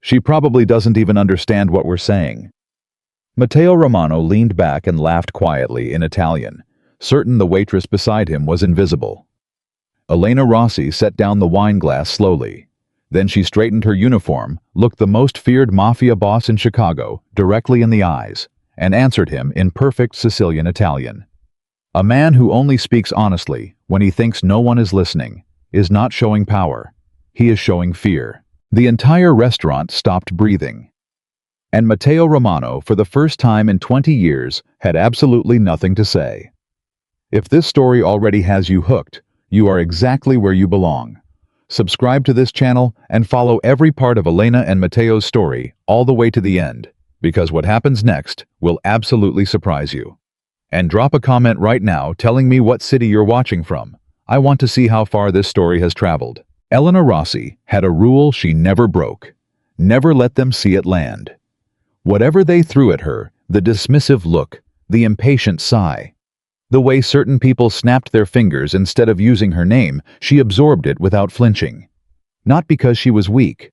She probably doesn't even understand what we're saying." Matteo Romano leaned back and laughed quietly in Italian, certain the waitress beside him was invisible. Elena Rossi set down the wine glass slowly. Then she straightened her uniform, looked the most feared mafia boss in Chicago directly in the eyes, and answered him in perfect Sicilian Italian. "A man who only speaks honestly when he thinks no one is listening is not showing power. He is showing fear." The entire restaurant stopped breathing. And Matteo Romano, for the first time in 20 years, had absolutely nothing to say. If this story already has you hooked, you are exactly where you belong. Subscribe to this channel and follow every part of Elena and Matteo's story all the way to the end, because what happens next will absolutely surprise you. And drop a comment right now telling me what city you're watching from. I want to see how far this story has traveled. Elena Rossi had a rule she never broke. Never let them see it land. Whatever they threw at her, the dismissive look, the impatient sigh, the way certain people snapped their fingers instead of using her name, she absorbed it without flinching. Not because she was weak.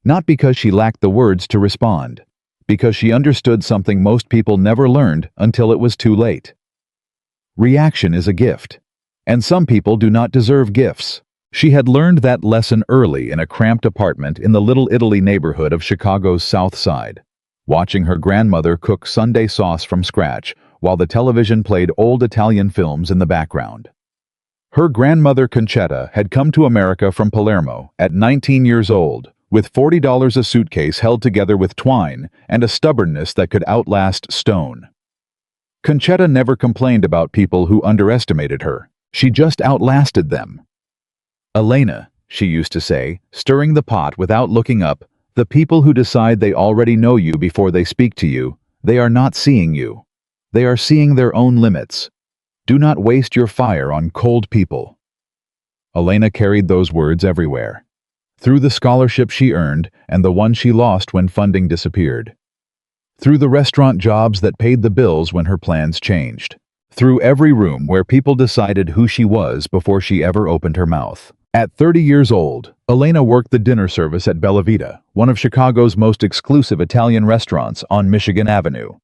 Not because she lacked the words to respond. Because she understood something most people never learned until it was too late. Reaction is a gift. And some people do not deserve gifts. She had learned that lesson early in a cramped apartment in the Little Italy neighborhood of Chicago's South Side, watching her grandmother cook Sunday sauce from scratch while the television played old Italian films in the background. Her grandmother Concetta had come to America from Palermo at 19 years old, with $40 a suitcase held together with twine and a stubbornness that could outlast stone. Concetta never complained about people who underestimated her. She just outlasted them. "Elena," she used to say, stirring the pot without looking up, "the people who decide they already know you before they speak to you, they are not seeing you. They are seeing their own limits. Do not waste your fire on cold people." Elena carried those words everywhere. Through the scholarship she earned and the one she lost when funding disappeared. Through the restaurant jobs that paid the bills when her plans changed. Through every room where people decided who she was before she ever opened her mouth. At 30 years old, Elena worked the dinner service at Bella Vita, one of Chicago's most exclusive Italian restaurants on Michigan Avenue.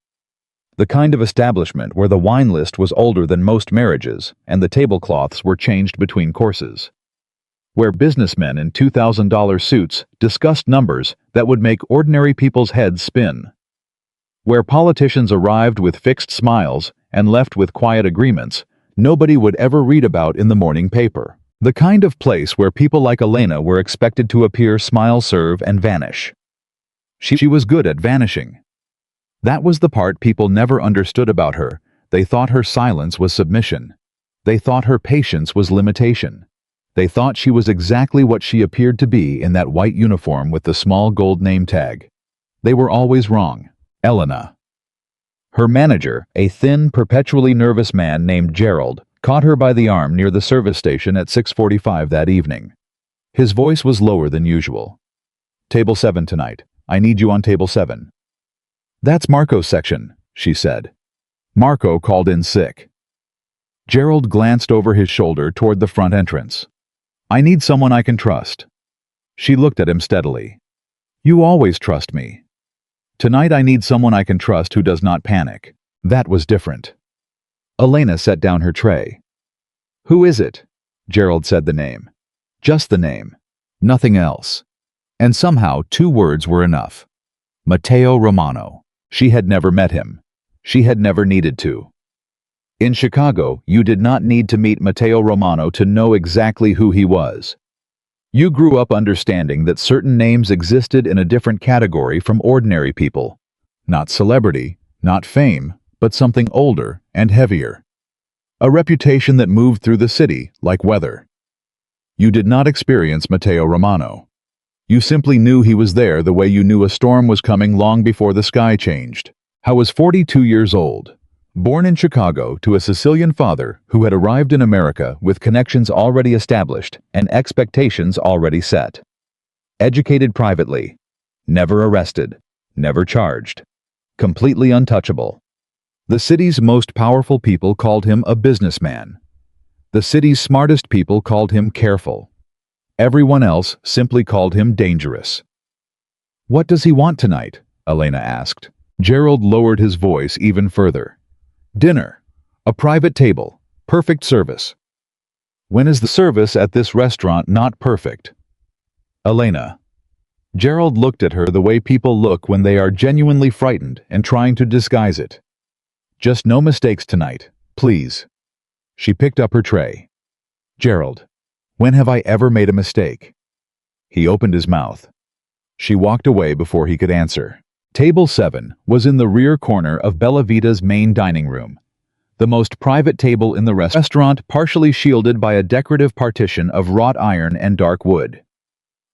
The kind of establishment where the wine list was older than most marriages and the tablecloths were changed between courses. Where businessmen in $2,000 suits discussed numbers that would make ordinary people's heads spin. Where politicians arrived with fixed smiles and left with quiet agreements nobody would ever read about in the morning paper. The kind of place where people like Elena were expected to appear, smile, serve, and vanish. She was good at vanishing. That was the part people never understood about her. They thought her silence was submission. They thought her patience was limitation. They thought she was exactly what she appeared to be in that white uniform with the small gold name tag. They were always wrong. Elena. Her manager, a thin, perpetually nervous man named Gerald, caught her by the arm near the service station at 6:45 that evening. His voice was lower than usual. "Table 7 tonight. I need you on table 7. "That's Marco's section," she said. Marco called in sick. Gerald glanced over his shoulder toward the front entrance. "I need someone I can trust." She looked at him steadily. "You always trust me." "Tonight I need someone I can trust who does not panic." That was different. Elena set down her tray. "Who is it?" Gerald said the name. Just the name. Nothing else. And somehow 2 words were enough. Matteo Romano. She had never met him. She had never needed to. In Chicago, you did not need to meet Matteo Romano to know exactly who he was. You grew up understanding that certain names existed in a different category from ordinary people. Not celebrity, not fame, but something older and heavier. A reputation that moved through the city like weather. You did not experience Matteo Romano. You simply knew he was there the way you knew a storm was coming long before the sky changed. I was 42 years old, born in Chicago to a Sicilian father who had arrived in America with connections already established and expectations already set. Educated privately, never arrested, never charged, completely untouchable. The city's most powerful people called him a businessman. The city's smartest people called him careful. Everyone else simply called him dangerous. "What does he want tonight?" Elena asked. Gerald lowered his voice even further. "Dinner. A private table. Perfect service." "When is the service at this restaurant not perfect?" Elena. Gerald looked at her the way people look when they are genuinely frightened and trying to disguise it. "Just no mistakes tonight, please." She picked up her tray. "Gerald, when have I ever made a mistake?" He opened his mouth. She walked away before he could answer. Table 7 was in the rear corner of Bella Vita's main dining room, the most private table in the restaurant, partially shielded by a decorative partition of wrought iron and dark wood.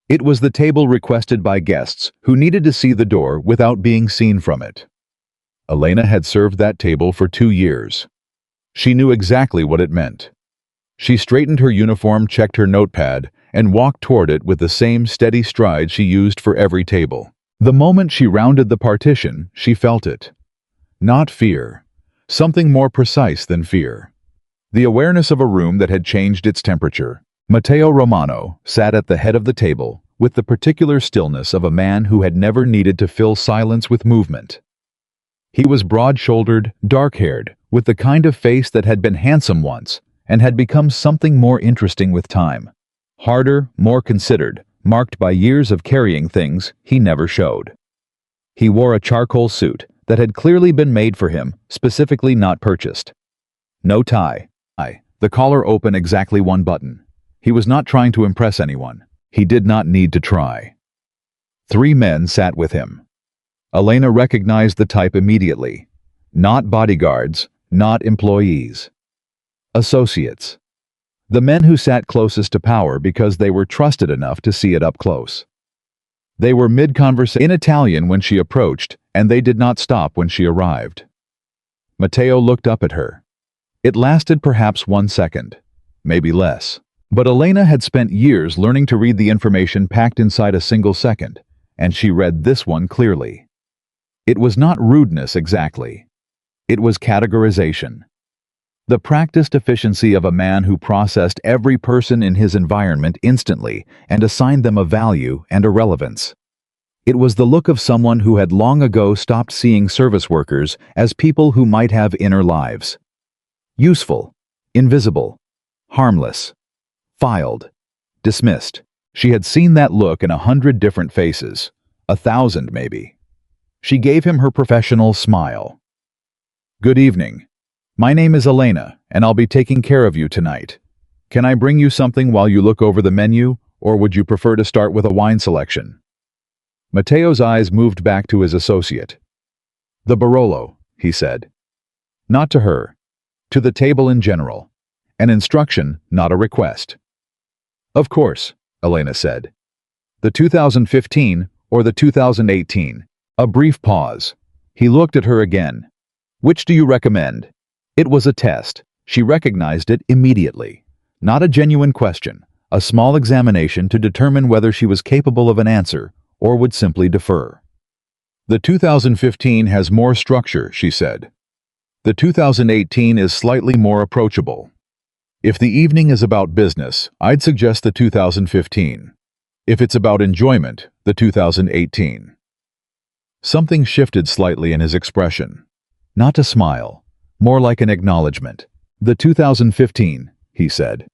It was the table requested by guests who needed to see the door without being seen from it. Elena had served that table for 2 years. She knew exactly what it meant. She straightened her uniform, checked her notepad, and walked toward it with the same steady stride she used for every table. The moment she rounded the partition, she felt it. Not fear. Something more precise than fear. The awareness of a room that had changed its temperature. Matteo Romano sat at the head of the table with the particular stillness of a man who had never needed to fill silence with movement. He was broad-shouldered, dark-haired, with the kind of face that had been handsome once and had become something more interesting with time. Harder, more considered, marked by years of carrying things he never showed. He wore a charcoal suit that had clearly been made for him, specifically not purchased. No tie. The collar open exactly one button. He was not trying to impress anyone. He did not need to try. 3 men sat with him. Elena recognized the type immediately. Not bodyguards, not employees. Associates. The men who sat closest to power because they were trusted enough to see it up close. They were mid-conversation in Italian when she approached, and they did not stop when she arrived. Matteo looked up at her. It lasted perhaps 1 second, maybe less. But Elena had spent years learning to read the information packed inside a single second, and she read this one clearly. It was not rudeness exactly. It was categorization. The practiced efficiency of a man who processed every person in his environment instantly and assigned them a value and a relevance. It was the look of someone who had long ago stopped seeing service workers as people who might have inner lives. Useful, invisible, harmless, filed, dismissed. She had seen that look in 100 different faces, 1,000 maybe. She gave him her professional smile. "Good evening. My name is Elena, and I'll be taking care of you tonight. Can I bring you something while you look over the menu, or would you prefer to start with a wine selection?" Matteo's eyes moved back to his associate. "The Barolo," he said. Not to her. To the table in general. An instruction, not a request. "Of course," Elena said. "The 2015 or the 2018? A brief pause. He looked at her again. "Which do you recommend?" It was a test. She recognized it immediately. Not a genuine question, a small examination to determine whether she was capable of an answer or would simply defer. "The 2015 has more structure," she said. "The 2018 is slightly more approachable. If the evening is about business, I'd suggest the 2015. If it's about enjoyment, the 2018. Something shifted slightly in his expression. Not a smile, more like an acknowledgement. "The 2015, he said.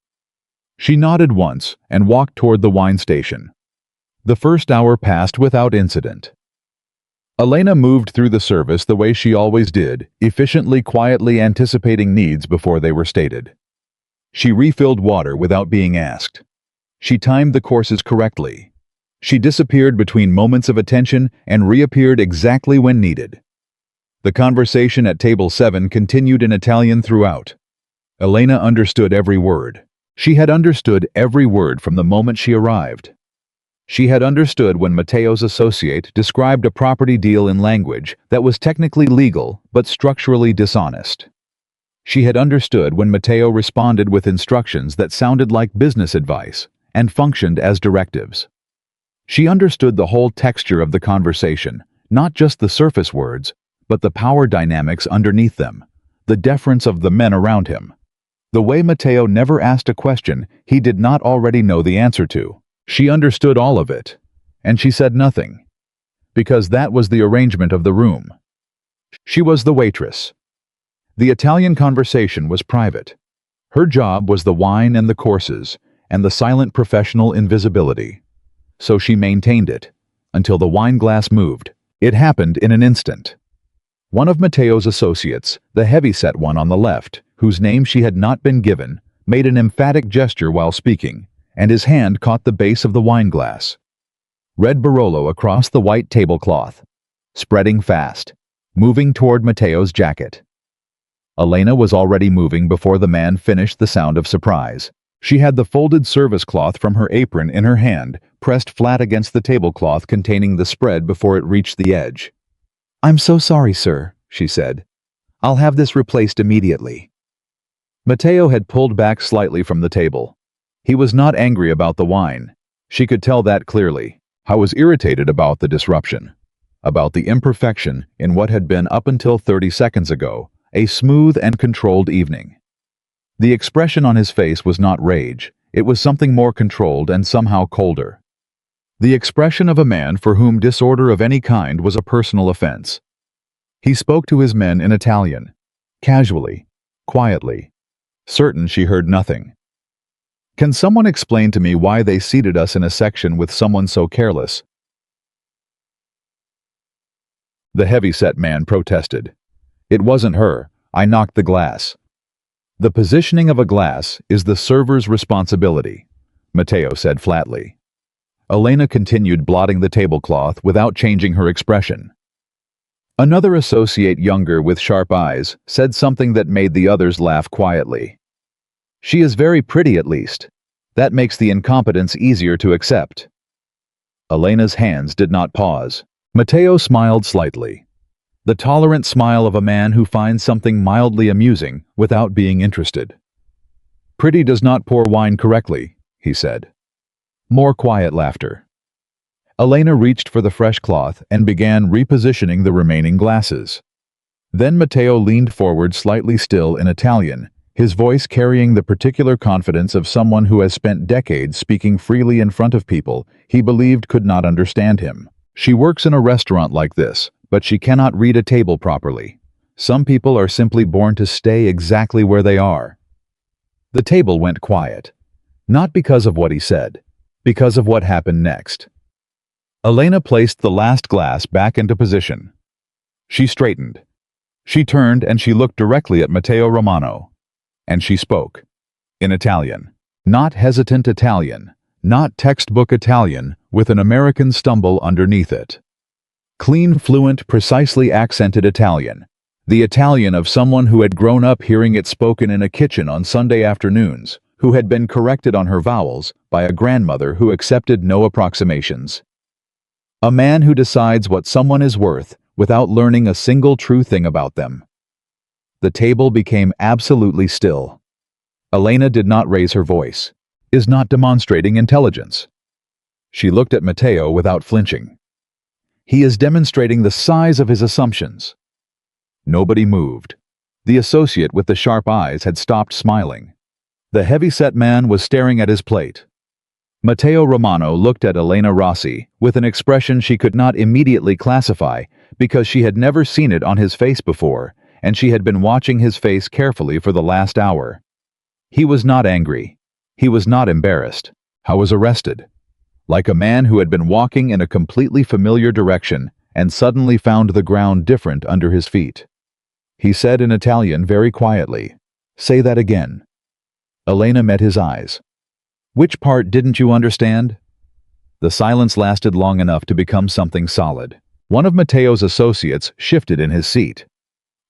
She nodded once and walked toward the wine station. The first hour passed without incident. Elena moved through the service the way she always did, efficiently, quietly anticipating needs before they were stated. She refilled water without being asked. She timed the courses correctly. She disappeared between moments of attention and reappeared exactly when needed. The conversation at table 7 continued in Italian throughout. Elena understood every word. She had understood every word from the moment she arrived. She had understood when Matteo's associate described a property deal in language that was technically legal but structurally dishonest. She had understood when Matteo responded with instructions that sounded like business advice and functioned as directives. She understood the whole texture of the conversation, not just the surface words, but the power dynamics underneath them, the deference of the men around him. The way Matteo never asked a question he did not already know the answer to. She understood all of it, and she said nothing. because that was the arrangement of the room. She was the waitress. The Italian conversation was private. Her job was the wine and the courses, and the silent professional invisibility. So she maintained it, until the wine glass moved. It happened in an instant. One of Matteo's associates, the heavy-set one on the left, whose name she had not been given, made an emphatic gesture while speaking, and his hand caught the base of the wine glass. Red Barolo across the white tablecloth, spreading fast, moving toward Matteo's jacket. Elena was already moving before the man finished the sound of surprise. She had the folded service cloth from her apron in her hand, pressed flat against the tablecloth containing the spread before it reached the edge. "I'm so sorry, sir," she said. "I'll have this replaced immediately." Matteo had pulled back slightly from the table. He was not angry about the wine. She could tell that clearly. I was irritated about the disruption, about the imperfection in what had been up until 30 seconds ago, a smooth and controlled evening. The expression on his face was not rage, it was something more controlled and somehow colder. The expression of a man for whom disorder of any kind was a personal offense. He spoke to his men in Italian, casually, quietly, certain she heard nothing. "Can someone explain to me why they seated us in a section with someone so careless?" The heavy-set man protested. "It wasn't her. I knocked the glass." "The positioning of a glass is the server's responsibility," Matteo said flatly. Elena continued blotting the tablecloth without changing her expression. Another associate, younger with sharp eyes, said something that made the others laugh quietly. "She is very pretty, at least. That makes the incompetence easier to accept." Elena's hands did not pause. Matteo smiled slightly. The tolerant smile of a man who finds something mildly amusing without being interested. "Pretty does not pour wine correctly," he said. More quiet laughter. Elena reached for the fresh cloth and began repositioning the remaining glasses. Then Matteo leaned forward slightly still in Italian, his voice carrying the particular confidence of someone who has spent decades speaking freely in front of people he believed could not understand him. "She works in a restaurant like this, but she cannot read a table properly. Some people are simply born to stay exactly where they are." The table went quiet. Not because of what he said, because of what happened next. Elena placed the last glass back into position. She straightened. She turned and she looked directly at Matteo Romano. And she spoke. In Italian. Not hesitant Italian. Not textbook Italian, with an American stumble underneath it. Clean, fluent, precisely accented Italian. The Italian of someone who had grown up hearing it spoken in a kitchen on Sunday afternoons, who had been corrected on her vowels by a grandmother who accepted no approximations. A man who decides what someone is worth without learning a single true thing about them. The table became absolutely still. Elena did not raise her voice, is not demonstrating intelligence. She looked at Matteo without flinching. He is demonstrating the size of his assumptions. Nobody moved. The associate with the sharp eyes had stopped smiling. The heavy-set man was staring at his plate. Matteo Romano looked at Elena Rossi with an expression she could not immediately classify because she had never seen it on his face before, and she had been watching his face carefully for the last hour. He was not angry. He was not embarrassed. I was arrested. Like a man who had been walking in a completely familiar direction and suddenly found the ground different under his feet. He said in Italian very quietly, "Say that again." Elena met his eyes. "Which part didn't you understand?" The silence lasted long enough to become something solid. One of Matteo's associates shifted in his seat.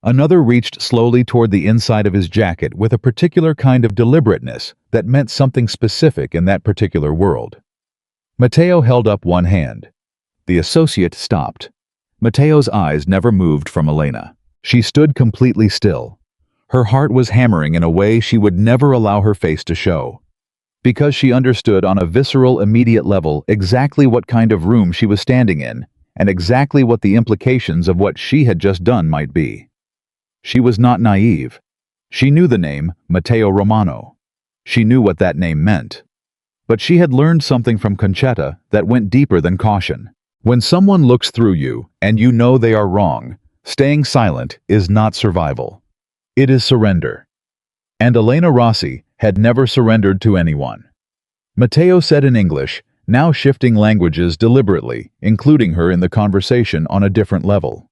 Another reached slowly toward the inside of his jacket with a particular kind of deliberateness that meant something specific in that particular world. Matteo held up one hand. The associate stopped. Matteo's eyes never moved from Elena. She stood completely still. Her heart was hammering in a way she would never allow her face to show. Because she understood on a visceral, immediate level exactly what kind of room she was standing in, and exactly what the implications of what she had just done might be. She was not naive. She knew the name Matteo Romano. She knew what that name meant. But she had learned something from Concetta that went deeper than caution. When someone looks through you and you know they are wrong, staying silent is not survival. It is surrender. And Elena Rossi had never surrendered to anyone. Matteo said in English, now shifting languages deliberately, including her in the conversation on a different level.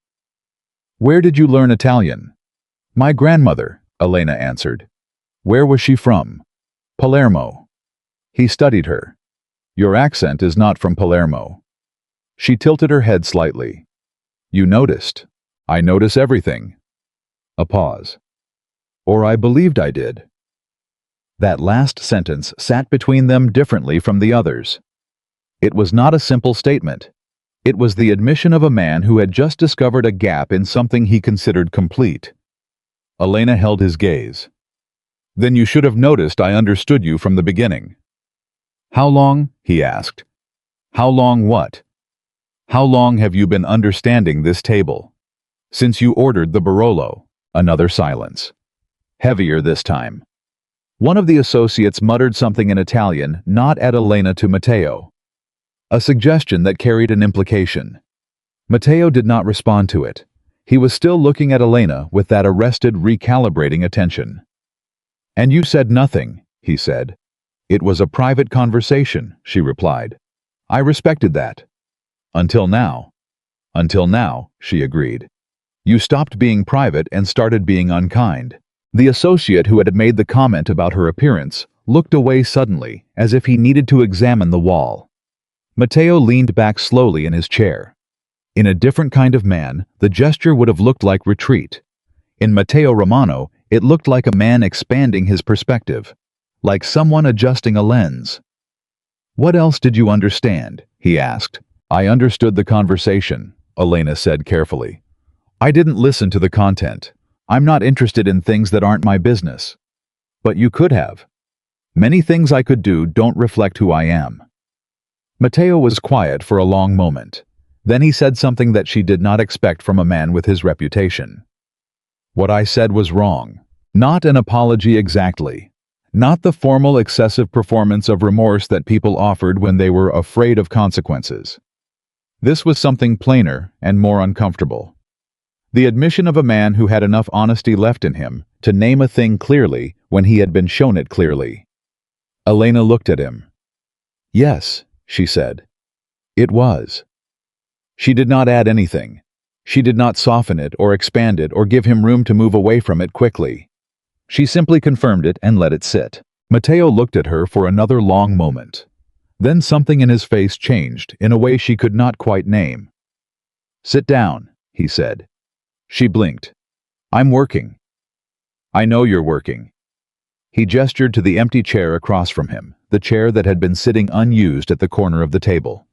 Where did you learn Italian? My grandmother, Elena answered. Where was she from? Palermo. He studied her. Your accent is not from Palermo. She tilted her head slightly. You noticed. I notice everything. A pause. Or I believed I did. That last sentence sat between them differently from the others. It was not a simple statement. It was the admission of a man who had just discovered a gap in something he considered complete. Elena held his gaze. Then you should have noticed I understood you from the beginning. How long? He asked. How long what? How long have you been understanding this table? Since you ordered the Barolo. Another silence. Heavier this time. One of the associates muttered something in Italian, not at Elena to Matteo. A suggestion that carried an implication. Matteo did not respond to it. He was still looking at Elena with that arrested, recalibrating attention. And you said nothing, he said. It was a private conversation, she replied. I respected that. Until now. Until now, she agreed. You stopped being private and started being unkind. The associate who had made the comment about her appearance looked away suddenly, as if he needed to examine the wall. Matteo leaned back slowly in his chair. In a different kind of man, the gesture would have looked like retreat. In Matteo Romano, it looked like a man expanding his perspective, like someone adjusting a lens. What else did you understand? He asked. I understood the conversation, Elena said carefully. I didn't listen to the content. I'm not interested in things that aren't my business. But you could have. Many things I could do don't reflect who I am. Matteo was quiet for a long moment. Then he said something that she did not expect from a man with his reputation. What I said was wrong. Not an apology exactly. Not the formal excessive performance of remorse that people offered when they were afraid of consequences. This was something plainer and more uncomfortable. The admission of a man who had enough honesty left in him to name a thing clearly when he had been shown it clearly. Elena looked at him. Yes, she said. It was. She did not add anything. She did not soften it or expand it or give him room to move away from it quickly. She simply confirmed it and let it sit. Matteo looked at her for another long moment. Then something in his face changed in a way she could not quite name. Sit down, he said. She blinked. I'm working. I know you're working. He gestured to the empty chair across from him, the chair that had been sitting unused at the corner of the table.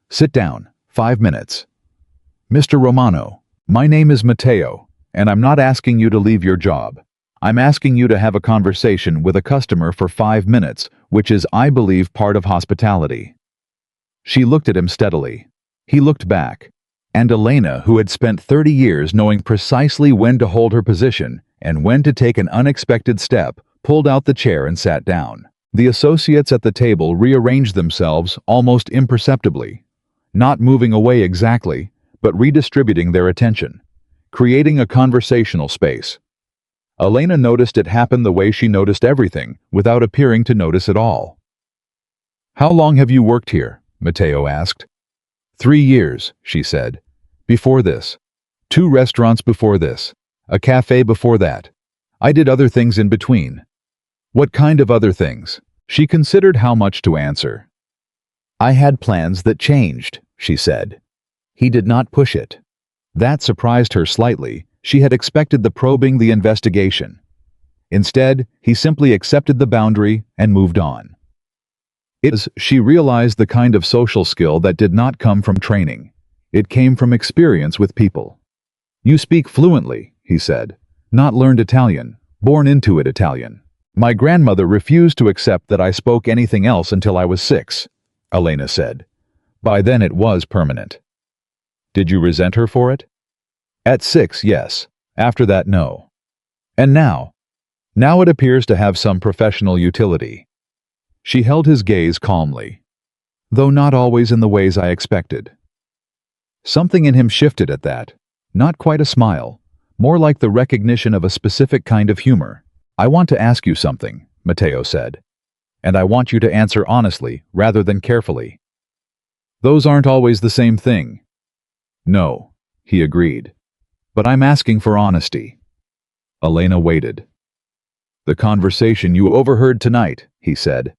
Sit down, 5 minutes. Mr. Romano, my name is Matteo, and I'm not asking you to leave your job. I'm asking you to have a conversation with a customer for 5 minutes, which is, I believe, part of hospitality. She looked at him steadily. He looked back. And Elena, who had spent 30 years knowing precisely when to hold her position and when to take an unexpected step, pulled out the chair and sat down. The associates at the table rearranged themselves almost imperceptibly, not moving away exactly, but redistributing their attention, creating a conversational space. Elena noticed it happen the way she noticed everything, without appearing to notice at all. How long have you worked here? Matteo asked. 3 years, she said. Before this. 2 restaurants before this. A cafe before that. I did other things in between. What kind of other things? She considered how much to answer. I had plans that changed, she said. He did not push it. That surprised her slightly. She had expected the probing, the investigation. Instead, he simply accepted the boundary and moved on. She realized the kind of social skill that did not come from training. It came from experience with people. You speak fluently, he said. Not learned Italian, born into it Italian. My grandmother refused to accept that I spoke anything else until I was 6, Elena said. By then it was permanent. Did you resent her for it? At 6, yes. After that, no. And now? Now it appears to have some professional utility. She held his gaze calmly. Though not always in the ways I expected. Something in him shifted at that. Not quite a smile, more like the recognition of a specific kind of humor. "I want to ask you something," Matteo said. "And I want you to answer honestly rather than carefully." "Those aren't always the same thing." "No," he agreed. "But I'm asking for honesty." Elena waited. "The conversation you overheard tonight," he said.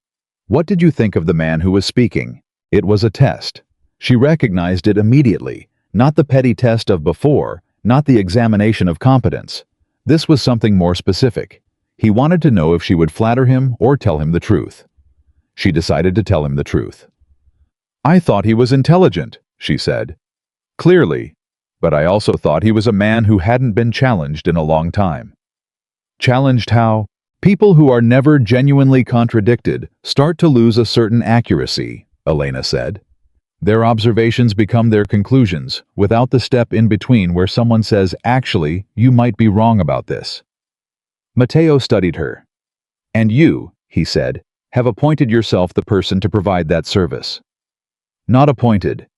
"What did you think of the man who was speaking?" It was a test. She recognized it immediately, not the petty test of before, not the examination of competence. This was something more specific. He wanted to know if she would flatter him or tell him the truth. She decided to tell him the truth. "I thought he was intelligent," she said. "Clearly. But I also thought he was a man who hadn't been challenged in a long time." "Challenged how?" "People who are never genuinely contradicted start to lose a certain accuracy," Elena said. "Their observations become their conclusions, without the step in between where someone says, 'Actually, you might be wrong about this.'" Matteo studied her. "And you," he said, "have appointed yourself the person to provide that service." "Not appointed.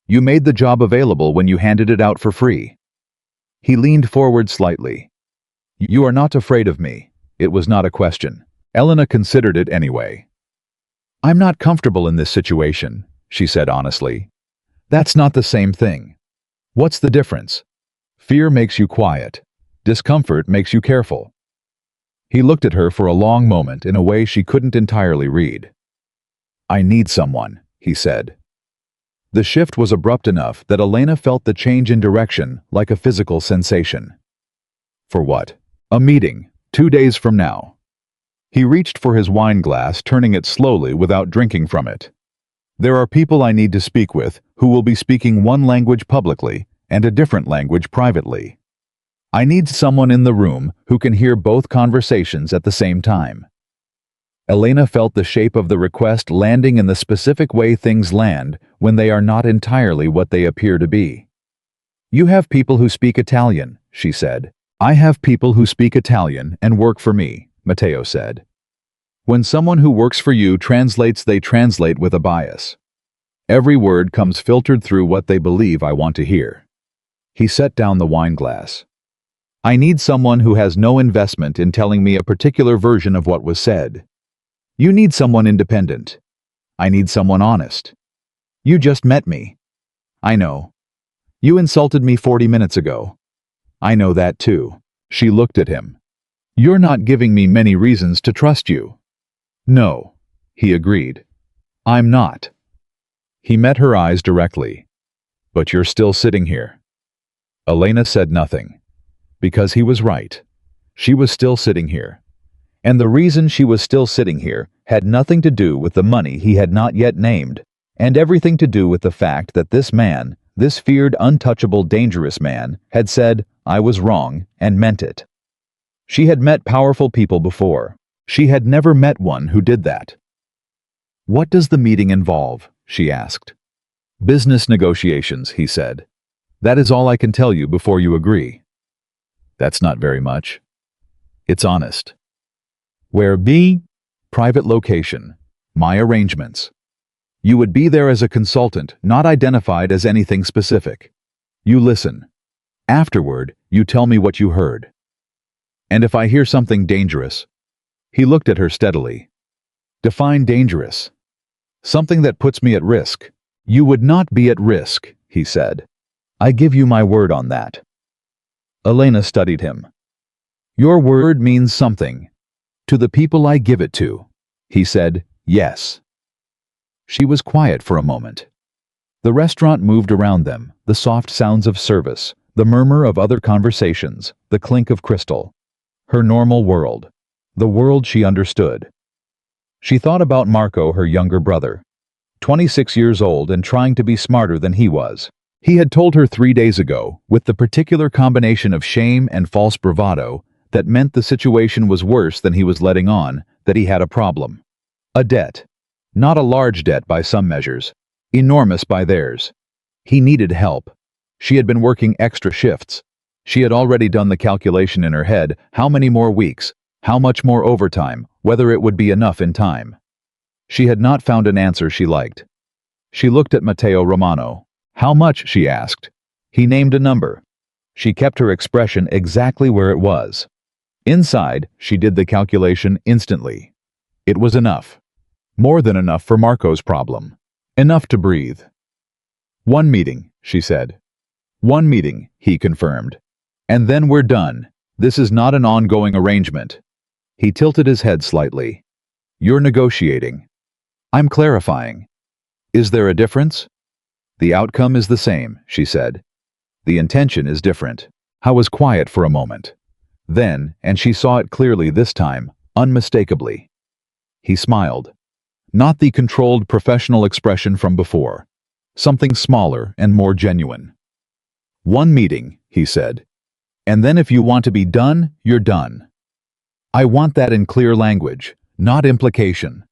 You made the job available when you handed it out for free." He leaned forward slightly. "You are not afraid of me." It was not a question. Elena considered it anyway. "I'm not comfortable in this situation," she said honestly. "That's not the same thing." "What's the difference?" "Fear makes you quiet. Discomfort makes you careful." He looked at her for a long moment in a way she couldn't entirely read. "I need someone," he said. The shift was abrupt enough that Elena felt the change in direction like a physical sensation. "For what?" "A meeting, 2 days from now." He reached for his wine glass, turning it slowly without drinking from it. "There are people I need to speak with who will be speaking one language publicly and a different language privately. I need someone in the room who can hear both conversations at the same time." Elena felt the shape of the request landing in the specific way things land when they are not entirely what they appear to be. "You have people who speak Italian," she said. "I have people who speak Italian and work for me," Matteo said. "When someone who works for you translates, they translate with a bias. Every word comes filtered through what they believe I want to hear." He set down the wine glass. "I need someone who has no investment in telling me a particular version of what was said. You need someone independent. I need someone honest. You just met me. I know. You insulted me 40 minutes ago. I know that too." She looked at him. "You're not giving me many reasons to trust you." "No," he agreed. "I'm not." He met her eyes directly. "But you're still sitting here." Elena said nothing. Because he was right. She was still sitting here. And the reason she was still sitting here had nothing to do with the money he had not yet named, and everything to do with the fact that this man, this feared, untouchable, dangerous man, had said, "I was wrong," and meant it. She had met powerful people before. She had never met one who did that. "What does the meeting involve?" she asked. "Business negotiations," he said. "That is all I can tell you before you agree." "That's not very much." "It's honest." "Where be?" "Private location. My arrangements." "You would be there as a consultant, not identified as anything specific. You listen. Afterward, you tell me what you heard. And if I hear something dangerous..." He looked at her steadily. "Define dangerous." "Something that puts me at risk." "You would not be at risk," he said. "I give you my word on that." Elena studied him. "Your word means something. To the people I give it to." He said, "Yes." She was quiet for a moment. The restaurant moved around them, the soft sounds of service, the murmur of other conversations, the clink of crystal. Her normal world. The world she understood. She thought about Marco, her younger brother. 26 years old and trying to be smarter than he was. He had told her 3 days ago, with the particular combination of shame and false bravado, that meant the situation was worse than he was letting on, that he had a problem. A debt. Not a large debt by some measures. Enormous by theirs. He needed help. She had been working extra shifts. She had already done the calculation in her head, how many more weeks, how much more overtime, whether it would be enough in time. She had not found an answer she liked. She looked at Matteo Romano. How much? She asked. He named a number. She kept her expression exactly where it was. Inside, she did the calculation instantly. It was enough. More than enough for Marco's problem. Enough to breathe. "1 meeting," she said. "1 meeting," he confirmed. "And then we're done. This is not an ongoing arrangement." He tilted his head slightly. "You're negotiating. I'm clarifying. Is there a difference?" "The outcome is the same," she said. "The intention is different." I was quiet for a moment. Then, and she saw it clearly this time, unmistakably. He smiled. Not the controlled professional expression from before. Something smaller and more genuine. "1 meeting," he said. "And then if you want to be done, you're done. I want that in clear language, not implication.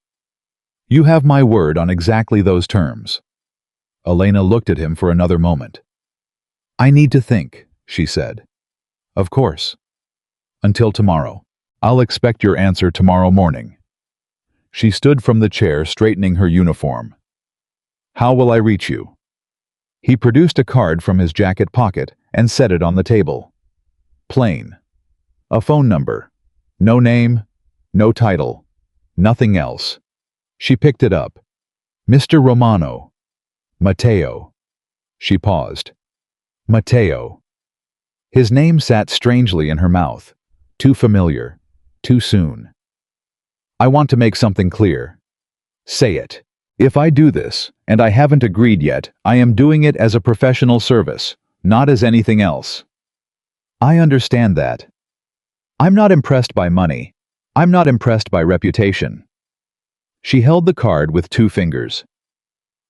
You have my word on exactly those terms." Elena looked at him for another moment. "I need to think," she said. "Of course. Until tomorrow. I'll expect your answer tomorrow morning." She stood from the chair, straightening her uniform. "How will I reach you?" He produced a card from his jacket pocket and set it on the table. Plain. A phone number. No name, no title, nothing else. She picked it up. "Mr. Romano. Matteo." She paused. Matteo. His name sat strangely in her mouth. Too familiar. Too soon. "I want to make something clear." "Say it." "If I do this, and I haven't agreed yet, I am doing it as a professional service, not as anything else." "I understand that. I'm not impressed by money. I'm not impressed by reputation." She held the card with 2 fingers.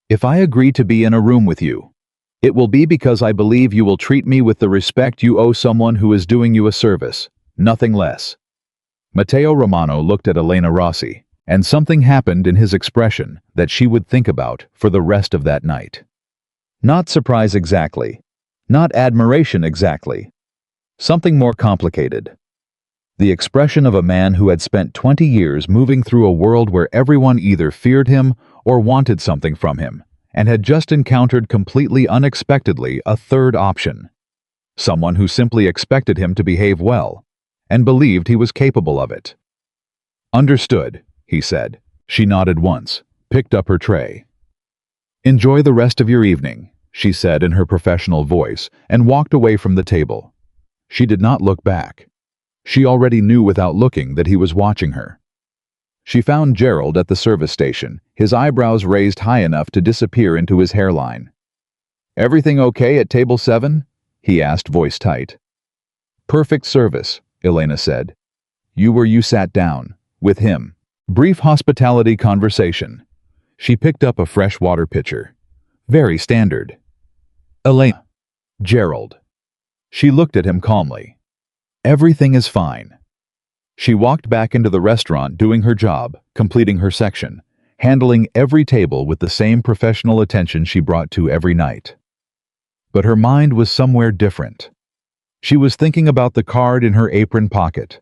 "If I agree to be in a room with you, it will be because I believe you will treat me with the respect you owe someone who is doing you a service, nothing less." Matteo Romano looked at Elena Rossi, and something happened in his expression that she would think about for the rest of that night. Not surprise exactly. Not admiration exactly. Something more complicated. The expression of a man who had spent 20 years moving through a world where everyone either feared him or wanted something from him, and had just encountered completely unexpectedly a third option. Someone who simply expected him to behave well, and believed he was capable of it. "Understood," he said. She nodded once, picked up her tray. "Enjoy the rest of your evening," she said in her professional voice, and walked away from the table. She did not look back. She already knew without looking that he was watching her. She found Gerald at the service station, his eyebrows raised high enough to disappear into his hairline. "Everything okay at table 7? He asked, voice tight. "Perfect service," Elena said. You sat down. With him. Brief hospitality conversation. She picked up a fresh water pitcher. Very standard. "Elena." "Gerald." She looked at him calmly. "Everything is fine." She walked back into the restaurant doing her job, completing her section, handling every table with the same professional attention she brought to every night. But her mind was somewhere different. She was thinking about the card in her apron pocket.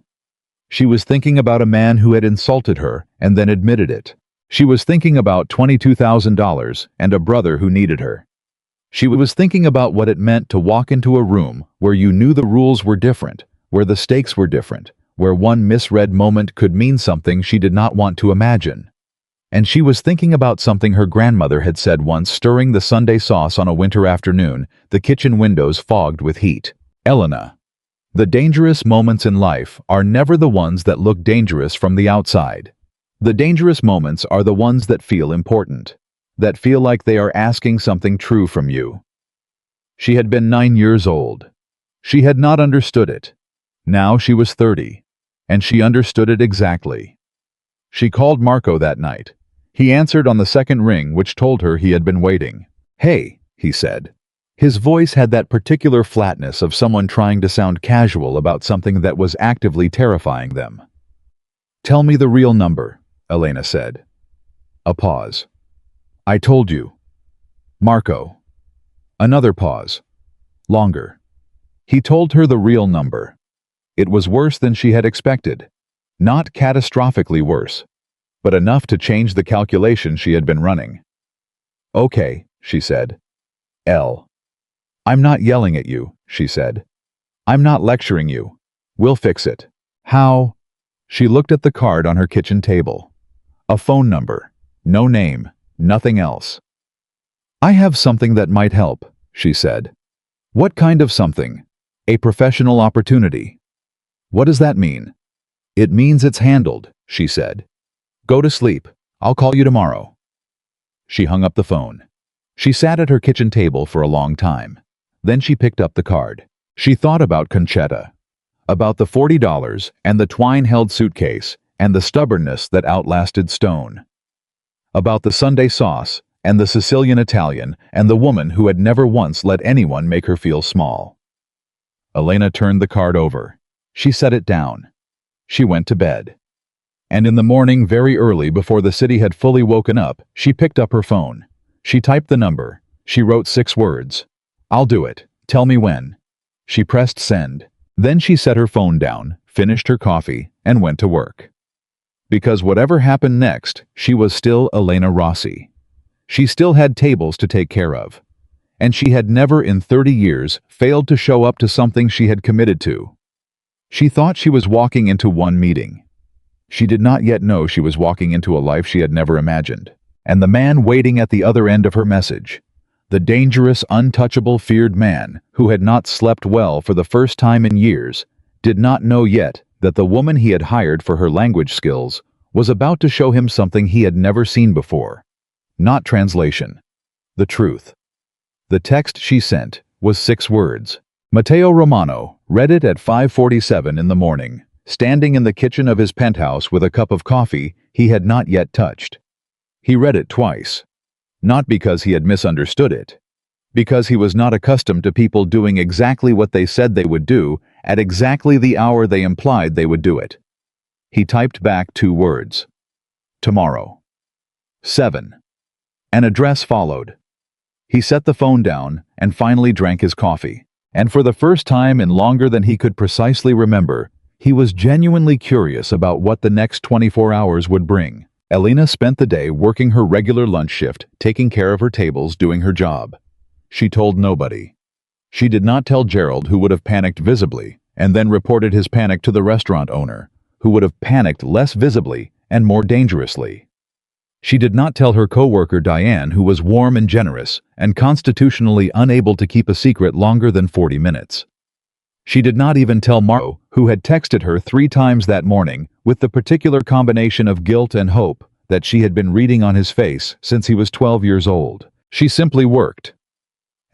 She was thinking about a man who had insulted her and then admitted it. She was thinking about $22,000 and a brother who needed her. She was thinking about what it meant to walk into a room where you knew the rules were different, where the stakes were different, where one misread moment could mean something she did not want to imagine. And she was thinking about something her grandmother had said once, stirring the Sunday sauce on a winter afternoon, the kitchen windows fogged with heat. "Elena, the dangerous moments in life are never the ones that look dangerous from the outside. The dangerous moments are the ones that feel important, that feel like they are asking something true from you." She had been 9 years old. She had not understood it. Now she was 30, and she understood it exactly. She called Marco that night. He answered on the second ring, which told her he had been waiting. "Hey," he said. His voice had that particular flatness of someone trying to sound casual about something that was actively terrifying them. "Tell me the real number," Elena said. A pause. "I told you." "Marco." Another pause. Longer. He told her the real number. It was worse than she had expected. Not catastrophically worse, but enough to change the calculation she had been running. "Okay," she said. L. I'm not yelling at you, she said. I'm not lecturing you. We'll fix it. How? She looked at the card on her kitchen table. A phone number. No name. Nothing else. I have something that might help, she said. What kind of something? A professional opportunity. What does that mean? It means it's handled, she said. Go to sleep. I'll call you tomorrow. She hung up the phone. She sat at her kitchen table for a long time. Then she picked up the card. She thought about Conchetta, about the $40 and the twine-held suitcase and the stubbornness that outlasted stone, about the Sunday sauce and the Sicilian Italian and the woman who had never once let anyone make her feel small. Elena turned the card over. She set it down. She went to bed. And in the morning, very early, before the city had fully woken up, she picked up her phone. She typed the number. She wrote 6 words. I'll do it. Tell me when. She pressed send. Then she set her phone down, finished her coffee, and went to work. Because whatever happened next, she was still Elena Rossi. She still had tables to take care of. And she had never in 30 years failed to show up to something she had committed to. She thought she was walking into one meeting. She did not yet know she was walking into a life she had never imagined. And the man waiting at the other end of her message, the dangerous, untouchable, feared man who had not slept well for the first time in years, did not know yet that the woman he had hired for her language skills was about to show him something he had never seen before. Not translation. The truth. The text she sent was 6 words. Matteo Romano read it at 5:47 in the morning, standing in the kitchen of his penthouse with a cup of coffee he had not yet touched. He read it twice. Not because he had misunderstood it. Because he was not accustomed to people doing exactly what they said they would do at exactly the hour they implied they would do it. He typed back 2 words. Tomorrow. 7. An address followed. He set the phone down and finally drank his coffee. And for the first time in longer than he could precisely remember, he was genuinely curious about what the next 24 hours would bring. Elena spent the day working her regular lunch shift, taking care of her tables, doing her job. She told nobody. She did not tell Gerald, who would have panicked visibly, and then reported his panic to the restaurant owner, who would have panicked less visibly and more dangerously. She did not tell her co-worker Diane, who was warm and generous, and constitutionally unable to keep a secret longer than 40 minutes. She did not even tell Marco, who had texted her 3 times that morning with the particular combination of guilt and hope that she had been reading on his face since he was 12 years old. She simply worked.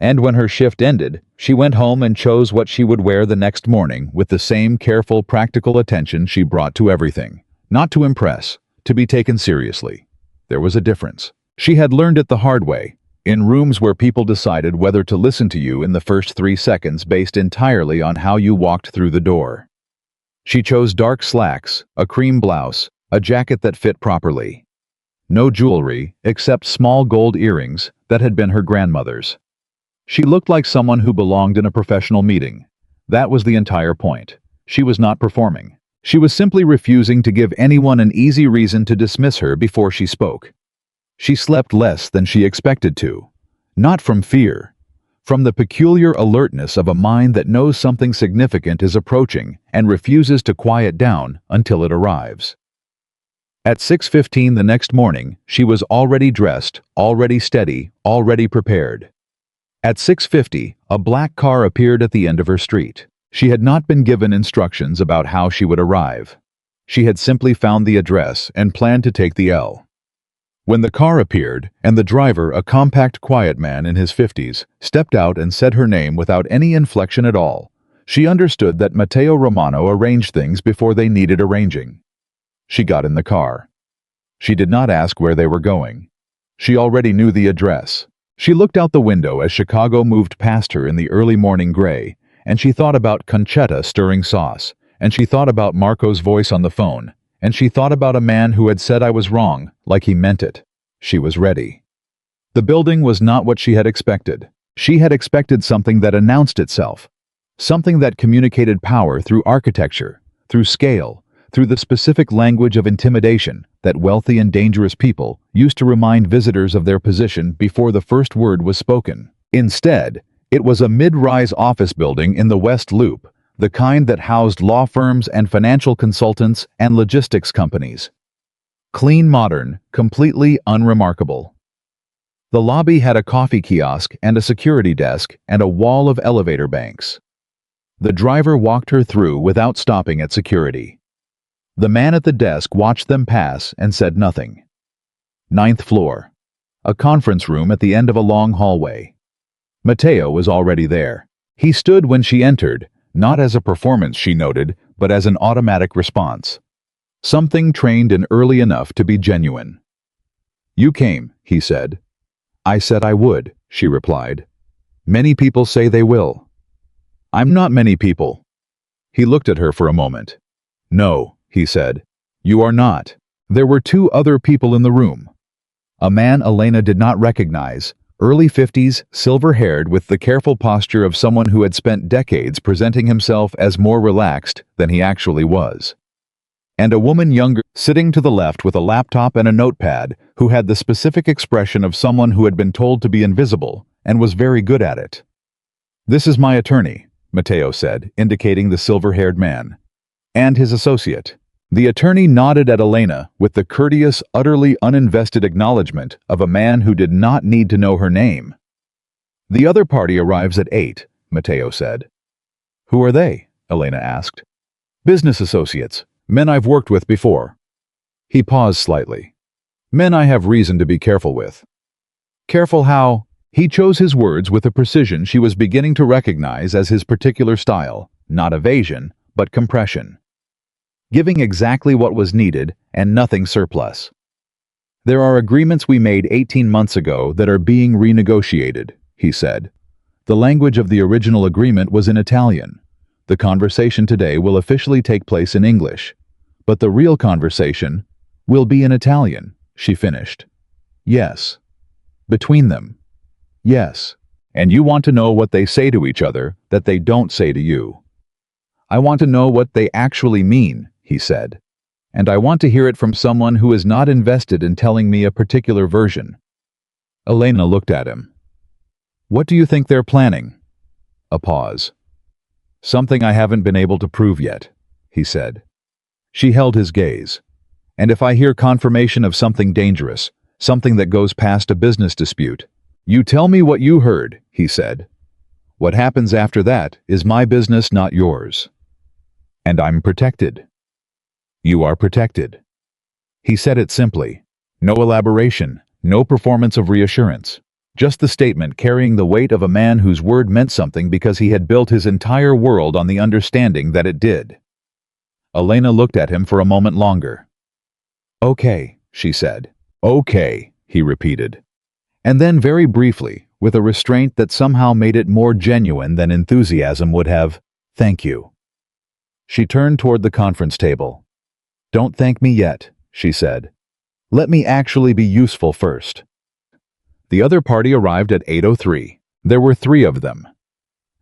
And when her shift ended, she went home and chose what she would wear the next morning with the same careful, practical attention she brought to everything. Not to impress, to be taken seriously. There was a difference. She had learned it the hard way, in rooms where people decided whether to listen to you in the first 3 seconds based entirely on how you walked through the door. She chose dark slacks, a cream blouse, a jacket that fit properly. No jewelry, except small gold earrings that had been her grandmother's. She looked like someone who belonged in a professional meeting. That was the entire point. She was not performing. She was simply refusing to give anyone an easy reason to dismiss her before she spoke. She slept less than she expected to. Not from fear. From the peculiar alertness of a mind that knows something significant is approaching and refuses to quiet down until it arrives. At 6:15 the next morning, she was already dressed, already steady, already prepared. At 6:50, a black car appeared at the end of her street. She had not been given instructions about how she would arrive. She had simply found the address and planned to take the L. When the car appeared, and the driver, a compact, quiet man in his 50s, stepped out and said her name without any inflection at all, she understood that Matteo Romano arranged things before they needed arranging. She got in the car. She did not ask where they were going. She already knew the address. She looked out the window as Chicago moved past her in the early morning gray, and she thought about Conchetta stirring sauce, and she thought about Marco's voice on the phone, and she thought about a man who had said I was wrong, like he meant it. She was ready. The building was not what she had expected. She had expected something that announced itself. Something that communicated power through architecture, through scale, through the specific language of intimidation that wealthy and dangerous people used to remind visitors of their position before the first word was spoken. Instead, it was a mid-rise office building in the West Loop, the kind that housed law firms and financial consultants and logistics companies. Clean, modern, completely unremarkable. The lobby had a coffee kiosk and a security desk and a wall of elevator banks. The driver walked her through without stopping at security. The man at the desk watched them pass and said nothing. 9th floor. A conference room at the end of a long hallway. Mateo was already there. He stood when she entered, not as a performance, she noted, but as an automatic response. Something trained in early enough to be genuine. "You came," he said. "I said I would," she replied. "Many people say they will." "I'm not many people." He looked at her for a moment. "No," he said. "You are not." There were two other people in the room. A man Elena did not recognize, early 50s, silver-haired with the careful posture of someone who had spent decades presenting himself as more relaxed than he actually was. And a woman younger, sitting to the left with a laptop and a notepad, who had the specific expression of someone who had been told to be invisible and was very good at it. "This is my attorney," Mateo said, indicating the silver-haired man. "And his associate." The attorney nodded at Elena with the courteous, utterly uninvested acknowledgement of a man who did not need to know her name. "The other party arrives at 8, Mateo said. "Who are they?" Elena asked. "Business associates, men I've worked with before." He paused slightly. "Men I have reason to be careful with." Careful how? He chose his words with a precision she was beginning to recognize as his particular style, not evasion, but compression. Giving exactly what was needed and nothing surplus. "There are agreements we made 18 months ago that are being renegotiated," he said. "The language of the original agreement was in Italian. The conversation today will officially take place in English. But the real conversation will be in Italian," she finished. "Yes. Between them. Yes. And you want to know what they say to each other that they don't say to you." "I want to know what they actually mean," he said. "And I want to hear it from someone who is not invested in telling me a particular version." Elena looked at him. "What do you think they're planning?" A pause. "Something I haven't been able to prove yet," he said. She held his gaze. "And if I hear confirmation of something dangerous, something that goes past a business dispute, you tell me what you heard," he said. "What happens after that is my business, not yours. And I'm protected." "You are protected." He said it simply. No elaboration, no performance of reassurance. Just the statement carrying the weight of a man whose word meant something because he had built his entire world on the understanding that it did. Elena looked at him for a moment longer. "Okay," she said. "Okay," he repeated. And then very briefly, with a restraint that somehow made it more genuine than enthusiasm would have, "Thank you." She turned toward the conference table. "Don't thank me yet," she said. "Let me actually be useful first." The other party arrived at 8:03. There were 3 of them.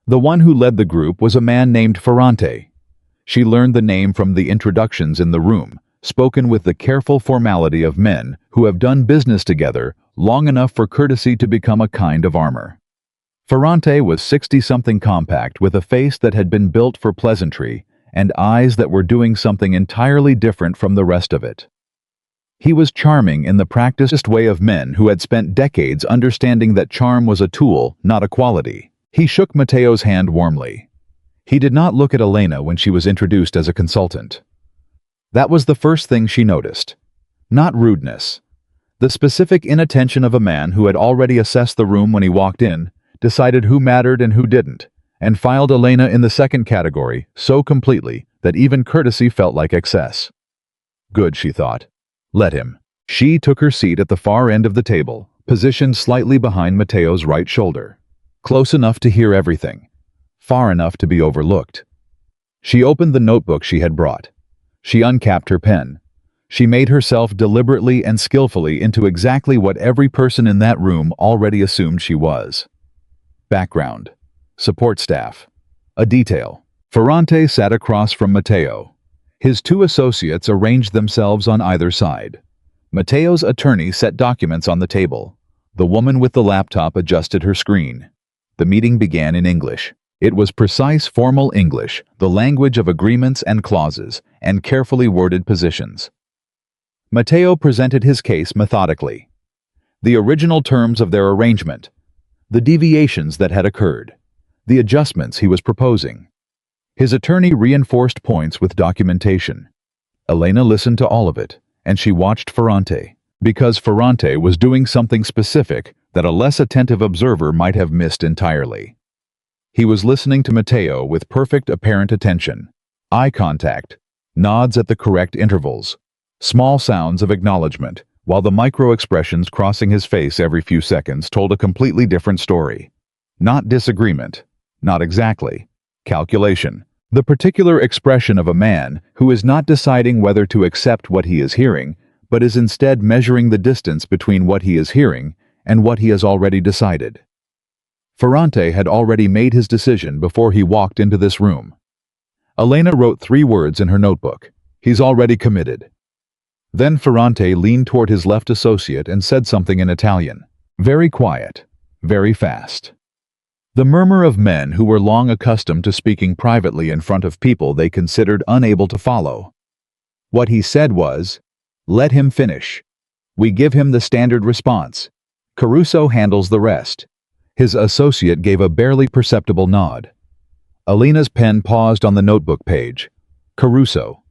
The one who led the group was a man named Ferrante. She learned the name from the introductions in the room, spoken with the careful formality of men who have done business together long enough for courtesy to become a kind of armor. Ferrante was 60-something, compact, with a face that had been built for pleasantry and eyes that were doing something entirely different from the rest of it. He was charming in the practiced way of men who had spent decades understanding that charm was a tool, not a quality. He shook Mateo's hand warmly. He did not look at Elena when she was introduced as a consultant. That was the first thing she noticed. Not rudeness. The specific inattention of a man who had already assessed the room when he walked in, decided who mattered and who didn't, and filed Elena in the second category so completely that even courtesy felt like excess. Good, she thought. Let him. She took her seat at the far end of the table, positioned slightly behind Mateo's right shoulder. Close enough to hear everything. Far enough to be overlooked. She opened the notebook she had brought. She uncapped her pen. She made herself deliberately and skillfully into exactly what every person in that room already assumed she was. Background. Support staff. A detail. Ferrante sat across from Mateo. His 2 associates arranged themselves on either side. Mateo's attorney set documents on the table. The woman with the laptop adjusted her screen. The meeting began in English. It was precise, formal English, the language of agreements and clauses, and carefully worded positions. Matteo presented his case methodically. The original terms of their arrangement, the deviations that had occurred, the adjustments he was proposing. His attorney reinforced points with documentation. Elena listened to all of it, and she watched Ferrante, because Ferrante was doing something specific that a less attentive observer might have missed entirely. He was listening to Matteo with perfect apparent attention, eye contact, nods at the correct intervals, small sounds of acknowledgement, while the micro-expressions crossing his face every few seconds told a completely different story. Not disagreement, not exactly, calculation. The particular expression of a man who is not deciding whether to accept what he is hearing, but is instead measuring the distance between what he is hearing and what he has already decided. Ferrante had already made his decision before he walked into this room. Elena wrote 3 words in her notebook. He's already committed. Then Ferrante leaned toward his left associate and said something in Italian. Very quiet, very fast. The murmur of men who were long accustomed to speaking privately in front of people they considered unable to follow. What he said was, "Let him finish. We give him the standard response. Caruso handles the rest." His associate gave a barely perceptible nod. Elena's pen paused on the notebook page. Caruso.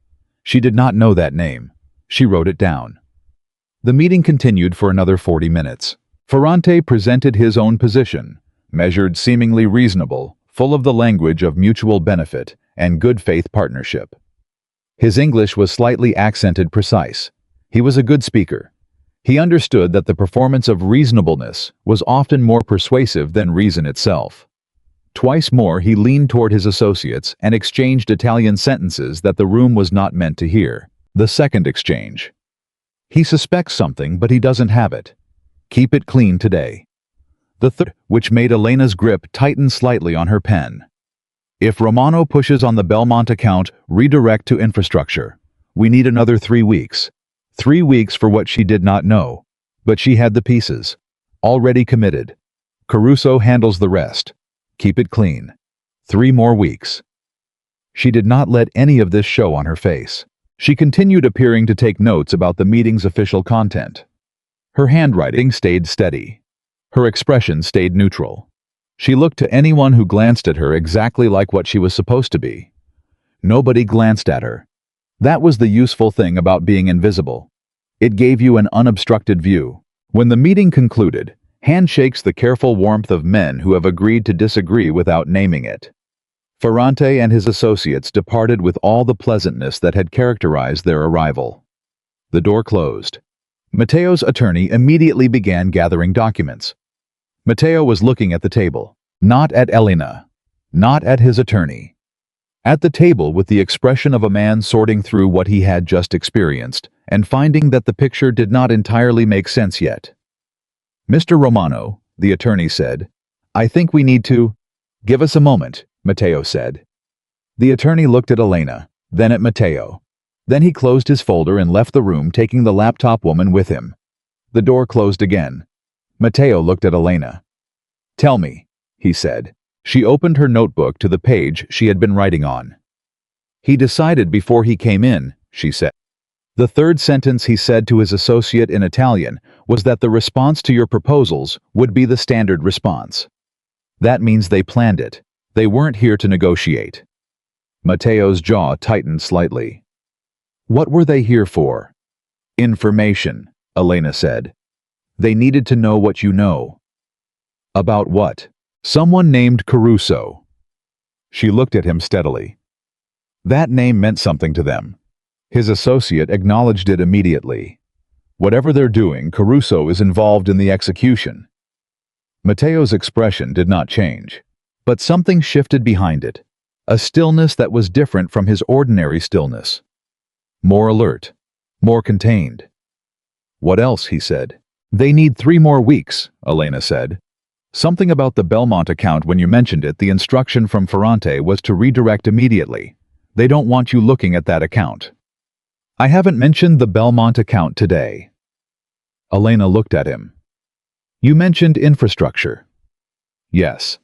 She did not know that name. She wrote it down. The meeting continued for another 40 minutes. Ferrante presented his own position, measured, seemingly reasonable, full of the language of mutual benefit and good faith partnership. His English was slightly accented, precise. He was a good speaker. He understood that the performance of reasonableness was often more persuasive than reason itself. Twice more he leaned toward his associates and exchanged Italian sentences that the room was not meant to hear. The second exchange. He suspects something, but he doesn't have it. Keep it clean today. The third, which made Elena's grip tighten slightly on her pen. If Romano pushes on the Belmont account, redirect to infrastructure. We need another 3 weeks. 3 weeks for what she did not know. But she had the pieces. Already committed. Caruso handles the rest. Keep it clean. 3 more weeks. She did not let any of this show on her face. She continued appearing to take notes about the meeting's official content. Her handwriting stayed steady. Her expression stayed neutral. She looked to anyone who glanced at her exactly like what she was supposed to be. Nobody glanced at her. That was the useful thing about being invisible. It gave you an unobstructed view. When the meeting concluded, handshakes the careful warmth of men who have agreed to disagree without naming it. Ferrante and his associates departed with all the pleasantness that had characterized their arrival. The door closed. Matteo's attorney immediately began gathering documents. Matteo was looking at the table, not at Elena, not at his attorney. At the table with the expression of a man sorting through what he had just experienced and finding that the picture did not entirely make sense yet. "Mr. Romano," the attorney said, "I think we need to—" "Give us a moment," Matteo said. The attorney looked at Elena, then at Matteo. Then he closed his folder and left the room, taking the laptop woman with him. The door closed again. Matteo looked at Elena. "Tell me," he said. She opened her notebook to the page she had been writing on. "He decided before he came in," she said. The third sentence he said to his associate in Italian was that the response to your proposals would be the standard response. That means they planned it. They weren't here to negotiate. Matteo's jaw tightened slightly. What were they here for? Information, Elena said. They needed to know what you know. About what? Someone named Caruso. She looked at him steadily. That name meant something to them. His associate acknowledged it immediately. Whatever they're doing, Caruso is involved in the execution. Matteo's expression did not change, but something shifted behind it, a stillness that was different from his ordinary stillness. More alert, more contained. What else, he said. They need 3 more weeks, Elena said. Something about the Belmont account when you mentioned it, the instruction from Ferrante was to redirect immediately. They don't want you looking at that account. I haven't mentioned the Belmont account today. Elena looked at him. You mentioned infrastructure. Yes.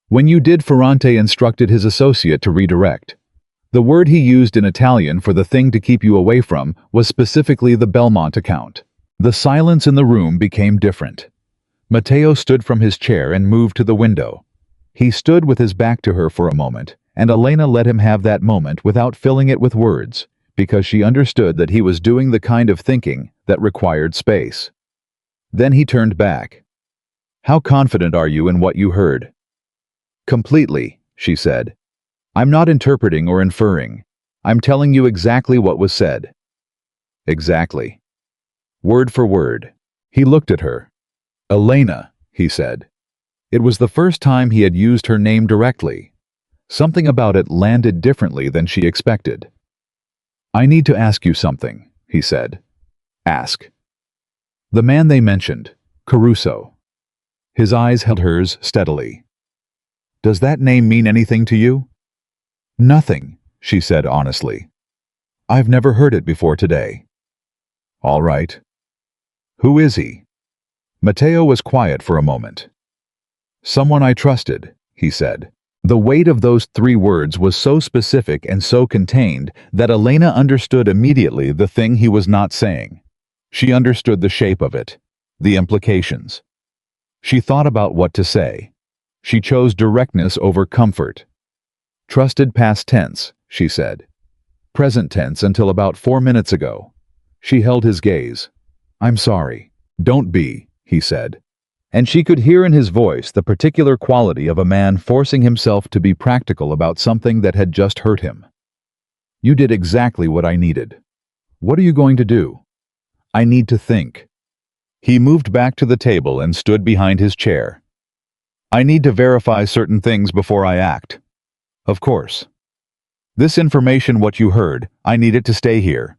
When you did, Ferrante instructed his associate to redirect. The word he used in Italian for the thing to keep you away from was specifically the Belmont account. The silence in the room became different. Matteo stood from his chair and moved to the window. He stood with his back to her for a moment, and Elena let him have that moment without filling it with words, because she understood that he was doing the kind of thinking that required space. Then he turned back. "How confident are you in what you heard?" "Completely," she said. "I'm not interpreting or inferring. I'm telling you exactly what was said." "Exactly." "Word for word." He looked at her. "Elena," he said. It was the first time he had used her name directly. Something about it landed differently than she expected. "I need to ask you something," he said. "Ask." "The man they mentioned, Caruso." His eyes held hers steadily. "Does that name mean anything to you?" "Nothing," she said honestly. "I've never heard it before today." "All right. Who is he?" Matteo was quiet for a moment. "Someone I trusted," he said. The weight of those 3 words was so specific and so contained that Elena understood immediately the thing he was not saying. She understood the shape of it, the implications. She thought about what to say. She chose directness over comfort. "Trusted past tense," she said. "Present tense until about 4 minutes ago." She held his gaze. "I'm sorry." "Don't be," he said. And she could hear in his voice the particular quality of a man forcing himself to be practical about something that had just hurt him. "You did exactly what I needed. What are you going to do?" "I need to think." He moved back to the table and stood behind his chair. "I need to verify certain things before I act." "Of course. This information, what you heard, I need it to stay here."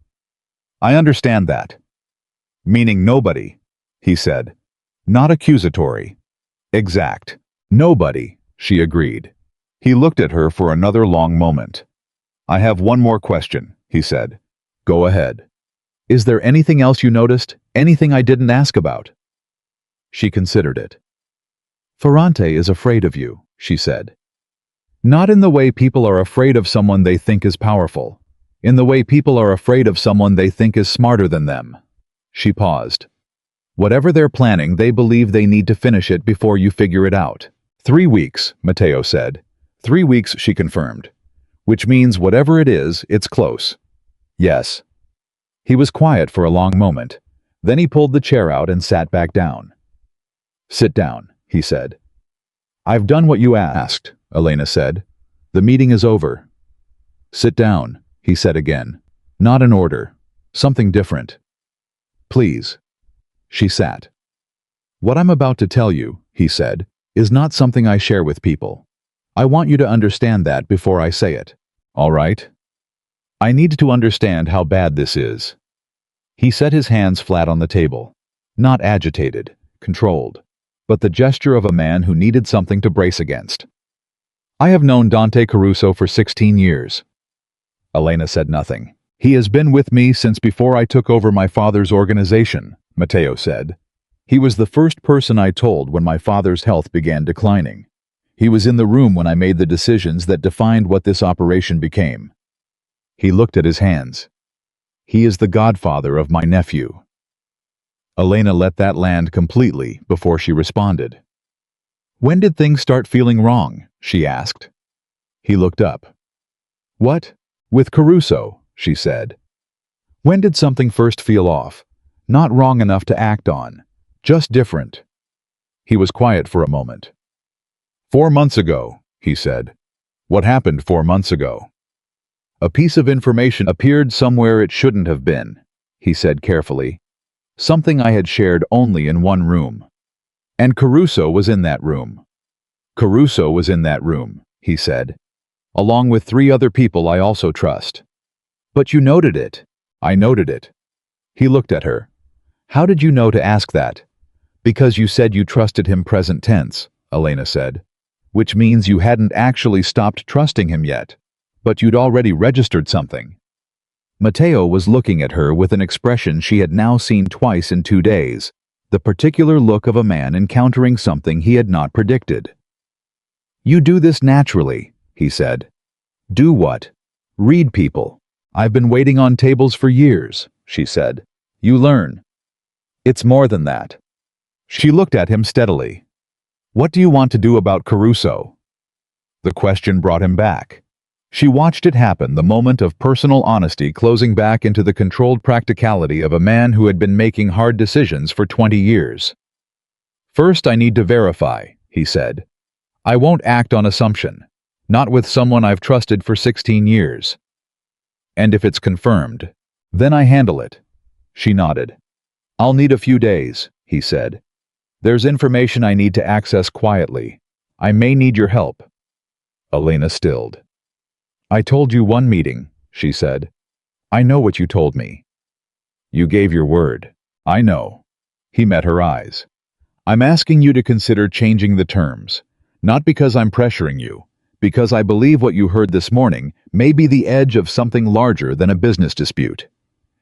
"I understand that." "Meaning nobody," he said. "Not accusatory." "Exact. Nobody," she agreed. He looked at her for another long moment. "I have one more question," he said. "Go ahead." "Is there anything else you noticed? Anything I didn't ask about?" She considered it. "Ferrante is afraid of you," she said. "Not in the way people are afraid of someone they think is powerful. In the way people are afraid of someone they think is smarter than them." She paused. "Whatever they're planning, they believe they need to finish it before you figure it out." 3 weeks, Matteo said. 3 weeks, she confirmed. "Which means whatever it is, it's close." "Yes." He was quiet for a long moment. Then he pulled the chair out and sat back down. "Sit down," he said. "I've done what you asked," Elena said. "The meeting is over." "Sit down," he said again. "Not an order. Something different." "Please." She sat. "What I'm about to tell you," he said, "is not something I share with people. I want you to understand that before I say it. All right? I need to understand how bad this is." He set his hands flat on the table. Not agitated, controlled, but the gesture of a man who needed something to brace against. "I have known Dante Caruso for 16 years. Elena said nothing. "He has been with me since before I took over my father's organization," Matteo said. "He was the first person I told when my father's health began declining. He was in the room when I made the decisions that defined what this operation became." He looked at his hands. "He is the godfather of my nephew." Elena let that land completely before she responded. "When did things start feeling wrong?" she asked. He looked up. "What? With Caruso," she said. "When did something first feel off? Not wrong enough to act on. Just different." He was quiet for a moment. 4 months ago, he said. "What happened 4 months ago?" "A piece of information appeared somewhere it shouldn't have been," he said carefully. "Something I had shared only in one room. And Caruso was in that room." "Caruso was in that room," he said, "along with 3 other people I also trust." "But you noted it." "I noted it." He looked at her. "How did you know to ask that?" "Because you said you trusted him present tense," Elena said. "Which means you hadn't actually stopped trusting him yet. But you'd already registered something." Matteo was looking at her with an expression she had now seen twice in 2 days, the particular look of a man encountering something he had not predicted. You do this naturally, he said. Do what? Read people. I've been waiting on tables for years, she said. You learn. It's more than that. She looked at him steadily. What do you want to do about Caruso? The question brought him back. She watched it happen, the moment of personal honesty closing back into the controlled practicality of a man who had been making hard decisions for 20 years. First, I need to verify, he said. I won't act on assumption. Not with someone I've trusted for 16 years. And if it's confirmed, then I handle it. She nodded. I'll need a few days, he said. There's information I need to access quietly. I may need your help. Elena stilled. I told you one meeting, she said. I know what you told me. You gave your word. I know. He met her eyes. I'm asking you to consider changing the terms. Not because I'm pressuring you, because I believe what you heard this morning may be the edge of something larger than a business dispute.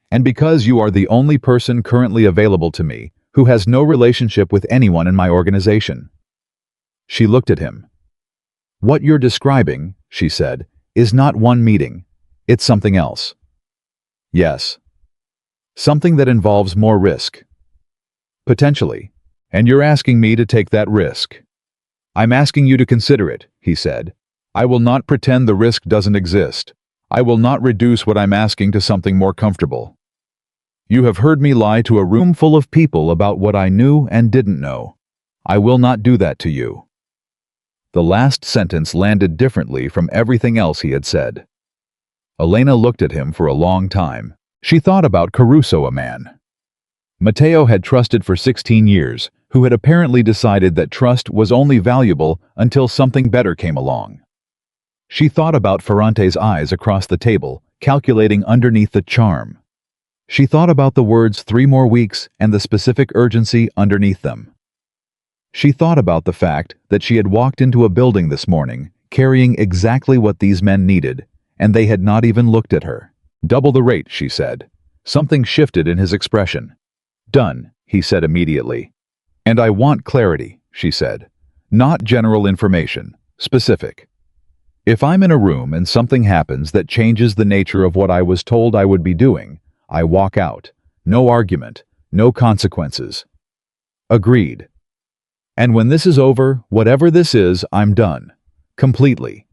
And because you are the only person currently available to me who has no relationship with anyone in my organization. She looked at him. What you're describing, she said, is not one meeting. It's something else. Yes. Something that involves more risk. Potentially. And you're asking me to take that risk. I'm asking you to consider it, he said. I will not pretend the risk doesn't exist. I will not reduce what I'm asking to something more comfortable. You have heard me lie to a room full of people about what I knew and didn't know. I will not do that to you. The last sentence landed differently from everything else he had said. Elena looked at him for a long time. She thought about Caruso, a man Matteo had trusted for 16 years, who had apparently decided that trust was only valuable until something better came along. She thought about Ferrante's eyes across the table, calculating underneath the charm. She thought about the words 3 more weeks and the specific urgency underneath them. She thought about the fact that she had walked into a building this morning, carrying exactly what these men needed, and they had not even looked at her. Double the rate, she said. Something shifted in his expression. Done, he said immediately. And I want clarity, she said. Not general information, specific. If I'm in a room and something happens that changes the nature of what I was told I would be doing, I walk out. No argument, no consequences. Agreed. And when this is over, whatever this is, I'm done. Completely.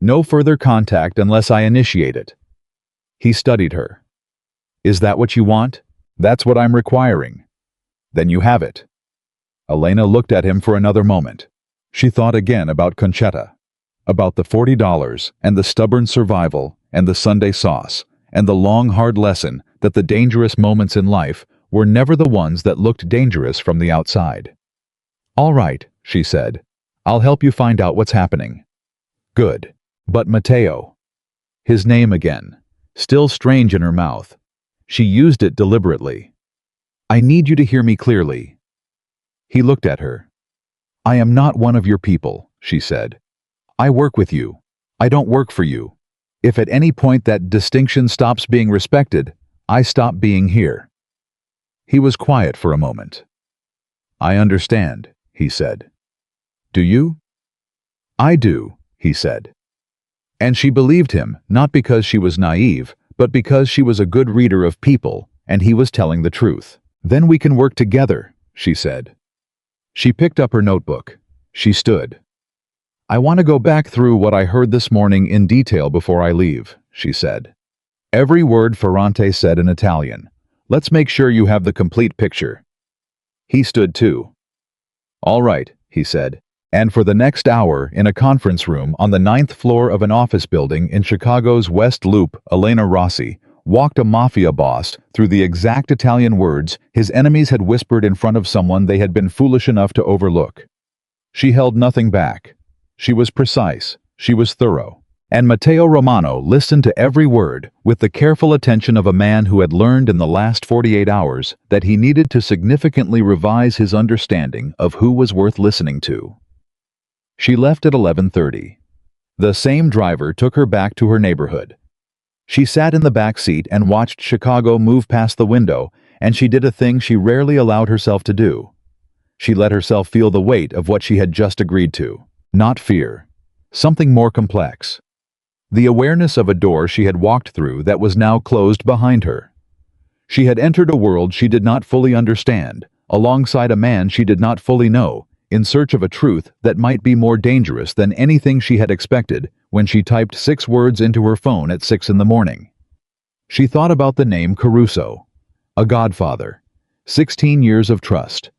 No further contact unless I initiate it. He studied her. Is that what you want? That's what I'm requiring. Then you have it. Elena looked at him for another moment. She thought again about Conchetta, about the $40 and the stubborn survival and the Sunday sauce and the long hard lesson that the dangerous moments in life were never the ones that looked dangerous from the outside. All right, she said. I'll help you find out what's happening. Good. But Matteo. His name again, still strange in her mouth. She used it deliberately. I need you to hear me clearly. He looked at her. I am not one of your people, she said. I work with you. I don't work for you. If at any point that distinction stops being respected, I stop being here. He was quiet for a moment. I understand, he said. Do you? I do, he said. And she believed him, not because she was naive, but because she was a good reader of people, and he was telling the truth. Then we can work together, she said. She picked up her notebook. She stood. I want to go back through what I heard this morning in detail before I leave, she said. Every word Ferrante said in Italian. Let's make sure you have the complete picture. He stood too. All right, he said. And for the next hour, in a conference room on the 9th floor of an office building in Chicago's West Loop, Elena Rossi walked a Mafia boss through the exact Italian words his enemies had whispered in front of someone they had been foolish enough to overlook. She held nothing back. She was precise. She was thorough. And Matteo Romano listened to every word with the careful attention of a man who had learned in the last 48 hours that he needed to significantly revise his understanding of who was worth listening to. She left at 11:30. The same driver took her back to her neighborhood. She sat in the back seat and watched Chicago move past the window, and she did a thing she rarely allowed herself to do. She let herself feel the weight of what she had just agreed to. Not fear, Something more complex. The awareness of a door she had walked through that was now closed behind her. She had entered a world she did not fully understand, alongside a man she did not fully know, in search of a truth that might be more dangerous than anything she had expected when she typed 6 words into her phone at 6 in the morning. She thought about the name Caruso, a godfather, 16 years of trust,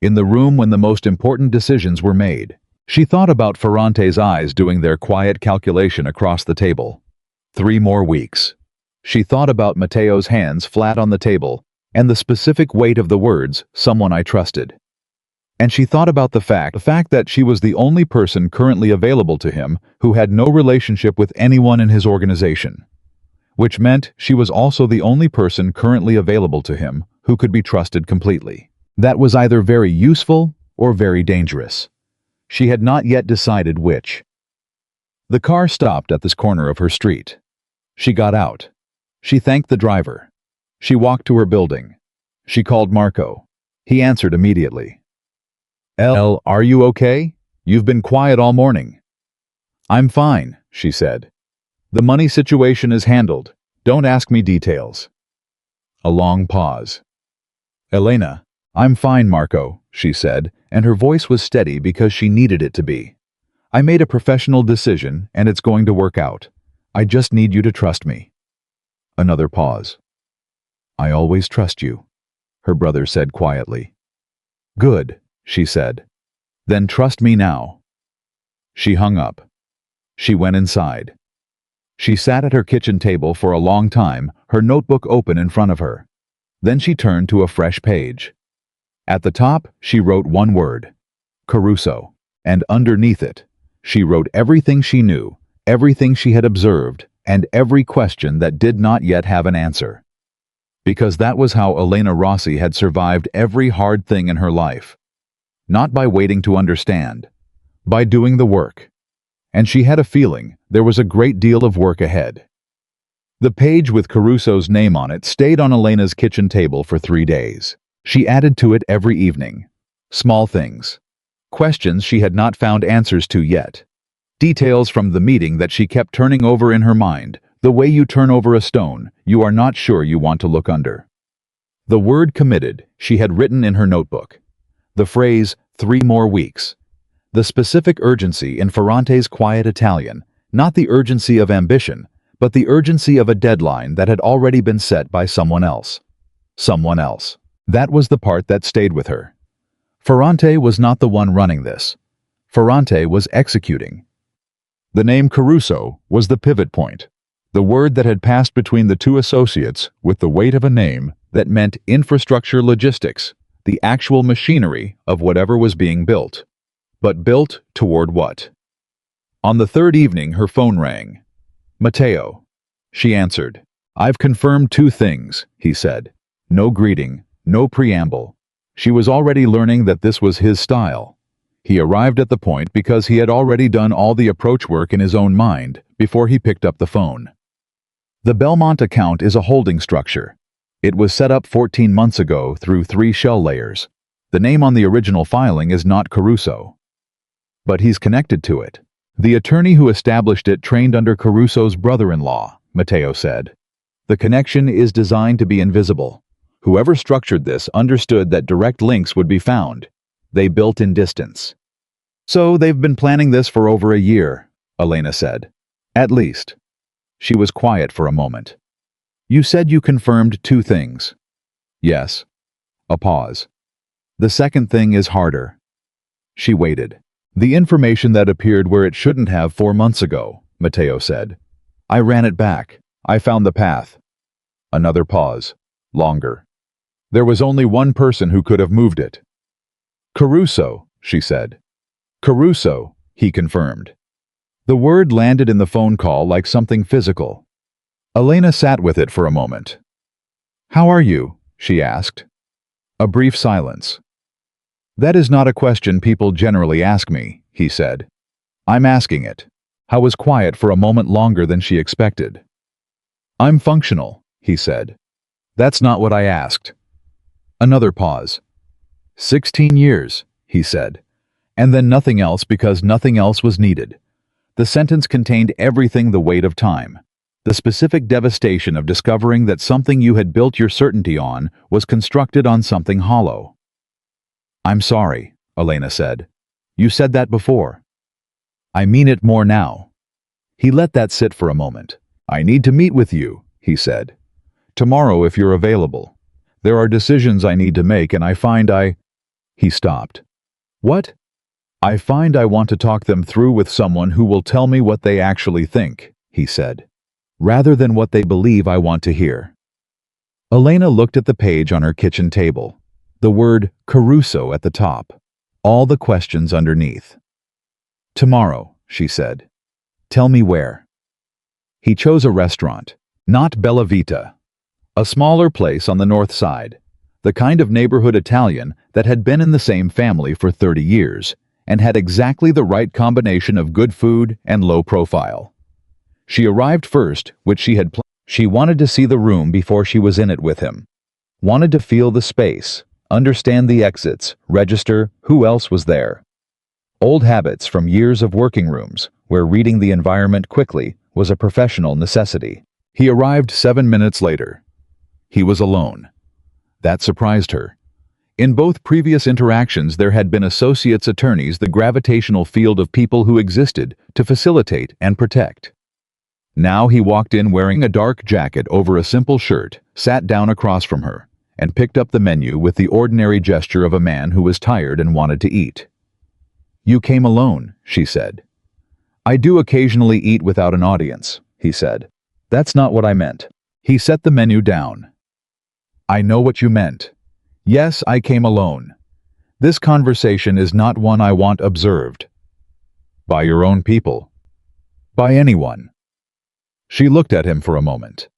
in the room when the most important decisions were made. She thought about Ferrante's eyes doing their quiet calculation across the table. 3 more weeks. She thought about Mateo's hands flat on the table and the specific weight of the words, "someone I trusted." And she thought about the fact that she was the only person currently available to him who had no relationship with anyone in his organization, which meant she was also the only person currently available to him who could be trusted completely. That was either very useful or very dangerous. She had not yet decided which. The car stopped at this corner of her street. She got out. She thanked the driver. She walked to her building. She called Marco. He answered immediately. "El, are you okay? You've been quiet all morning." "I'm fine," she said. "The money situation is handled. Don't ask me details." A long pause. "Elena." "I'm fine, Marco," she said, and her voice was steady because she needed it to be. "I made a professional decision, and it's going to work out. I just need you to trust me." Another pause. "I always trust you," her brother said quietly. "Good," she said. "Then trust me now." She hung up. She went inside. She sat at her kitchen table for a long time, her notebook open in front of her. Then she turned to a fresh page. At the top, she wrote one word, Caruso, and underneath it, she wrote everything she knew, everything she had observed, and every question that did not yet have an answer. Because that was how Elena Rossi had survived every hard thing in her life. Not by waiting to understand, by doing the work. And she had a feeling there was a great deal of work ahead. The page with Caruso's name on it stayed on Elena's kitchen table for 3 days. She added to it every evening. Small things. Questions she had not found answers to yet. Details from the meeting that she kept turning over in her mind, the way you turn over a stone you are not sure you want to look under. The word committed she had written in her notebook. The phrase, 3 more weeks. The specific urgency in Ferrante's quiet Italian, not the urgency of ambition, but the urgency of a deadline that had already been set by someone else. Someone else. That was the part that stayed with her. Ferrante was not the one running this. Ferrante was executing. The name Caruso was the pivot point, the word that had passed between the two associates with the weight of a name that meant infrastructure logistics, the actual machinery of whatever was being built. But built toward what? On the 3rd evening, her phone rang. "Matteo." She answered. "I've confirmed 2 things," he said. No greeting, no preamble. She was already learning that this was his style. He arrived at the point because he had already done all the approach work in his own mind before he picked up the phone. The Belmont account is a holding structure. It was set up 14 months ago through 3 shell layers. The name on the original filing is not Caruso. But he's connected to it. The attorney who established it trained under Caruso's brother-in-law, Matteo said. The connection is designed to be invisible. Whoever structured this understood that direct links would be found. They built in distance. "So they've been planning this for over a year," Elena said. "At least." She was quiet for a moment. "You said you confirmed 2 things." "Yes." A pause. "The second thing is harder." She waited. "The information that appeared where it shouldn't have 4 months ago," Matteo said. "I ran it back. I found the path." Another pause. Longer. "There was only one person who could have moved it." "Caruso," she said. "Caruso," he confirmed. The word landed in the phone call like something physical. Elena sat with it for a moment. "How are you?" she asked. A brief silence. "That is not a question people generally ask me," he said. "I'm asking it." I was quiet for a moment longer than she expected. "I'm functional," he said. "That's not what I asked." Another pause. 16 years, he said. And then nothing else because nothing else was needed. The sentence contained everything: the weight of time, the specific devastation of discovering that something you had built your certainty on was constructed on something hollow. "I'm sorry," Elena said. "You said that before." "I mean it more now." He let that sit for a moment. "I need to meet with you," he said. "Tomorrow, if you're available. There are decisions I need to make, and I find I—" He stopped. "What?" "I find I want to talk them through with someone who will tell me what they actually think," he said, "rather than what they believe I want to hear." Elena looked at the page on her kitchen table. The word Caruso at the top. All the questions underneath. "Tomorrow," she said. "Tell me where." He chose a restaurant. Not Bella Vita. A smaller place on the north side. The kind of neighborhood Italian that had been in the same family for 30 years and had exactly the right combination of good food and low profile. She arrived first, which she had planned. She wanted to see the room before she was in it with him. Wanted to feel the space, understand the exits, register who else was there. Old habits from years of working rooms, where reading the environment quickly was a professional necessity. He arrived 7 minutes later. He was alone. That surprised her. In both previous interactions there had been associates attorneys, the gravitational field of people who existed to facilitate and protect. Now he walked in wearing a dark jacket over a simple shirt, sat down across from her, and picked up the menu with the ordinary gesture of a man who was tired and wanted to eat. "You came alone," she said. "I do occasionally eat without an audience," he said. "That's not what I meant." He set the menu down. "I know what you meant. Yes, I came alone. This conversation is not one I want observed. By your own people. By anyone." She looked at him for a moment.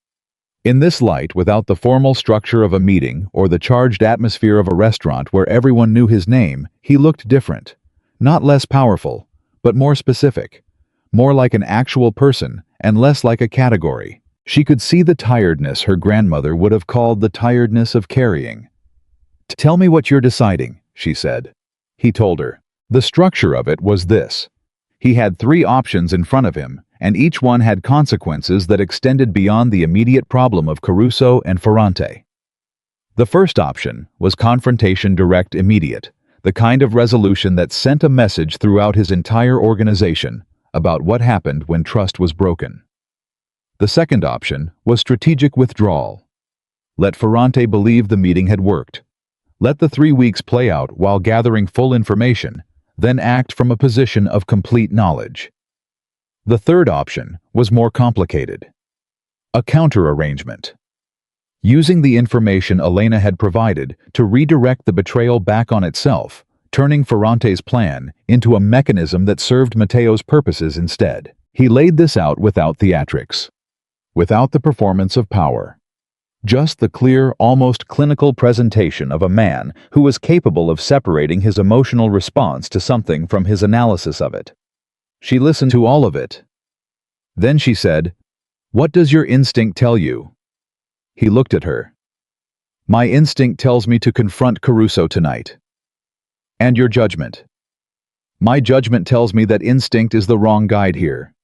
In this light, without the formal structure of a meeting or the charged atmosphere of a restaurant where everyone knew his name, he looked different. Not less powerful, but more specific. More like an actual person and less like a category. She could see the tiredness her grandmother would have called the tiredness of carrying. "Tell me what you're deciding," she said. He told her. The structure of it was this. He had 3 options in front of him, and each one had consequences that extended beyond the immediate problem of Caruso and Ferrante. The first option was confrontation, direct, immediate, the kind of resolution that sent a message throughout his entire organization about what happened when trust was broken. The second option was strategic withdrawal. Let Ferrante believe the meeting had worked. Let the 3 weeks play out while gathering full information, then act from a position of complete knowledge. The third option was more complicated. A counter-arrangement. Using the information Elena had provided to redirect the betrayal back on itself, turning Ferrante's plan into a mechanism that served Matteo's purposes instead. He laid this out without theatrics, without the performance of power. Just the clear, almost clinical presentation of a man who was capable of separating his emotional response to something from his analysis of it. She listened to all of it. Then she said, "What does your instinct tell you?" He looked at her. "My instinct tells me to confront Caruso tonight." "And your judgment?" "My judgment tells me that instinct is the wrong guide here."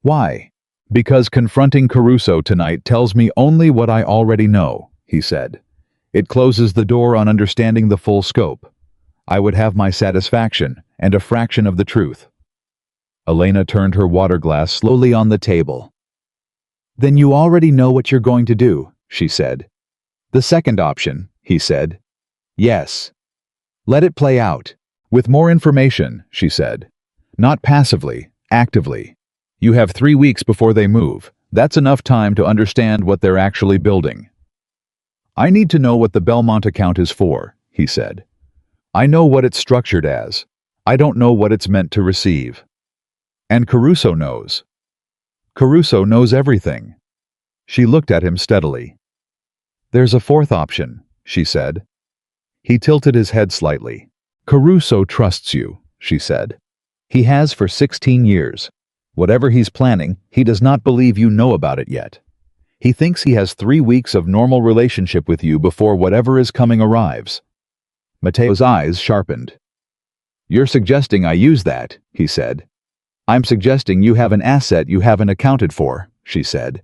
"Why?" "Because confronting Caruso tonight tells me only what I already know," he said. "It closes the door on understanding the full scope. I would have my satisfaction and a fraction of the truth." Elena turned her water glass slowly on the table. "Then you already know what you're going to do," she said. "The second option," he said. "Yes." "Let it play out. With more information," she said. "Not passively, actively. You have 3 weeks before they move. That's enough time to understand what they're actually building." "I need to know what the Belmont account is for," he said. "I know what it's structured as. I don't know what it's meant to receive." "And Caruso knows." "Caruso knows everything." She looked at him steadily. "There's a fourth option," she said. He tilted his head slightly. "Caruso trusts you," she said. "He has for 16 years. Whatever he's planning, he does not believe you know about it yet. He thinks he has 3 weeks of normal relationship with you before whatever is coming arrives." Matteo's eyes sharpened. "You're suggesting I use that," he said. I'm suggesting you have an asset you haven't accounted for, she said.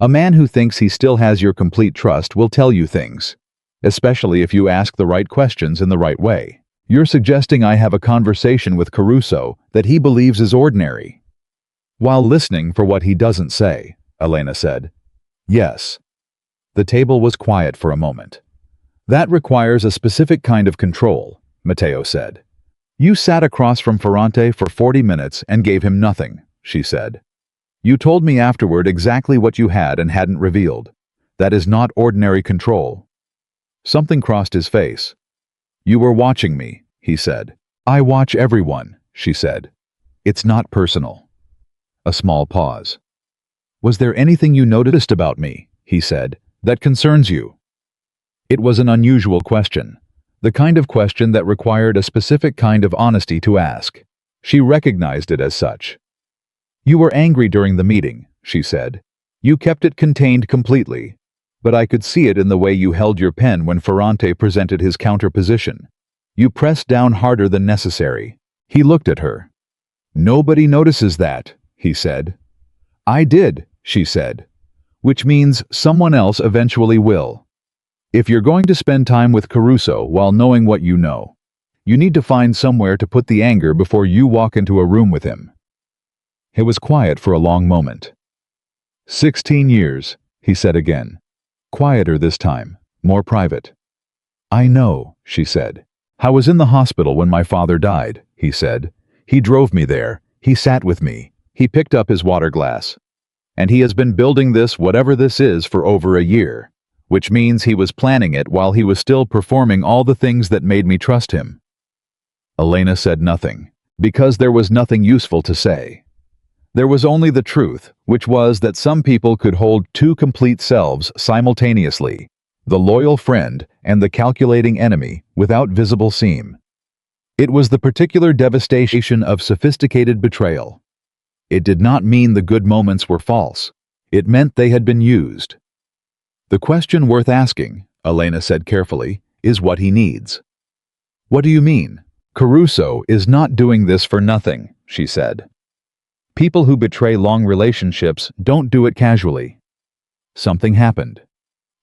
A man who thinks he still has your complete trust will tell you things, especially if you ask the right questions in the right way. You're suggesting I have a conversation with Caruso that he believes is ordinary. While listening for what he doesn't say, Elena said, "Yes." The table was quiet for a moment. "That requires a specific kind of control," Matteo said. "You sat across from Ferrante for 40 minutes and gave him nothing," she said. "You told me afterward exactly what you had and hadn't revealed. That is not ordinary control." Something crossed his face. "You were watching me," he said. "I watch everyone," she said. "It's not personal." A small pause. "Was there anything you noticed about me," he said, "that concerns you?" It was an unusual question, the kind of question that required a specific kind of honesty to ask. She recognized it as such. "You were angry during the meeting," she said. "You kept it contained completely, but I could see it in the way you held your pen when Ferrante presented his counterposition. You pressed down harder than necessary." He looked at her. "Nobody notices that," he said. "I did," she said. "Which means someone else eventually will. If you're going to spend time with Caruso while knowing what you know, you need to find somewhere to put the anger before you walk into a room with him." It was quiet for a long moment. 16 years, he said again. Quieter this time, more private. "I know," she said. "I was in the hospital when my father died," he said. "He drove me there. He sat with me. He picked up his water glass. And he has been building this, whatever this is, for over a year, which means he was planning it while he was still performing all the things that made me trust him." Elena said nothing, because there was nothing useful to say. There was only the truth, which was that some people could hold two complete selves simultaneously, the loyal friend and the calculating enemy, without visible seam. It was the particular devastation of sophisticated betrayal. It did not mean the good moments were false. It meant they had been used. "The question worth asking," Elena said carefully, "is what he needs." "What do you mean?" "Caruso is not doing this for nothing," she said. "People who betray long relationships don't do it casually. Something happened.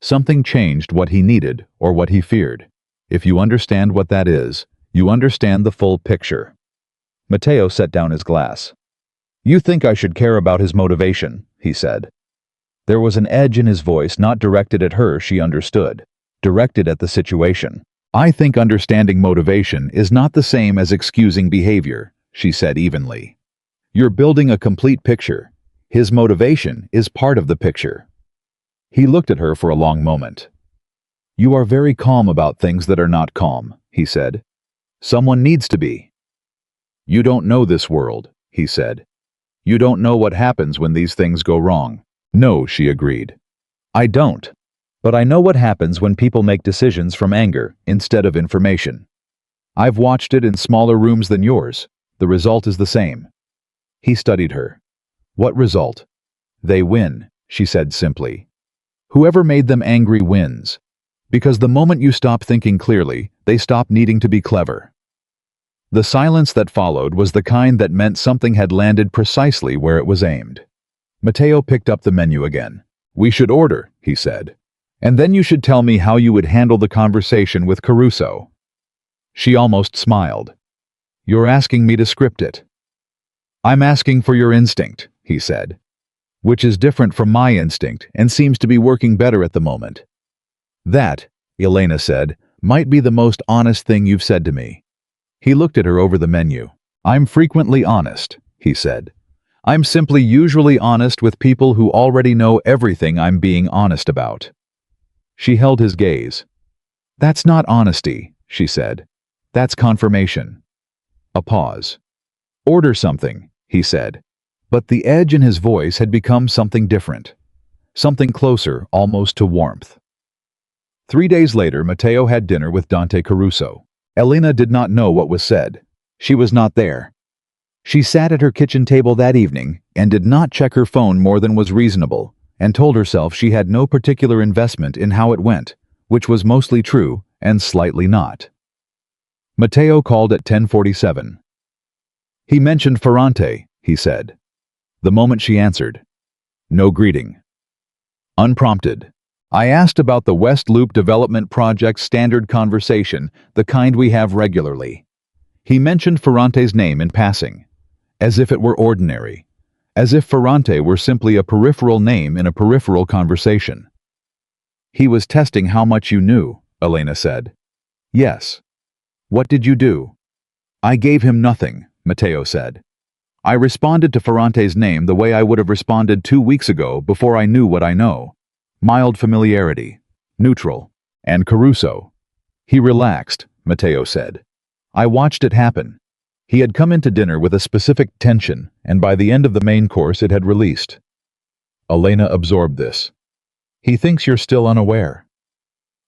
Something changed what he needed or what he feared. If you understand what that is, you understand the full picture." Matteo set down his glass. "You think I should care about his motivation," he said. There was an edge in his voice not directed at her, she understood, directed at the situation. "I think understanding motivation is not the same as excusing behavior," she said evenly. "You're building a complete picture. His motivation is part of the picture." He looked at her for a long moment. "You are very calm about things that are not calm," he said. "Someone needs to be." "You don't know this world," he said. "You don't know what happens when these things go wrong." "No," she agreed. "I don't. But I know what happens when people make decisions from anger instead of information. I've watched it in smaller rooms than yours. The result is the same." He studied her. "What result?" "They win," she said simply. "Whoever made them angry wins. Because the moment you stop thinking clearly, they stop needing to be clever." The silence that followed was the kind that meant something had landed precisely where it was aimed. Matteo picked up the menu again. "We should order," he said. "And then you should tell me how you would handle the conversation with Caruso." She almost smiled. "You're asking me to script it." "I'm asking for your instinct," he said. "Which is different from my instinct and seems to be working better at the moment." "That," Elena said, "might be the most honest thing you've said to me." He looked at her over the menu. "I'm frequently honest," he said. "I'm simply usually honest with people who already know everything I'm being honest about." She held his gaze. "That's not honesty," she said. "That's confirmation." A pause. "Order something," he said. But the edge in his voice had become something different. Something closer, almost to warmth. 3 days later, Matteo had dinner with Dante Caruso. Elena did not know what was said. She was not there. She sat at her kitchen table that evening and did not check her phone more than was reasonable, and told herself she had no particular investment in how it went, which was mostly true and slightly not. Matteo called at 10:47. "He mentioned Ferrante," he said. The moment she answered. No greeting. Unprompted. I asked about the West Loop Development Project's standard conversation, the kind we have regularly. He mentioned Ferrante's name in passing, as if it were ordinary, as if Ferrante were simply a peripheral name in a peripheral conversation. He was testing how much you knew, Elena said. Yes. What did you do? I gave him nothing, Matteo said. I responded to Ferrante's name the way I would have responded 2 weeks ago before I knew what I know. Mild familiarity, neutral, and Caruso. He relaxed, Matteo said. I watched it happen. He had come into dinner with a specific tension, and by the end of the main course it had released. Elena absorbed this. He thinks you're still unaware.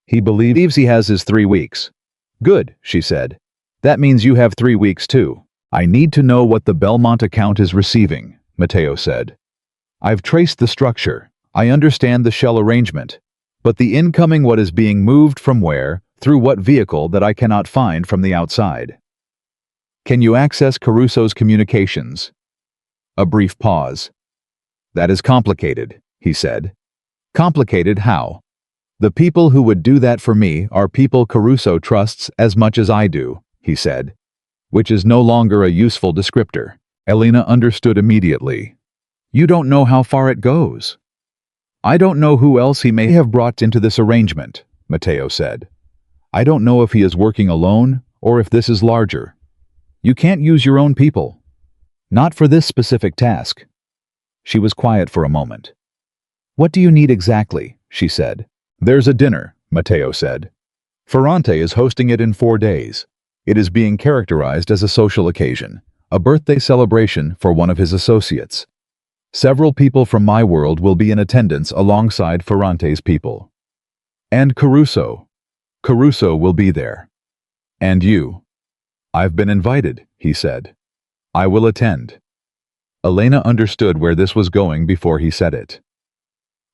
He believes he has his 3 weeks. Good, she said. That means you have 3 weeks too. I need to know what the Belmont account is receiving, Matteo said. I've traced the structure. I understand the shell arrangement. But the incoming what is being moved from where, through what vehicle that I cannot find from the outside. Can you access Caruso's communications? A brief pause. That is complicated, he said. Complicated how? The people who would do that for me are people Caruso trusts as much as I do, he said. Which is no longer a useful descriptor. Elena understood immediately. You don't know how far it goes. I don't know who else he may have brought into this arrangement, Matteo said. I don't know if he is working alone or if this is larger. You can't use your own people. Not for this specific task. She was quiet for a moment. What do you need exactly? She said. There's a dinner, Matteo said. Ferrante is hosting it in 4 days. It is being characterized as a social occasion, a birthday celebration for one of his associates. Several people from my world will be in attendance alongside Ferrante's people. And Caruso. Caruso will be there. And you. I've been invited, he said. I will attend. Elena understood where this was going before he said it.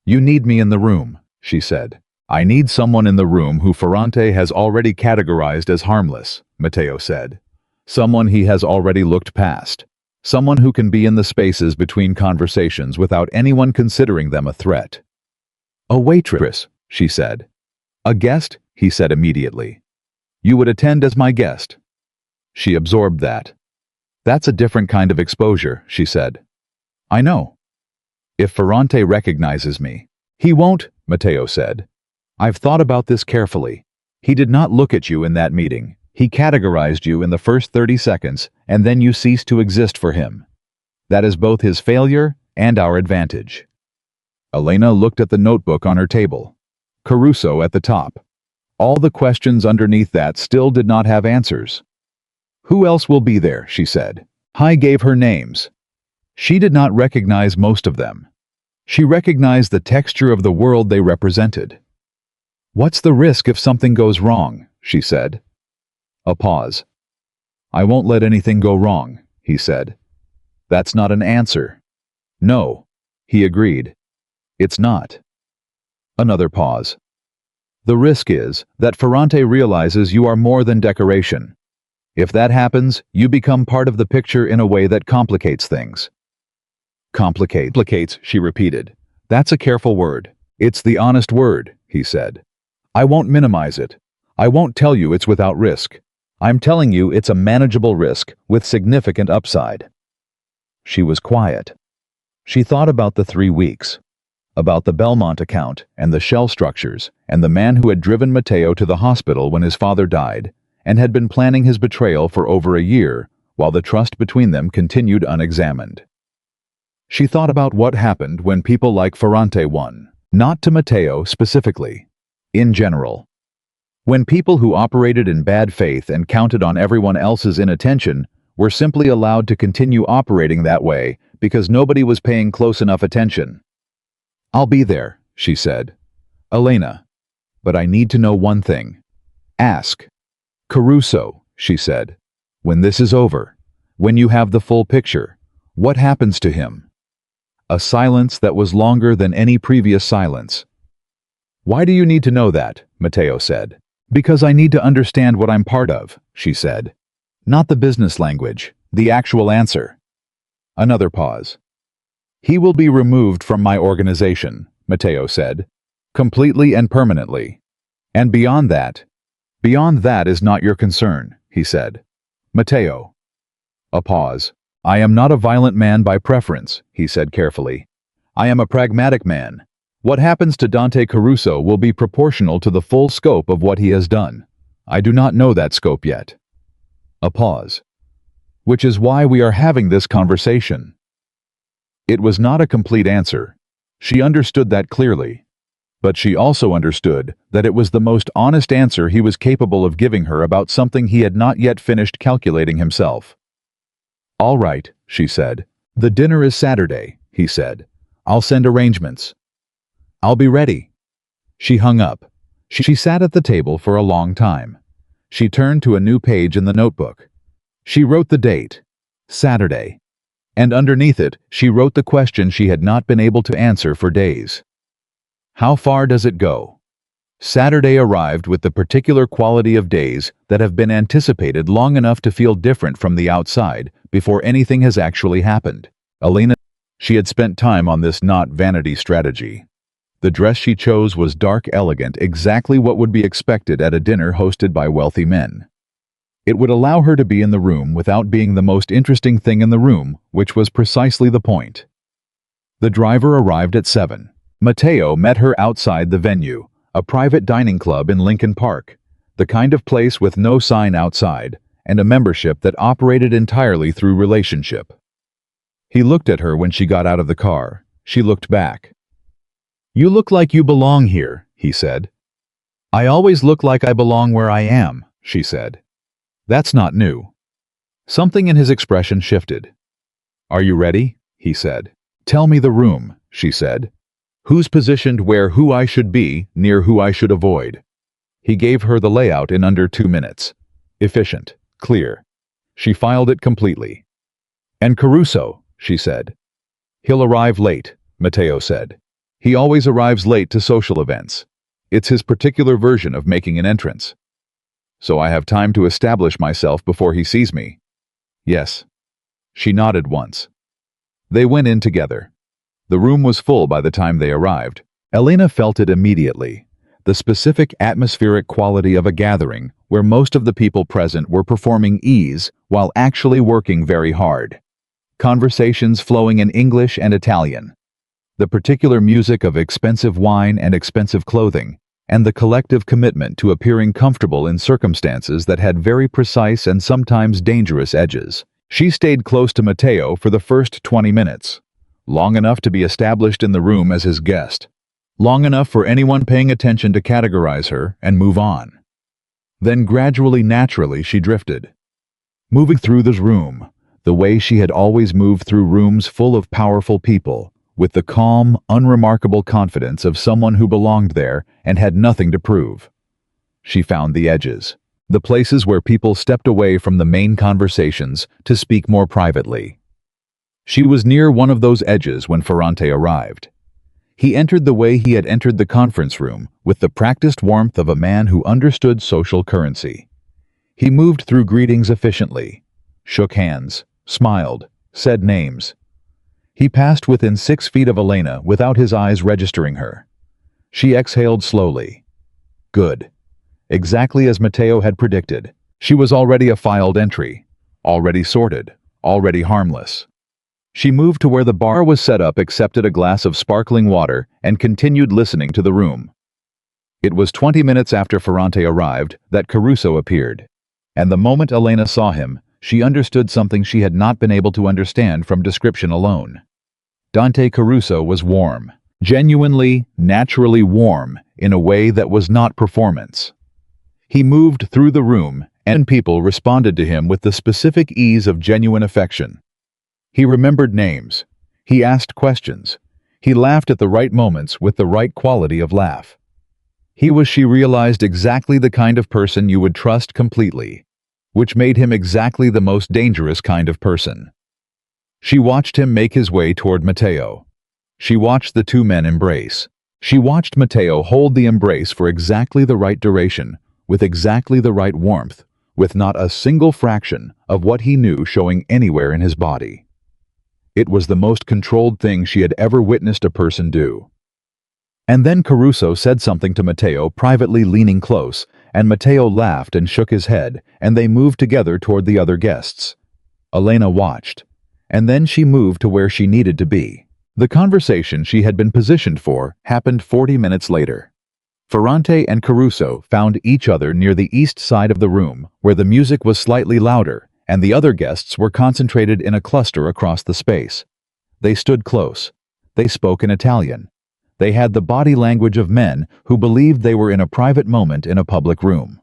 You need me in the room, she said. I need someone in the room who Ferrante has already categorized as harmless, Matteo said. Someone he has already looked past. Someone who can be in the spaces between conversations without anyone considering them a threat. A waitress, she said. A guest, he said immediately. You would attend as my guest. She absorbed that. That's a different kind of exposure, she said. I know. If Ferrante recognizes me. He won't, Matteo said. I've thought about this carefully. He did not look at you in that meeting. He categorized you in the first 30 seconds, and then you ceased to exist for him. That is both his failure and our advantage. Elena looked at the notebook on her table. Caruso at the top. All the questions underneath that still did not have answers. Who else will be there, she said. I gave her names. She did not recognize most of them. She recognized the texture of the world they represented. What's the risk if something goes wrong, she said. A pause. I won't let anything go wrong, he said. That's not an answer. No, he agreed. It's not. Another pause. The risk is that Ferrante realizes you are more than decoration. If that happens, you become part of the picture in a way that complicates things. Complicates, she repeated. That's a careful word. It's the honest word, he said. I won't minimize it. I won't tell you it's without risk. I'm telling you it's a manageable risk with significant upside. She was quiet. She thought about the 3 weeks, about the Belmont account and the shell structures and the man who had driven Matteo to the hospital when his father died and had been planning his betrayal for over a year while the trust between them continued unexamined. She thought about what happened when people like Ferrante won, not to Matteo specifically. In general. When people who operated in bad faith and counted on everyone else's inattention were simply allowed to continue operating that way because nobody was paying close enough attention. I'll be there, she said. Elena. But I need to know one thing. Ask. Caruso, she said. When this is over, when you have the full picture, what happens to him? A silence that was longer than any previous silence. Why do you need to know that? Matteo said. Because I need to understand what I'm part of, she said. Not the business language, the actual answer. Another pause. "He will be removed from my organization," Matteo said. "Completely and permanently. And beyond that is not your concern," he said. "Matteo." A pause. "I am not a violent man by preference," he said carefully. "I am a pragmatic man. What happens to Dante Caruso will be proportional to the full scope of what he has done. I do not know that scope yet." A pause. "Which is why we are having this conversation." It was not a complete answer. She understood that clearly. But she also understood that it was the most honest answer he was capable of giving her about something he had not yet finished calculating himself. "All right," she said. "The dinner is Saturday," he said. "I'll send arrangements. I'll be ready." She hung up. She sat at the table for a long time. She turned to a new page in the notebook. She wrote the date, Saturday, and underneath it she wrote the question she had not been able to answer for days. How far does it go? Saturday arrived with the particular quality of days that have been anticipated long enough to feel different from the outside before anything has actually happened. She had spent time on this not vanity strategy. The dress she chose was dark, elegant, exactly what would be expected at a dinner hosted by wealthy men. It would allow her to be in the room without being the most interesting thing in the room, which was precisely the point. The driver arrived at 7. Matteo met her outside the venue, a private dining club in Lincoln Park, the kind of place with no sign outside, and a membership that operated entirely through relationship. He looked at her when she got out of the car. She looked back. "You look like you belong here," he said. "I always look like I belong where I am," she said. "That's not new." Something in his expression shifted. "Are you ready?" he said. "Tell me the room," she said. "Who's positioned where, who I should be, near who I should avoid." He gave her the layout in under 2 minutes. Efficient, clear. She filed it completely. "And Caruso," she said. "He'll arrive late," Matteo said. "He always arrives late to social events. It's his particular version of making an entrance. So I have time to establish myself before he sees me." "Yes." She nodded once. They went in together. The room was full by the time they arrived. Elena felt it immediately, the specific atmospheric quality of a gathering where most of the people present were performing ease while actually working very hard. Conversations flowing in English and Italian. The particular music of expensive wine and expensive clothing, and the collective commitment to appearing comfortable in circumstances that had very precise and sometimes dangerous edges. She stayed close to Matteo for the first 20 minutes. Long enough to be established in the room as his guest. Long enough for anyone paying attention to categorize her and move on. Then gradually, naturally, she drifted. Moving through this room, the way she had always moved through rooms full of powerful people, with the calm, unremarkable confidence of someone who belonged there and had nothing to prove. She found the edges, the places where people stepped away from the main conversations to speak more privately. She was near one of those edges when Ferrante arrived. He entered the way he had entered the conference room, with the practiced warmth of a man who understood social currency. He moved through greetings efficiently, shook hands, smiled, said names. He passed within 6 feet of Elena without his eyes registering her. She exhaled slowly. Good. Exactly as Matteo had predicted. She was already a filed entry, already sorted, already harmless. She moved to where the bar was set up, accepted a glass of sparkling water, and continued listening to the room. It was 20 minutes after Ferrante arrived that Caruso appeared. And the moment Elena saw him, she understood something she had not been able to understand from description alone. Dante Caruso was warm, genuinely, naturally warm, in a way that was not performance. He moved through the room, and people responded to him with the specific ease of genuine affection. He remembered names. He asked questions. He laughed at the right moments with the right quality of laugh. He was, she realized, exactly the kind of person you would trust completely, which made him exactly the most dangerous kind of person. She watched him make his way toward Matteo. She watched the two men embrace. She watched Matteo hold the embrace for exactly the right duration, with exactly the right warmth, with not a single fraction of what he knew showing anywhere in his body. It was the most controlled thing she had ever witnessed a person do. And then Caruso said something to Matteo, privately leaning close, and Matteo laughed and shook his head, and they moved together toward the other guests. Elena watched, and then she moved to where she needed to be. The conversation she had been positioned for happened 40 minutes later. Ferrante and Caruso found each other near the east side of the room, where the music was slightly louder, and the other guests were concentrated in a cluster across the space. They stood close. They spoke in Italian. They had the body language of men who believed they were in a private moment in a public room.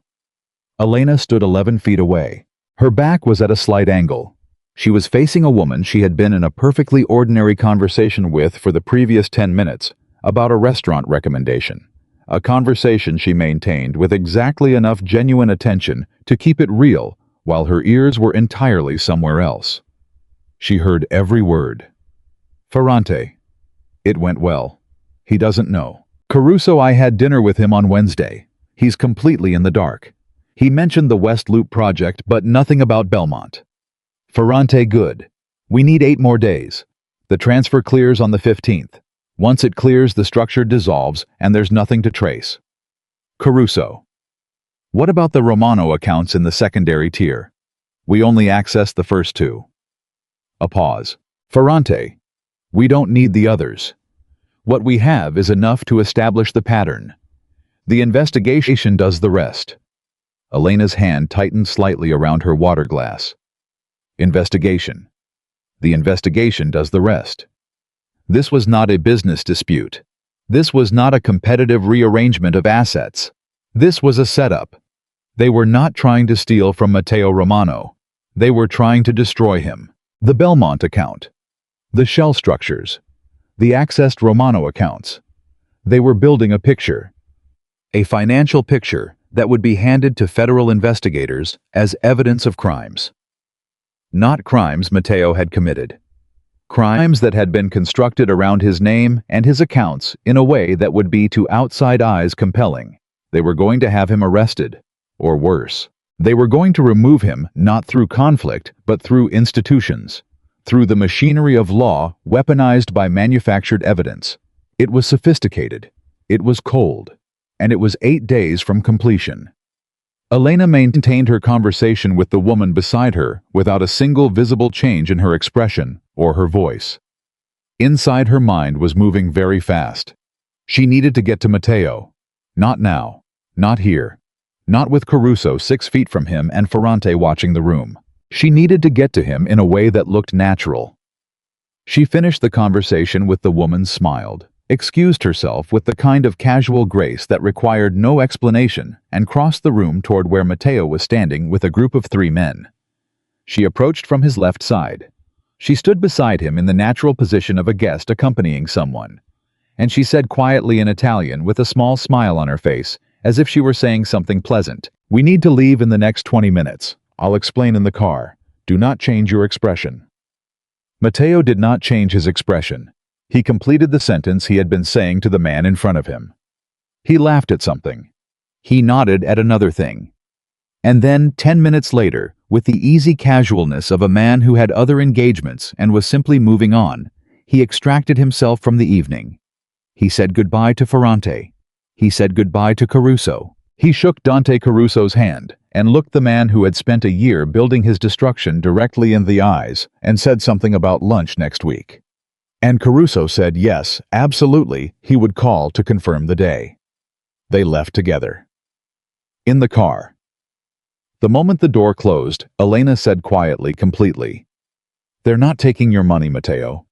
Elena stood 11 feet away. Her back was at a slight angle. She was facing a woman she had been in a perfectly ordinary conversation with for the previous 10 minutes about a restaurant recommendation. A conversation she maintained with exactly enough genuine attention to keep it real while her ears were entirely somewhere else. She heard every word. Ferrante. It went well. He doesn't know. Caruso, I had dinner with him on Wednesday. He's completely in the dark. He mentioned the West Loop project, but nothing about Belmont. Ferrante, good. We need 8 more days. The transfer clears on the 15th. Once it clears, the structure dissolves, and there's nothing to trace. Caruso. What about the Romano accounts in the secondary tier? We only access the first 2. A pause. Ferrante. We don't need the others. What we have is enough to establish the pattern. The investigation does the rest. Elena's hand tightened slightly around her water glass. Investigation. The investigation does the rest. This was not a business dispute. This was not a competitive rearrangement of assets. This was a setup. They were not trying to steal from Matteo Romano. They were trying to destroy him. The Belmont account. The shell structures. The accessed Romano accounts. They were building a picture. A financial picture that would be handed to federal investigators as evidence of crimes. Not crimes Matteo had committed. Crimes that had been constructed around his name and his accounts in a way that would be to outside eyes compelling. They were going to have him arrested, or worse. They were going to remove him not through conflict, but through institutions, through the machinery of law weaponized by manufactured evidence. It was sophisticated, it was cold, and it was 8 days from completion. Elena maintained her conversation with the woman beside her without a single visible change in her expression or her voice. Inside, her mind was moving very fast. She needed to get to Matteo. Not now. Not here. Not with Caruso 6 feet from him and Ferrante watching the room. She needed to get to him in a way that looked natural. She finished the conversation with the woman, smiled, excused herself with the kind of casual grace that required no explanation, and crossed the room toward where Matteo was standing with a group of 3 men. She approached from his left side. She stood beside him in the natural position of a guest accompanying someone, and she said quietly in Italian with a small smile on her face, as if she were saying something pleasant, "We need to leave in the next 20 minutes. I'll explain in the car. Do not change your expression." Matteo did not change his expression. He completed the sentence he had been saying to the man in front of him. He laughed at something. He nodded at another thing. And then, 10 minutes later, with the easy casualness of a man who had other engagements and was simply moving on, he extracted himself from the evening. He said goodbye to Ferrante. He said goodbye to Caruso. He shook Dante Caruso's hand and looked the man who had spent a year building his destruction directly in the eyes and said something about lunch next week. And Caruso said yes, absolutely, he would call to confirm the day. They left together. In the car. The moment the door closed, Elena said quietly, completely, "They're not taking your money, Matteo."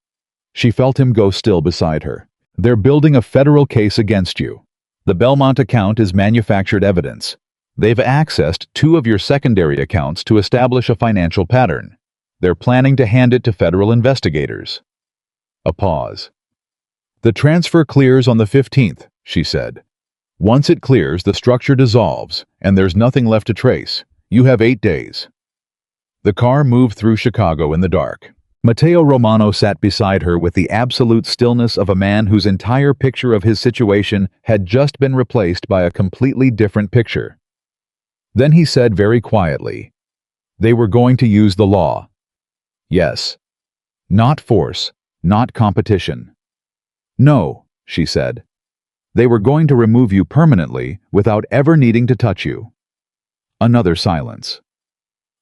She felt him go still beside her. "They're building a federal case against you. The Belmont account is manufactured evidence. They've accessed 2 of your secondary accounts to establish a financial pattern. They're planning to hand it to federal investigators." A pause. "The transfer clears on the 15th, she said. "Once it clears, the structure dissolves, and there's nothing left to trace. You have 8 days." The car moved through Chicago in the dark. Matteo Romano sat beside her with the absolute stillness of a man whose entire picture of his situation had just been replaced by a completely different picture. Then he said very quietly, "They were going to use the law." "Yes." Not force, not competition. No, she said. They were going to remove you permanently without ever needing to touch you. Another silence.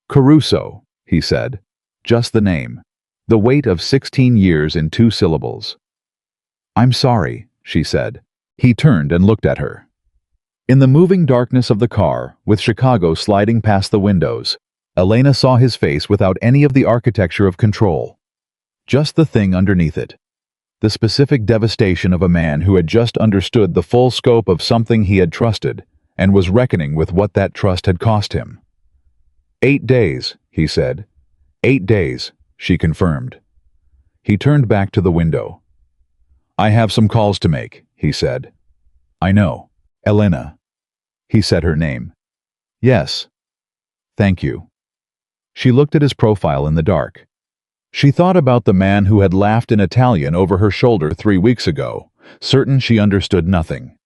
Caruso, he said. Just the name. The weight of 16 years in 2 syllables. I'm sorry, she said. He turned and looked at her. In the moving darkness of the car, with Chicago sliding past the windows, Elena saw his face without any of the architecture of control. Just the thing underneath it. The specific devastation of a man who had just understood the full scope of something he had trusted and was reckoning with what that trust had cost him. 8 days, he said. 8 days, she confirmed. He turned back to the window. I have some calls to make, he said. I know. Elena. He said her name. Yes. Thank you. She looked at his profile in the dark. She thought about the man who had laughed in Italian over her shoulder 3 weeks ago, certain she understood nothing.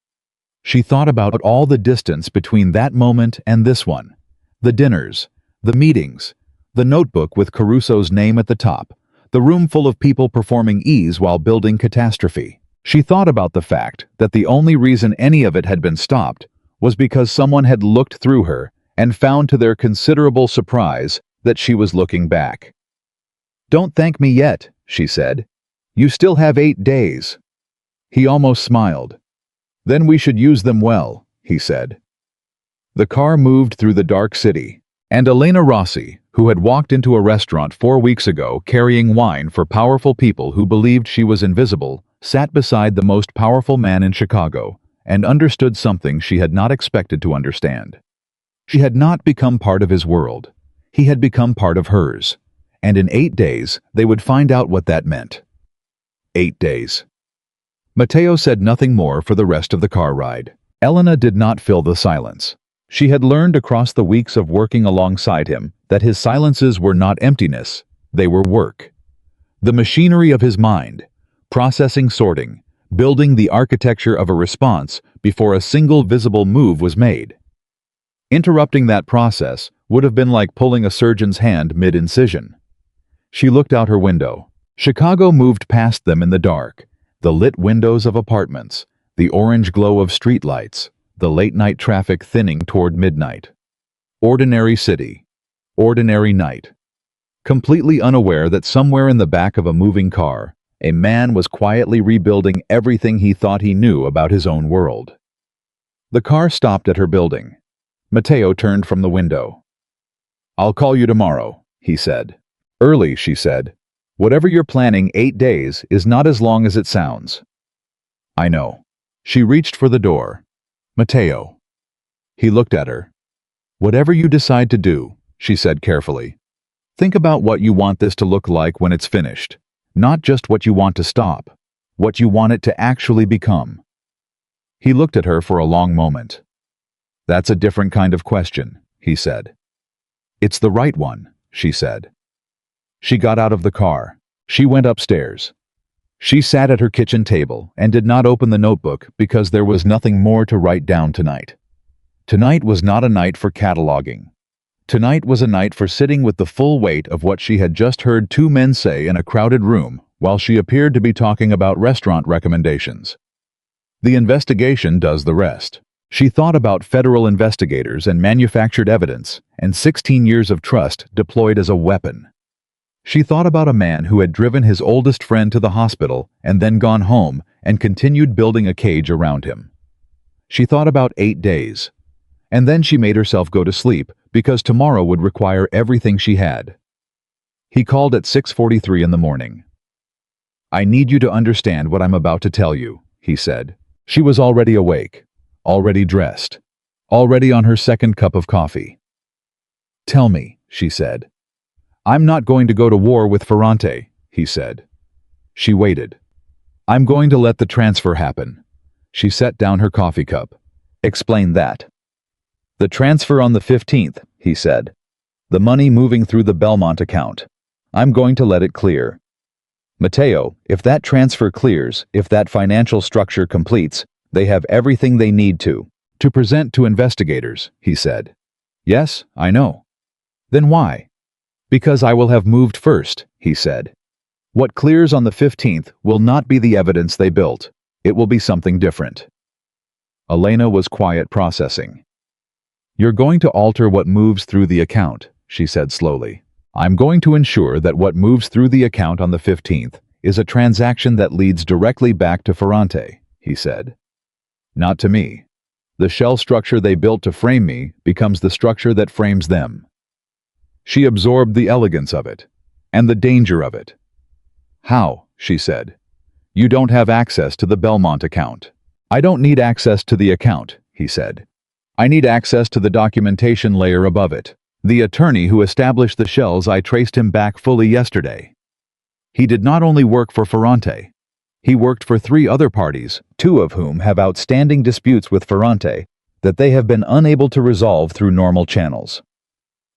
She thought about all the distance between that moment and this one. The dinners, the meetings, the notebook with Caruso's name at the top, the room full of people performing ease while building catastrophe. She thought about the fact that the only reason any of it had been stopped was because someone had looked through her and found to their considerable surprise that she was looking back. Don't thank me yet, she said. You still have 8 days. He almost smiled. Then we should use them well, he said. The car moved through the dark city, and Elena Rossi, who had walked into a restaurant 4 weeks ago carrying wine for powerful people who believed she was invisible, sat beside the most powerful man in Chicago and understood something she had not expected to understand. She had not become part of his world. He had become part of hers. And in 8 days, they would find out what that meant. 8 days. Matteo said nothing more for the rest of the car ride. Elena did not fill the silence. She had learned across the weeks of working alongside him that his silences were not emptiness, they were work. The machinery of his mind, processing, sorting, building the architecture of a response before a single visible move was made. Interrupting that process would have been like pulling a surgeon's hand mid-incision. She looked out her window. Chicago moved past them in the dark, the lit windows of apartments, the orange glow of streetlights, the late-night traffic thinning toward midnight. Ordinary city. Ordinary night. Completely unaware that somewhere in the back of a moving car, a man was quietly rebuilding everything he thought he knew about his own world. The car stopped at her building. Matteo turned from the window. I'll call you tomorrow, he said. Early, she said. Whatever you're planning, 8 days is not as long as it sounds. I know. She reached for the door. Matteo. He looked at her. Whatever you decide to do, she said carefully. Think about what you want this to look like when it's finished. Not just what you want to stop. What you want it to actually become. He looked at her for a long moment. That's a different kind of question, he said. It's the right one, she said. She got out of the car. She went upstairs. She sat at her kitchen table and did not open the notebook because there was nothing more to write down tonight. Tonight was not a night for cataloging. Tonight was a night for sitting with the full weight of what she had just heard 2 men say in a crowded room while she appeared to be talking about restaurant recommendations. The investigation does the rest. She thought about federal investigators and manufactured evidence and 16 years of trust deployed as a weapon. She thought about a man who had driven his oldest friend to the hospital and then gone home and continued building a cage around him. She thought about 8 days. And then she made herself go to sleep because tomorrow would require everything she had. He called at 6:43 in the morning. I need you to understand what I'm about to tell you, he said. She was already awake, already dressed, already on her 2nd cup of coffee. Tell me, she said. I'm not going to go to war with Ferrante, he said. She waited. I'm going to let the transfer happen. She set down her coffee cup. Explain that. The transfer on the 15th, he said. The money moving through the Belmont account. I'm going to let it clear. Matteo, if that transfer clears, if that financial structure completes, they have everything they need to present to investigators, he said. Yes, I know. Then why? Because I will have moved first, he said. What clears on the 15th will not be the evidence they built. It will be something different. Elena was quiet, processing. You're going to alter what moves through the account, she said slowly. I'm going to ensure that what moves through the account on the 15th is a transaction that leads directly back to Ferrante, he said. Not to me. The shell structure they built to frame me becomes the structure that frames them. She absorbed the elegance of it, and the danger of it. How? She said. You don't have access to the Belmont account. I don't need access to the account, he said. I need access to the documentation layer above it. The attorney who established the shells, I traced him back fully yesterday. He did not only work for Ferrante. He worked for 3 other parties, 2 of whom have outstanding disputes with Ferrante that they have been unable to resolve through normal channels.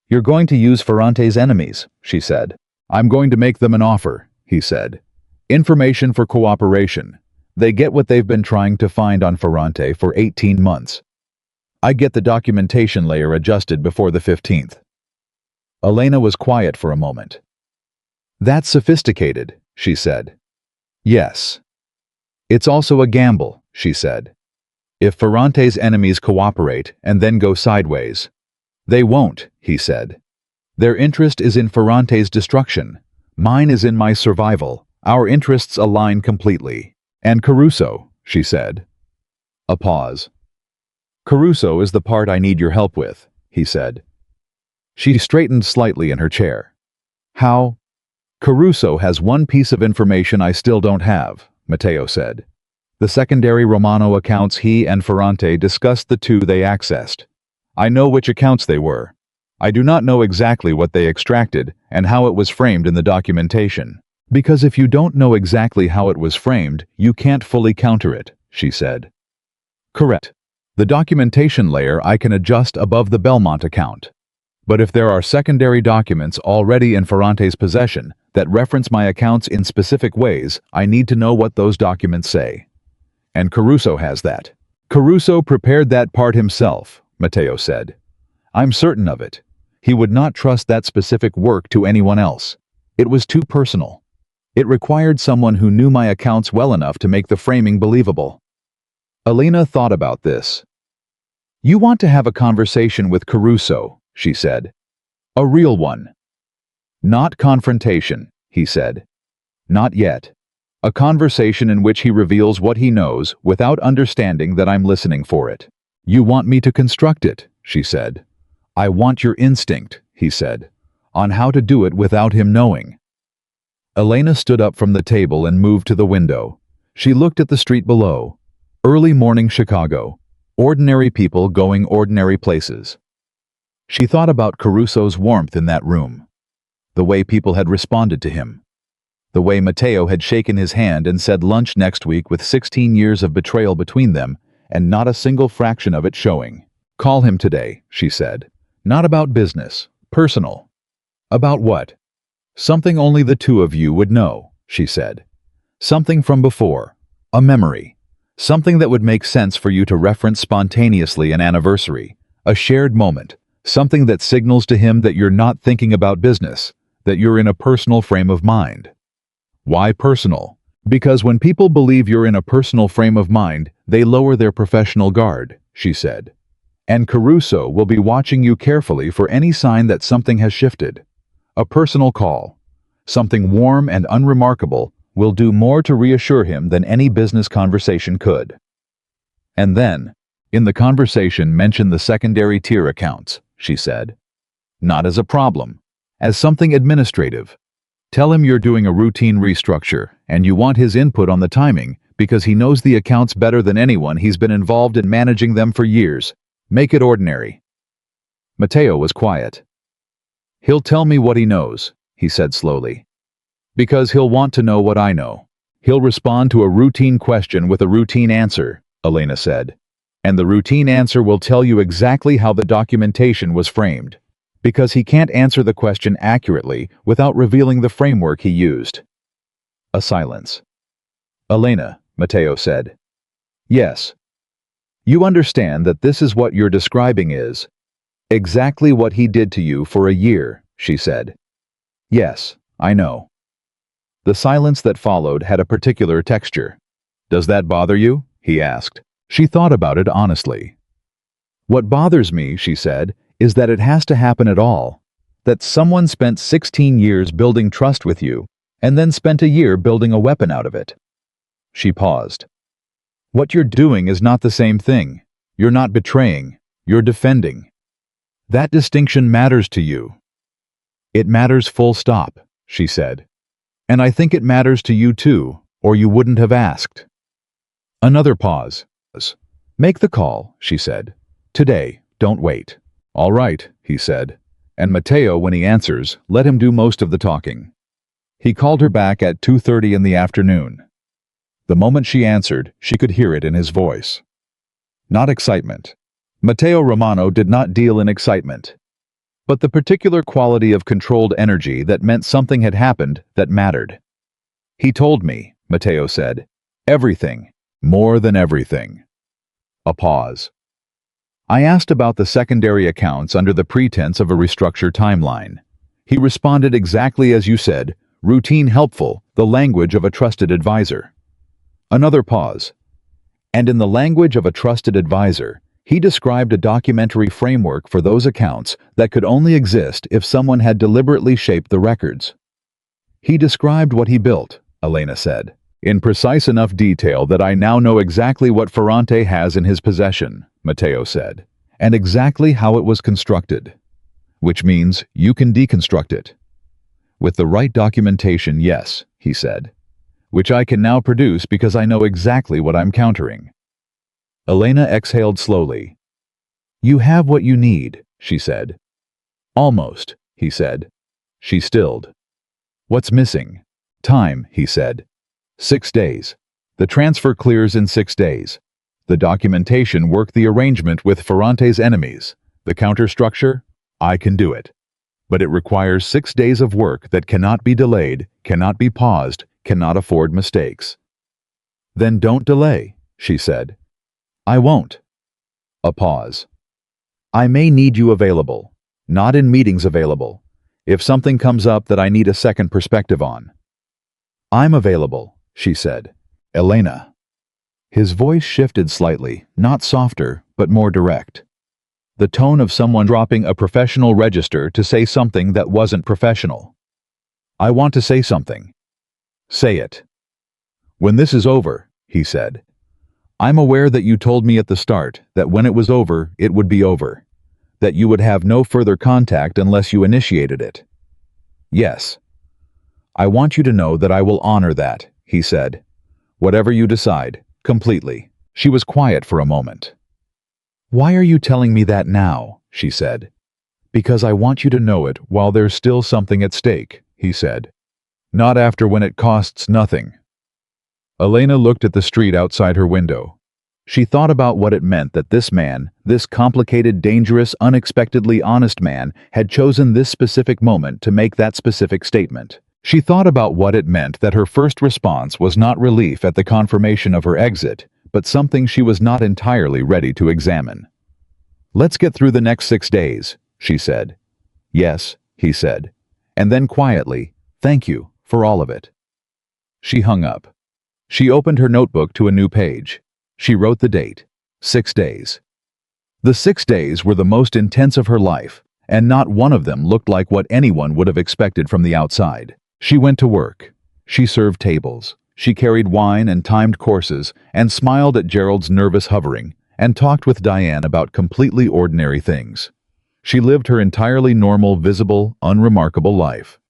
You're going to use Ferrante's enemies, she said. I'm going to make them an offer, he said. Information for cooperation. They get what they've been trying to find on Ferrante for 18 months. I get the documentation layer adjusted before the 15th. Elena was quiet for a moment. That's sophisticated, she said. Yes. It's also a gamble, she said. If Ferrante's enemies cooperate and then go sideways. They won't, he said. Their interest is in Ferrante's destruction. Mine is in my survival. Our interests align completely. And Caruso, she said. A pause. Caruso is the part I need your help with, he said. She straightened slightly in her chair. How? Caruso has one piece of information I still don't have, Matteo said. The secondary Romano accounts he and Ferrante discussed, the 2 they accessed. I know which accounts they were. I do not know exactly what they extracted and how it was framed in the documentation. Because if you don't know exactly how it was framed, you can't fully counter it, she said. Correct. The documentation layer I can adjust above the Belmont account. But if there are secondary documents already in Ferrante's possession that reference my accounts in specific ways, I need to know what those documents say. And Caruso has that. Caruso prepared that part himself, Matteo said. I'm certain of it. He would not trust that specific work to anyone else. It was too personal. It required someone who knew my accounts well enough to make the framing believable. Elena thought about this. You want to have a conversation with Caruso, she said. A real one. Not confrontation, he said. Not yet. A conversation in which he reveals what he knows without understanding that I'm listening for it. You want me to construct it, she said. I want your instinct, he said, on how to do it without him knowing. Elena stood up from the table and moved to the window. She looked at the street below. Early morning Chicago. Ordinary people going ordinary places. She thought about Caruso's warmth in that room. The way people had responded to him. The way Matteo had shaken his hand and said lunch next week with 16 years of betrayal between them and not a single fraction of it showing. Call him today, she said. Not about business, personal. About what? Something only the 2 of you would know, she said. Something from before. A memory. Something that would make sense for you to reference spontaneously, an anniversary, a shared moment, something that signals to him that you're not thinking about business, that you're in a personal frame of mind. Why personal? Because when people believe you're in a personal frame of mind, they lower their professional guard, she said. And Caruso will be watching you carefully for any sign that something has shifted. A personal call, something warm and unremarkable, will do more to reassure him than any business conversation could. And then, in the conversation, mention the secondary tier accounts, she said. Not as a problem, as something administrative. Tell him you're doing a routine restructure and you want his input on the timing because he knows the accounts better than anyone. He's been involved in managing them for years. Make it ordinary. Matteo was quiet. He'll tell me what he knows, he said slowly. Because he'll want to know what I know. He'll respond to a routine question with a routine answer, Elena said. And the routine answer will tell you exactly how the documentation was framed. Because he can't answer the question accurately without revealing the framework he used. A silence. Elena, Matteo said. Yes. You understand that this is what you're describing is exactly what he did to you for a year, she said. Yes, I know. The silence that followed had a particular texture. "Does that bother you?" he asked. She thought about it honestly. "What bothers me," she said, "is that it has to happen at all. That someone spent 16 years building trust with you, and then spent a year building a weapon out of it." She paused. "What you're doing is not the same thing. You're not betraying, you're defending. That distinction matters to you." "It matters full stop," she said. "And I think it matters to you too, or you wouldn't have asked." Another pause. "Make the call," she said. "Today, don't wait." "All right," he said. And Matteo, when he answers, let him do most of the talking. He called her back at 2:30 in the afternoon. The moment she answered, she could hear it in his voice. Not excitement. Matteo Romano did not deal in excitement. But the particular quality of controlled energy that meant something had happened that mattered. "He told me," Matteo said. "Everything. More than everything." A pause. "I asked about the secondary accounts under the pretense of a restructure timeline. He responded exactly as you said, routine helpful, the language of a trusted advisor." Another pause. "And in the language of a trusted advisor, he described a documentary framework for those accounts that could only exist if someone had deliberately shaped the records." "He described what he built," Elena said, "in precise enough detail that I now know exactly what Ferrante has in his possession," Matteo said, "and exactly how it was constructed. Which means you can deconstruct it." "With the right documentation, yes," he said. "Which I can now produce because I know exactly what I'm countering." Elena exhaled slowly. "You have what you need," she said. "Almost," he said. She stilled. "What's missing?" "Time," he said. 6 days. The transfer clears in 6 days. The documentation work the arrangement with Ferrante's enemies. The counterstructure? I can do it. But it requires 6 days of work that cannot be delayed, cannot be paused, cannot afford mistakes." "Then don't delay," she said. "I won't." A pause. "I may need you available. Not in meetings available. If something comes up that I need a second perspective on." "I'm available," she said. "Elena." His voice shifted slightly, not softer, but more direct. The tone of someone dropping a professional register to say something that wasn't professional. "I want to say something." "Say it." "When this is over," he said. "I'm aware that you told me at the start that when it was over, it would be over. That you would have no further contact unless you initiated it." "Yes." "I want you to know that I will honor that," he said. "Whatever you decide, completely." She was quiet for a moment. "Why are you telling me that now?" she said. "Because I want you to know it while there's still something at stake," he said. "Not after when it costs nothing." Elena looked at the street outside her window. She thought about what it meant that this man, this complicated, dangerous, unexpectedly honest man, had chosen this specific moment to make that specific statement. She thought about what it meant that her first response was not relief at the confirmation of her exit, but something she was not entirely ready to examine. "Let's get through the next 6 days," she said. "Yes," he said. And then quietly, "Thank you for all of it." She hung up. She opened her notebook to a new page. She wrote the date. 6 days. The 6 days were the most intense of her life, and not one of them looked like what anyone would have expected from the outside. She went to work. She served tables. She carried wine and timed courses, and smiled at Gerald's nervous hovering, and talked with Diane about completely ordinary things. She lived her entirely normal, visible, unremarkable life.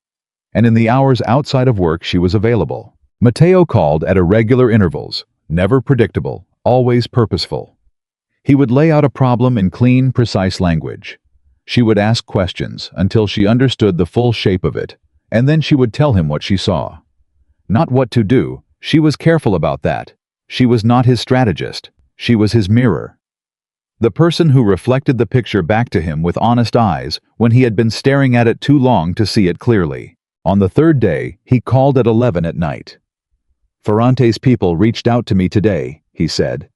And in the hours outside of work she was available. Matteo called at irregular intervals, never predictable, always purposeful. He would lay out a problem in clean, precise language. She would ask questions until she understood the full shape of it, and then she would tell him what she saw. Not what to do, she was careful about that. She was not his strategist, she was his mirror. The person who reflected the picture back to him with honest eyes when he had been staring at it too long to see it clearly. On the 3rd day, he called at 11 at night. "Ferrante's people reached out to me today," he said.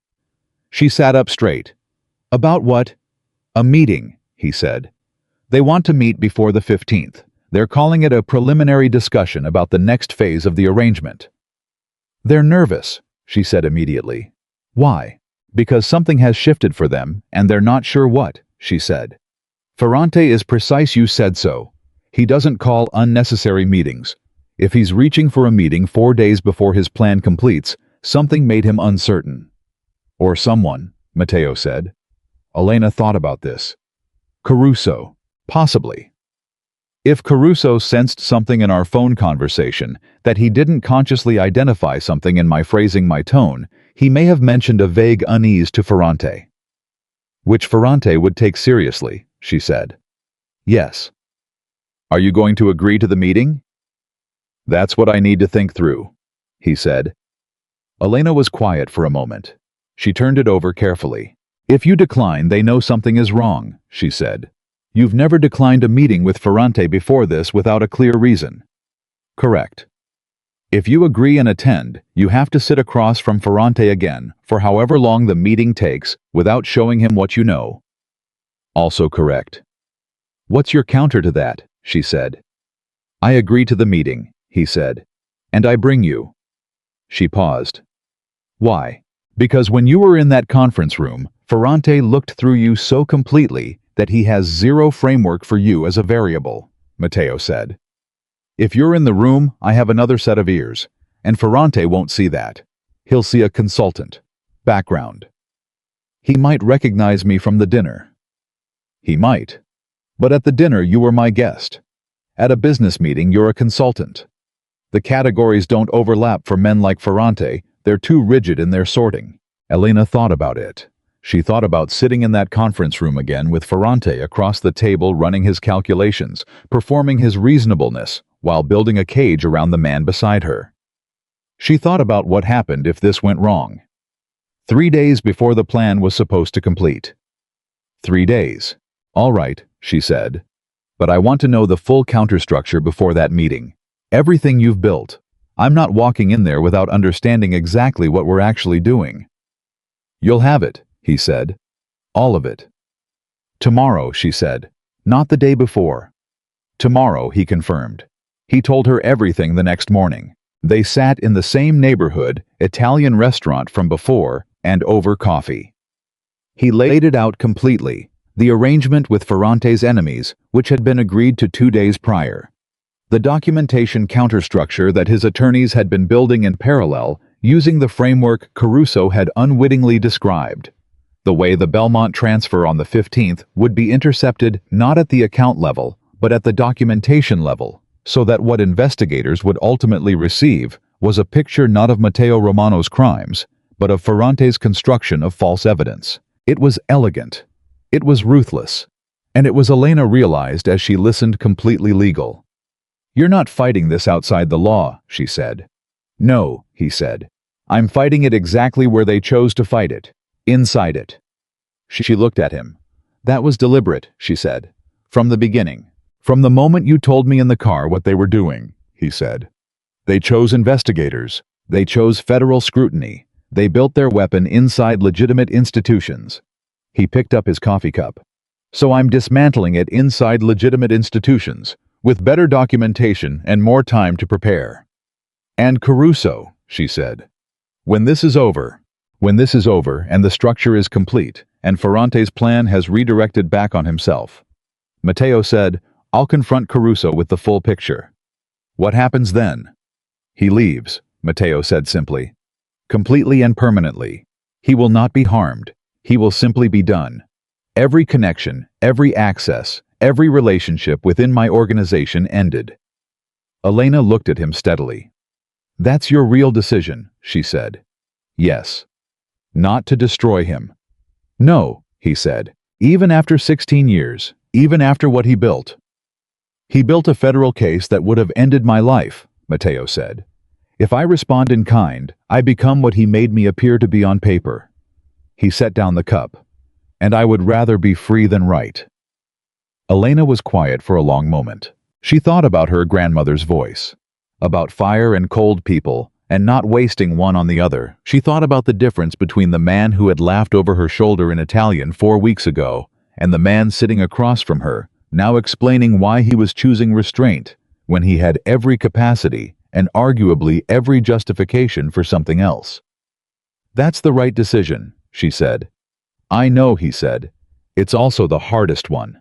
She sat up straight. "About what?" "A meeting," he said. "They want to meet before the 15th. They're calling it a preliminary discussion about the next phase of the arrangement. They're nervous, she said immediately. Why? Because something has shifted for them, and they're not sure what, she said. Ferrante is precise, you said so. He doesn't call unnecessary meetings. If he's reaching for a meeting 4 days before his plan completes, something made him uncertain. Or someone, Matteo said. Elena thought about this. Caruso, possibly. If Caruso sensed something in our phone conversation, that he didn't consciously identify something in my phrasing, my tone, he may have mentioned a vague unease to Ferrante. Which Ferrante would take seriously, she said. Yes. Are you going to agree to the meeting? That's what I need to think through, he said. Elena was quiet for a moment. She turned it over carefully. If you decline, they know something is wrong, she said. You've never declined a meeting with Ferrante before this without a clear reason. Correct. If you agree and attend, you have to sit across from Ferrante again for however long the meeting takes without showing him what you know. Also correct. What's your counter to that? She said. I agree to the meeting, he said. And I bring you. She paused. Why? Because when you were in that conference room, Ferrante looked through you so completely that he has zero framework for you as a variable, Matteo said. If you're in the room, I have another set of ears, and Ferrante won't see that. He'll see a consultant. Background. He might recognize me from the dinner. He might. But at the dinner, you were my guest. At a business meeting, you're a consultant. The categories don't overlap for men like Ferrante. They're too rigid in their sorting. Elena thought about it. She thought about sitting in that conference room again with Ferrante across the table running his calculations, performing his reasonableness, while building a cage around the man beside her. She thought about what happened if this went wrong. 3 days before the plan was supposed to complete. 3 days. All right, she said. But I want to know the full counterstructure before that meeting. Everything you've built. I'm not walking in there without understanding exactly what we're actually doing. You'll have it, he said. All of it. Tomorrow, she said. Not the day before. Tomorrow, he confirmed. He told her everything the next morning. They sat in the same neighborhood, Italian restaurant from before, and over coffee. He laid it out completely, the arrangement with Ferrante's enemies, which had been agreed to 2 days prior. The documentation counterstructure that his attorneys had been building in parallel, using the framework Caruso had unwittingly described. The way the Belmont transfer on the 15th would be intercepted not at the account level, but at the documentation level, so that what investigators would ultimately receive was a picture not of Matteo Romano's crimes, but of Ferrante's construction of false evidence. It was elegant. It was ruthless. And it was, Elena realized as she listened, completely legal. You're not fighting this outside the law, she said. No, he said. I'm fighting it exactly where they chose to fight it. Inside it. She looked at him. That was deliberate, she said. From the beginning. From the moment you told me in the car what they were doing, he said. They chose investigators. They chose federal scrutiny. They built their weapon inside legitimate institutions. He picked up his coffee cup. So I'm dismantling it inside legitimate institutions, with better documentation and more time to prepare. And Caruso, she said. When this is over and the structure is complete, and Ferrante's plan has redirected back on himself, Matteo said, I'll confront Caruso with the full picture. What happens then? He leaves, Matteo said simply. Completely and permanently. He will not be harmed. He will simply be done. Every connection, every access, every relationship within my organization ended. Elena looked at him steadily. That's your real decision, she said. Yes. Not to destroy him. No, he said. Even after 16 years, even after what he built. He built a federal case that would have ended my life, Matteo said. If I respond in kind, I become what he made me appear to be on paper. He set down the cup. And I would rather be free than right. Elena was quiet for a long moment. She thought about her grandmother's voice. About fire and cold people, and not wasting one on the other. She thought about the difference between the man who had laughed over her shoulder in Italian 4 weeks ago, and the man sitting across from her, now explaining why he was choosing restraint when he had every capacity and arguably every justification for something else. "That's the right decision," she said. "I know," he said. "It's also the hardest one."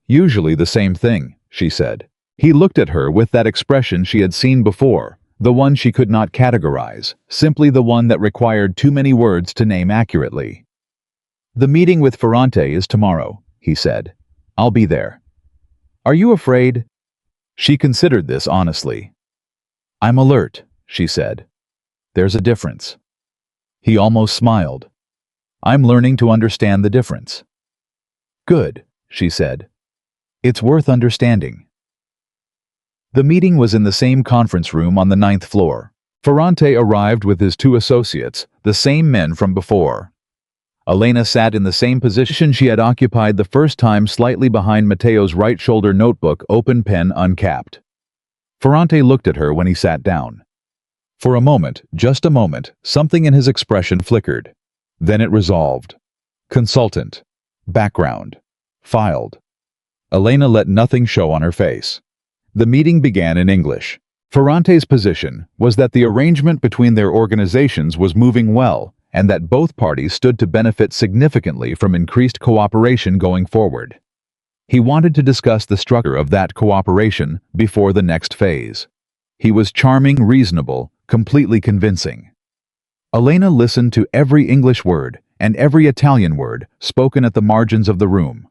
"Usually the same thing," she said. He looked at her with that expression she had seen before, the one she could not categorize, simply the one that required too many words to name accurately. "The meeting with Ferrante is tomorrow," he said. "I'll be there." "Are you afraid?" She considered this honestly. "I'm alert," she said. "There's a difference." He almost smiled. "I'm learning to understand the difference." "Good," she said. "It's worth understanding." The meeting was in the same conference room on the 9th floor. Ferrante arrived with his 2 associates, the same men from before. Elena sat in the same position she had occupied the first time, slightly behind Matteo's right shoulder, notebook open, pen uncapped. Ferrante looked at her when he sat down. For a moment, just a moment, something in his expression flickered. Then it resolved. Consultant. Background. Filed. Elena let nothing show on her face. The meeting began in English. Ferrante's position was that the arrangement between their organizations was moving well, and that both parties stood to benefit significantly from increased cooperation going forward. He wanted to discuss the structure of that cooperation before the next phase. He was charming, reasonable, completely convincing. Elena listened to every English word and every Italian word spoken at the margins of the room.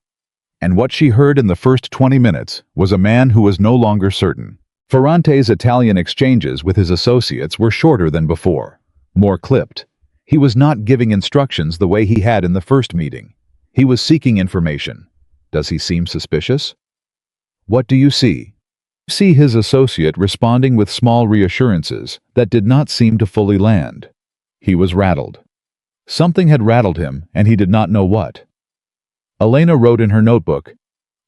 And what she heard in the first 20 minutes was a man who was no longer certain. Ferrante's Italian exchanges with his associates were shorter than before, more clipped. He was not giving instructions the way he had in the first meeting. He was seeking information. Does he seem suspicious? What do you see? See his associate responding with small reassurances that did not seem to fully land. He was rattled. Something had rattled him, and he did not know what. Elena wrote in her notebook,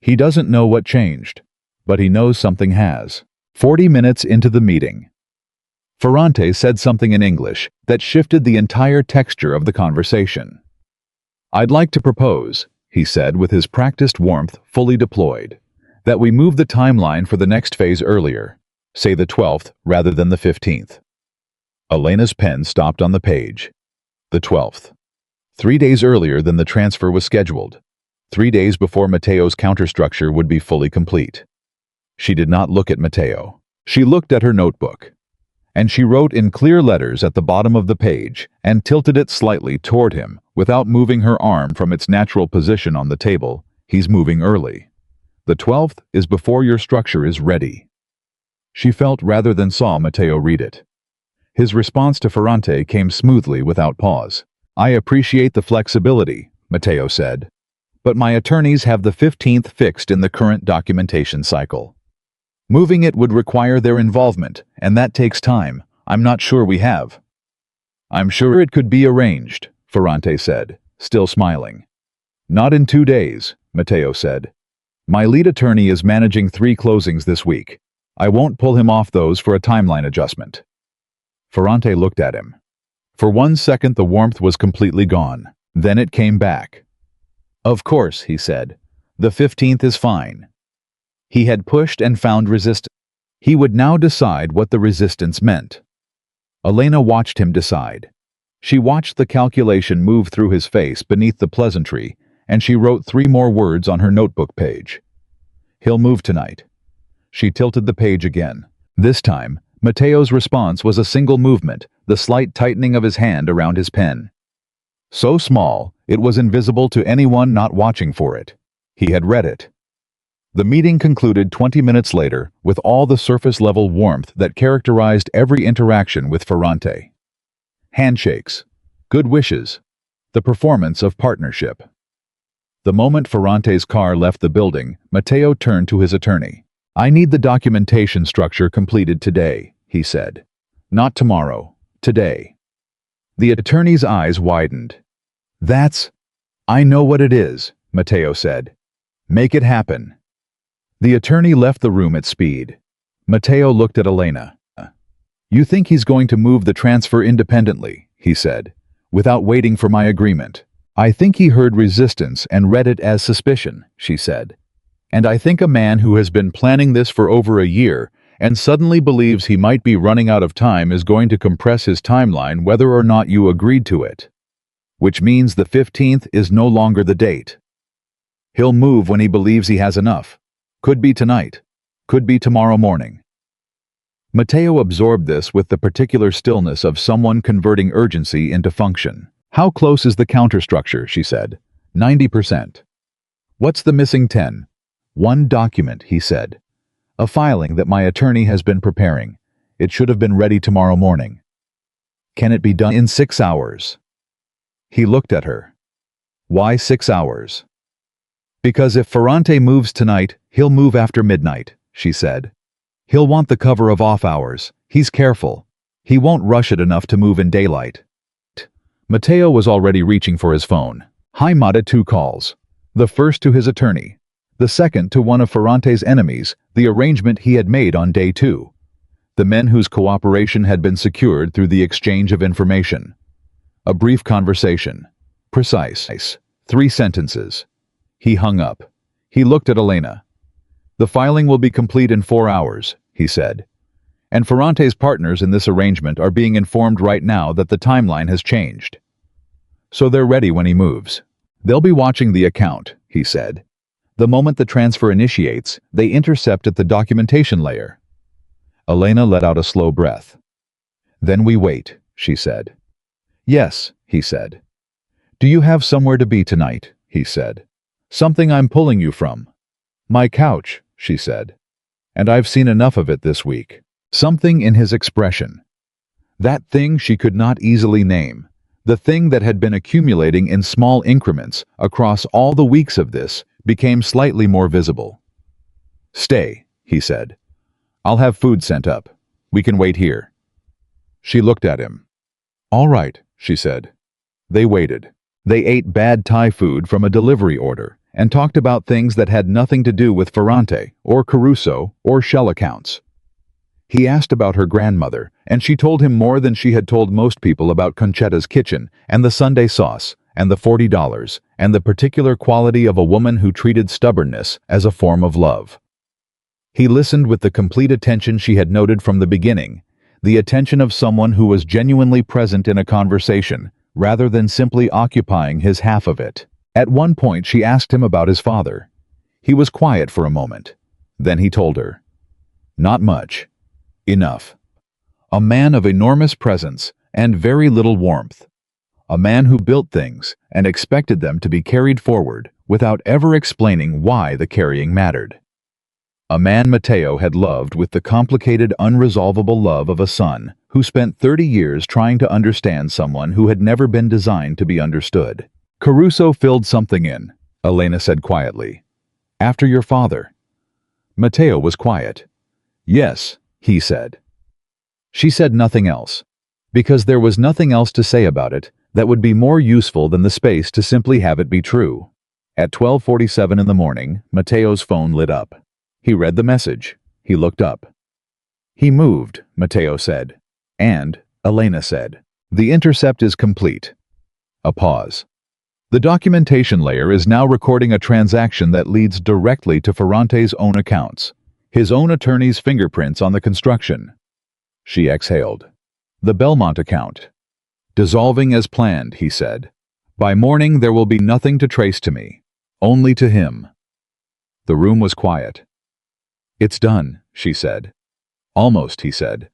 "He doesn't know what changed, but he knows something has." 40 minutes into the meeting, Ferrante said something in English that shifted the entire texture of the conversation. "I'd like to propose," he said with his practiced warmth fully deployed, "that we move the timeline for the next phase earlier, say the 12th rather than the 15th. Elena's pen stopped on the page. The 12th. 3 days earlier than the transfer was scheduled. 3 days before Matteo's counterstructure would be fully complete. She did not look at Matteo. She looked at her notebook. And she wrote in clear letters at the bottom of the page and tilted it slightly toward him without moving her arm from its natural position on the table. "He's moving early. The 12th is before your structure is ready." She felt rather than saw Matteo read it. His response to Ferrante came smoothly without pause. "I appreciate the flexibility," Matteo said, "but my attorneys have the 15th fixed in the current documentation cycle. Moving it would require their involvement, and that takes time. I'm not sure we have." "I'm sure it could be arranged," Ferrante said, still smiling. "Not in 2 days," Matteo said. "My lead attorney is managing 3 closings this week. I won't pull him off those for a timeline adjustment." Ferrante looked at him. For 1 second the warmth was completely gone. Then it came back. "Of course," he said. "The 15th is fine." He had pushed and found resistance. He would now decide what the resistance meant. Elena watched him decide. She watched the calculation move through his face beneath the pleasantry, and she wrote 3 more words on her notebook page. "He'll move tonight." She tilted the page again. This time, Matteo's response was a single movement, the slight tightening of his hand around his pen. So small, it was invisible to anyone not watching for it. He had read it. The meeting concluded 20 minutes later with all the surface-level warmth that characterized every interaction with Ferrante. Handshakes, good wishes, the performance of partnership. The moment Ferrante's car left the building, Matteo turned to his attorney. "I need the documentation structure completed today," he said. "Not tomorrow, today." The attorney's eyes widened. I know what it is," Matteo said. "Make it happen." The attorney left the room at speed. Matteo looked at Elena. "You think he's going to move the transfer independently," he said, "without waiting for my agreement." "I think he heard resistance and read it as suspicion," she said. And I think a man who has been planning this for over a year and suddenly believes he might be running out of time is going to compress his timeline whether or not you agreed to it. Which means the 15th is no longer the date. He'll move when he believes he has enough. Could be tonight. Could be tomorrow morning. Mateo absorbed this with the particular stillness of someone converting urgency into function. How close is the counterstructure, she said. 90%. What's the missing 10? One document, he said. A filing that my attorney has been preparing. It should have been ready tomorrow morning. Can it be done in 6 hours? He looked at her. Why 6 hours? Because if Ferrante moves tonight, he'll move after midnight, she said. He'll want the cover of off hours. He's careful. He won't rush it enough to move in daylight. Mateo was already reaching for his phone. He made 2 calls. The first to his attorney. The second to one of Ferrante's enemies, the arrangement he had made on day 2. The men whose cooperation had been secured through the exchange of information. A brief conversation. Precise. 3 sentences. He hung up. He looked at Elena. The filing will be complete in 4 hours, he said. And Ferrante's partners in this arrangement are being informed right now that the timeline has changed. So they're ready when he moves. They'll be watching the account, he said. The moment the transfer initiates, they intercept at the documentation layer. Elena let out a slow breath. Then we wait, she said. Yes, he said. Do you have somewhere to be tonight, he said. Something I'm pulling you from. My couch, she said. And I've seen enough of it this week. Something in his expression. That thing she could not easily name. The thing that had been accumulating in small increments across all the weeks of this became slightly more visible. Stay, he said. I'll have food sent up. We can wait here. She looked at him. All right, she said. They waited. They ate bad Thai food from a delivery order and talked about things that had nothing to do with Ferrante or Caruso or shell accounts. He asked about her grandmother, and she told him more than she had told most people about Conchetta's kitchen and the Sunday sauce and the $40 and the particular quality of a woman who treated stubbornness as a form of love. He listened with the complete attention she had noted from the beginning, the attention of someone who was genuinely present in a conversation, rather than simply occupying his half of it. At one point she asked him about his father. He was quiet for a moment. Then he told her. Not much. Enough. A man of enormous presence and very little warmth. A man who built things and expected them to be carried forward without ever explaining why the carrying mattered. A man Mateo had loved with the complicated, unresolvable love of a son who spent 30 years trying to understand someone who had never been designed to be understood. Caruso filled something in, Elena said quietly. After your father. Mateo was quiet. Yes, he said. She said nothing else, because there was nothing else to say about it that would be more useful than the space to simply have it be true. At 12:47 in the morning, Mateo's phone lit up. He read the message. He looked up. He moved, Mateo said. And, Elena said, the intercept is complete. A pause. The documentation layer is now recording a transaction that leads directly to Ferrante's own accounts. His own attorney's fingerprints on the construction. She exhaled. The Belmont account. Dissolving as planned, he said. By morning there will be nothing to trace to me. Only to him. The room was quiet. It's done, she said. Almost, he said.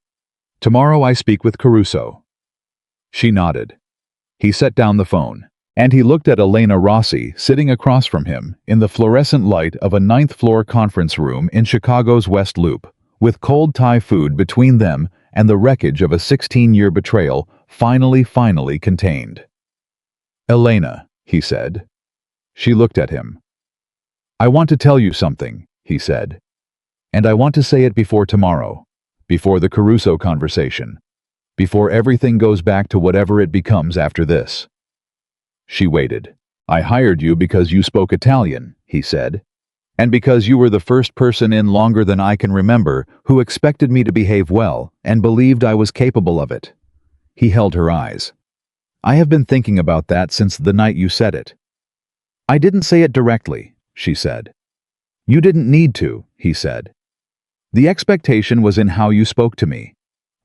Tomorrow I speak with Caruso. She nodded. He set down the phone, and he looked at Elena Rossi sitting across from him in the fluorescent light of a 9th-floor conference room in Chicago's West Loop, with cold Thai food between them and the wreckage of a 16-year betrayal finally contained. Elena, he said. She looked at him. I want to tell you something, he said. And I want to say it before tomorrow, before the Caruso conversation, before everything goes back to whatever it becomes after this. She waited. I hired you because you spoke Italian, he said, and because you were the first person in longer than I can remember who expected me to behave well and believed I was capable of it. He held her eyes. I have been thinking about that since the night you said it. I didn't say it directly, she said. You didn't need to, he said. The expectation was in how you spoke to me.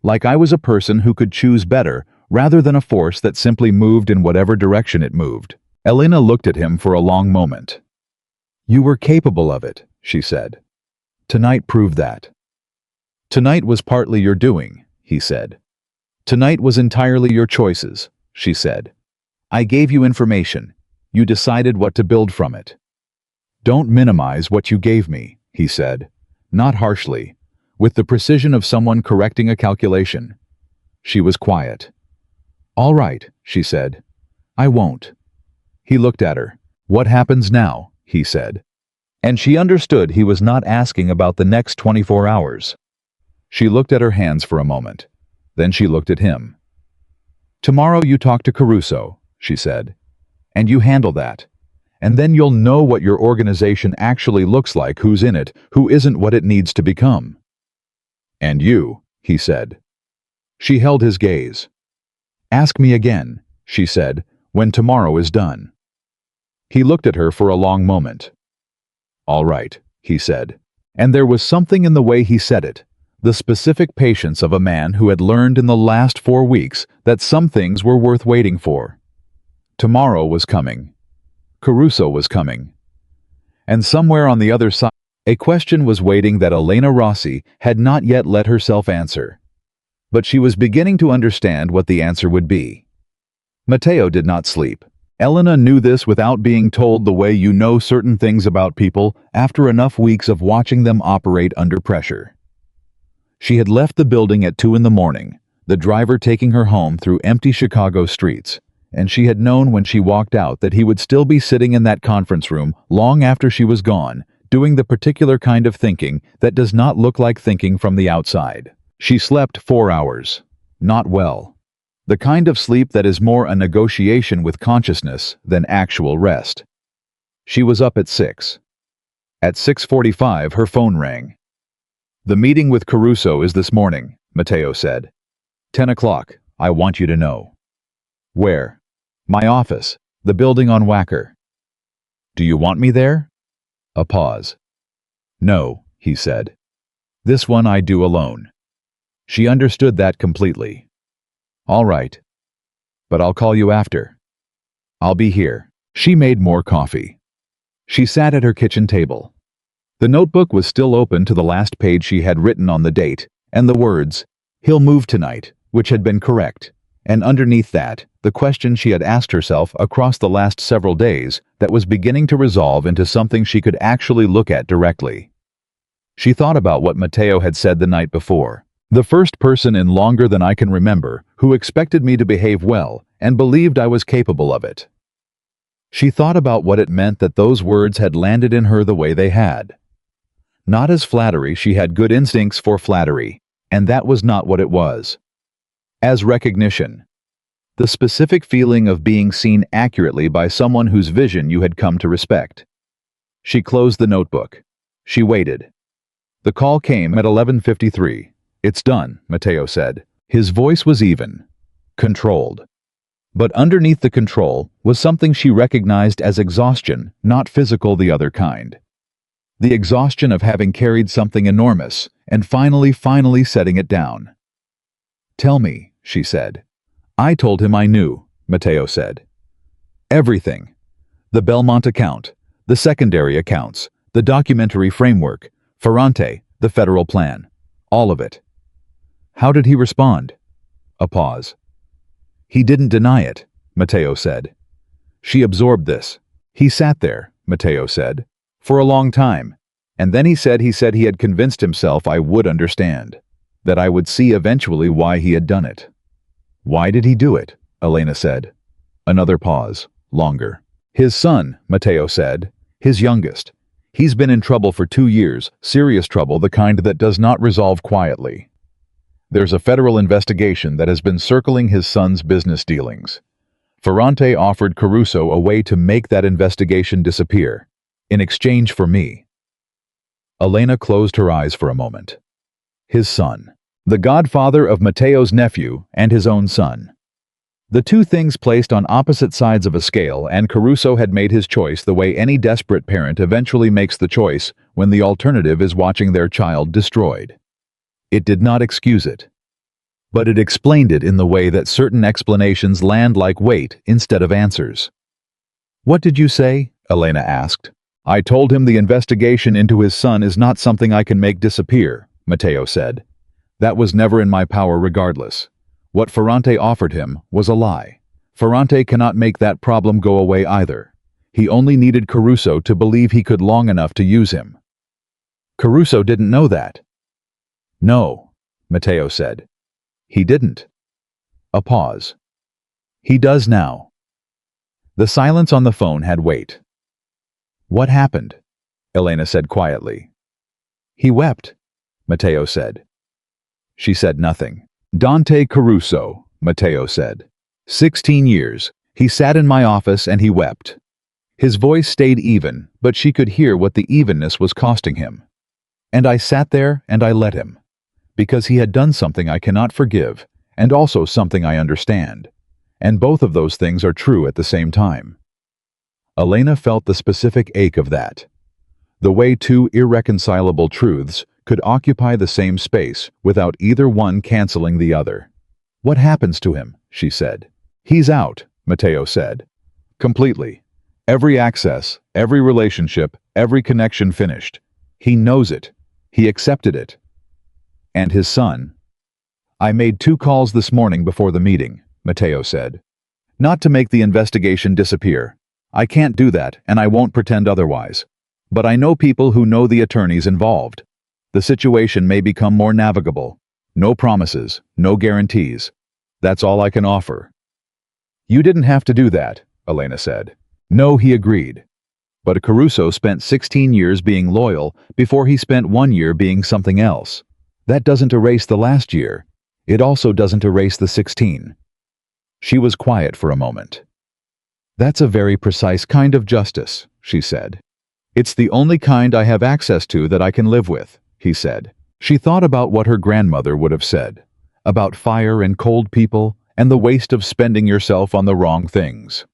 Like I was a person who could choose better, rather than a force that simply moved in whatever direction it moved. Elena looked at him for a long moment. You were capable of it, she said. Tonight proved that. Tonight was partly your doing, he said. Tonight was entirely your choices, she said. I gave you information. You decided what to build from it. Don't minimize what you gave me, he said, not harshly, with the precision of someone correcting a calculation. She was quiet. All right, she said. I won't. He looked at her. What happens now, he said. And she understood he was not asking about the next 24 hours. She looked at her hands for a moment. Then she looked at him. Tomorrow you talk to Caruso, she said. And you handle that. And then you'll know what your organization actually looks like, who's in it, who isn't, what it needs to become. And you, he said. She held his gaze. Ask me again, she said, when tomorrow is done. He looked at her for a long moment. All right, he said. And there was something in the way he said it, the specific patience of a man who had learned in the last 4 weeks that some things were worth waiting for. Tomorrow was coming. Caruso was coming. And somewhere on the other side, a question was waiting that Elena Rossi had not yet let herself answer. But she was beginning to understand what the answer would be. Matteo did not sleep. Elena knew this without being told, the way you know certain things about people after enough weeks of watching them operate under pressure. She had left the building at 2 in the morning, the driver taking her home through empty Chicago streets, and she had known when she walked out that he would still be sitting in that conference room long after she was gone, doing the particular kind of thinking that does not look like thinking from the outside. She slept 4 hours. Not well. The kind of sleep that is more a negotiation with consciousness than actual rest. She was up at 6. At 6:45 her phone rang. The meeting with Caruso is this morning, Matteo said. 10 o'clock, I want you to know. Where? My office, the building on Wacker. Do you want me there? A pause. No, he said. This one I do alone. She understood that completely. All right. But I'll call you after. I'll be here. She made more coffee. She sat at her kitchen table. The notebook was still open to the last page she had written on the date, and the words, "He'll move tonight," which had been correct, and underneath that, the question she had asked herself across the last several days that was beginning to resolve into something she could actually look at directly. She thought about what Matteo had said the night before. The first person in longer than I can remember who expected me to behave well and believed I was capable of it. She thought about what it meant that those words had landed in her the way they had. Not as flattery, she had good instincts for flattery, and that was not what it was. As recognition. The specific feeling of being seen accurately by someone whose vision you had come to respect. She closed the notebook. She waited. The call came at 11:53. It's done, Matteo said. His voice was even, controlled. But underneath the control was something she recognized as exhaustion, not physical, the other kind. The exhaustion of having carried something enormous and finally setting it down. Tell me, she said. I told him I knew, Matteo said. Everything. The Belmont account, the secondary accounts, the documentary framework, Ferrante, the federal plan. All of it. How did he respond? A pause. He didn't deny it, Matteo said. She absorbed this. He sat there, Matteo said, for a long time, and then he said he had convinced himself I would understand, that I would see eventually why he had done it. Why did he do it? Elena said. Another pause, longer. His son, Matteo said, his youngest. He's been in trouble for 2 years, serious trouble, the kind that does not resolve quietly. There's a federal investigation that has been circling his son's business dealings. Ferrante offered Caruso a way to make that investigation disappear, in exchange for me. Elena closed her eyes for a moment. His son. The godfather of Matteo's nephew and his own son. The two things placed on opposite sides of a scale, and Caruso had made his choice the way any desperate parent eventually makes the choice when the alternative is watching their child destroyed. It did not excuse it, but it explained it in the way that certain explanations land like weight instead of answers. "What did you say?" Elena asked. "I told him the investigation into his son is not something I can make disappear," Matteo said. "That was never in my power regardless. What Ferrante offered him was a lie. Ferrante cannot make that problem go away either. He only needed Caruso to believe he could long enough to use him." "Caruso didn't know that." "No," Matteo said. "He didn't." A pause. "He does now." The silence on the phone had weight. "What happened?" Elena said quietly. "He wept," Matteo said. She said nothing. "Dante Caruso," Matteo said. 16 years. He sat in my office and he wept." His voice stayed even, but she could hear what the evenness was costing him. "And I sat there and I let him. Because he had done something I cannot forgive, and also something I understand. And both of those things are true at the same time." Elena felt the specific ache of that. The way two irreconcilable truths could occupy the same space without either one canceling the other. "What happens to him?" she said. "He's out," Matteo said. "Completely. Every access, every relationship, every connection finished. He knows it. He accepted it." "And his son?" "I made 2 calls this morning before the meeting," Matteo said. "Not to make the investigation disappear. I can't do that, and I won't pretend otherwise. But I know people who know the attorneys involved. The situation may become more navigable. No promises, no guarantees. That's all I can offer." "You didn't have to do that," Elena said. "No," he agreed. "But Caruso spent 16 years being loyal before he spent 1 year being something else. That doesn't erase the last year. It also doesn't erase the 16. She was quiet for a moment. "That's a very precise kind of justice," she said. "It's the only kind I have access to that I can live with," he said. She thought about what her grandmother would have said, about fire and cold people and the waste of spending yourself on the wrong things.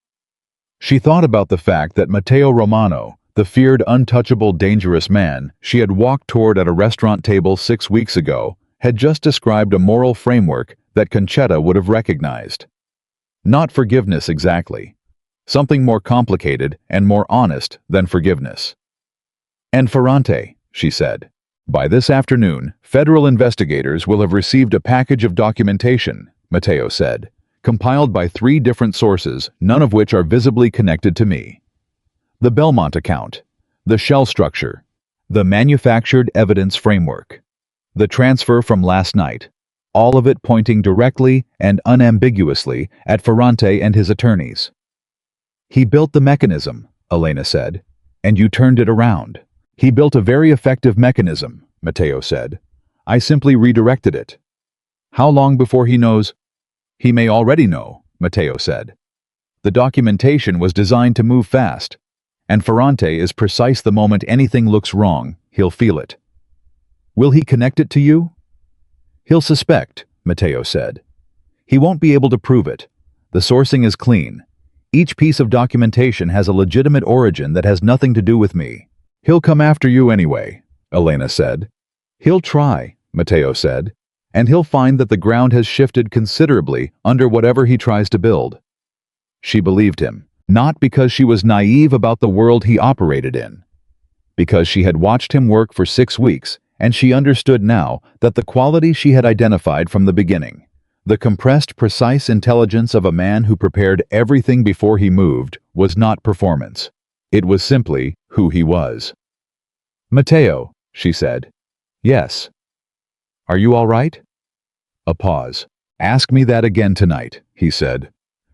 She thought about the fact that Matteo Romano, the feared untouchable dangerous man she had walked toward at a restaurant table 6 weeks ago, had just described a moral framework that Concetta would have recognized. Not forgiveness exactly. Something more complicated and more honest than forgiveness. "And Ferrante," she said. "By this afternoon, federal investigators will have received a package of documentation," Matteo said, "compiled by 3 different sources, none of which are visibly connected to me. The Belmont account, the shell structure, the manufactured evidence framework, the transfer from last night, all of it pointing directly and unambiguously at Ferrante and his attorneys." "He built the mechanism," Elena said, "and you turned it around." "He built a very effective mechanism," Matteo said. "I simply redirected it." "How long before he knows?" "He may already know," Matteo said. "The documentation was designed to move fast, and Ferrante is precise the moment anything looks wrong, he'll feel it." "Will he connect it to you?" "He'll suspect," Matteo said. "He won't be able to prove it. The sourcing is clean. Each piece of documentation has a legitimate origin that has nothing to do with me." "He'll come after you anyway," Elena said. "He'll try," Matteo said, "and he'll find that the ground has shifted considerably under whatever he tries to build." She believed him, not because she was naive about the world he operated in, because she had watched him work for 6 weeks, and she understood now that the quality she had identified from the beginning, the compressed, precise intelligence of a man who prepared everything before he moved, was not performance. It was simply who he was. "Matteo," she said. "Yes." "Are you all right?" A pause. "Ask me that again tonight," he said.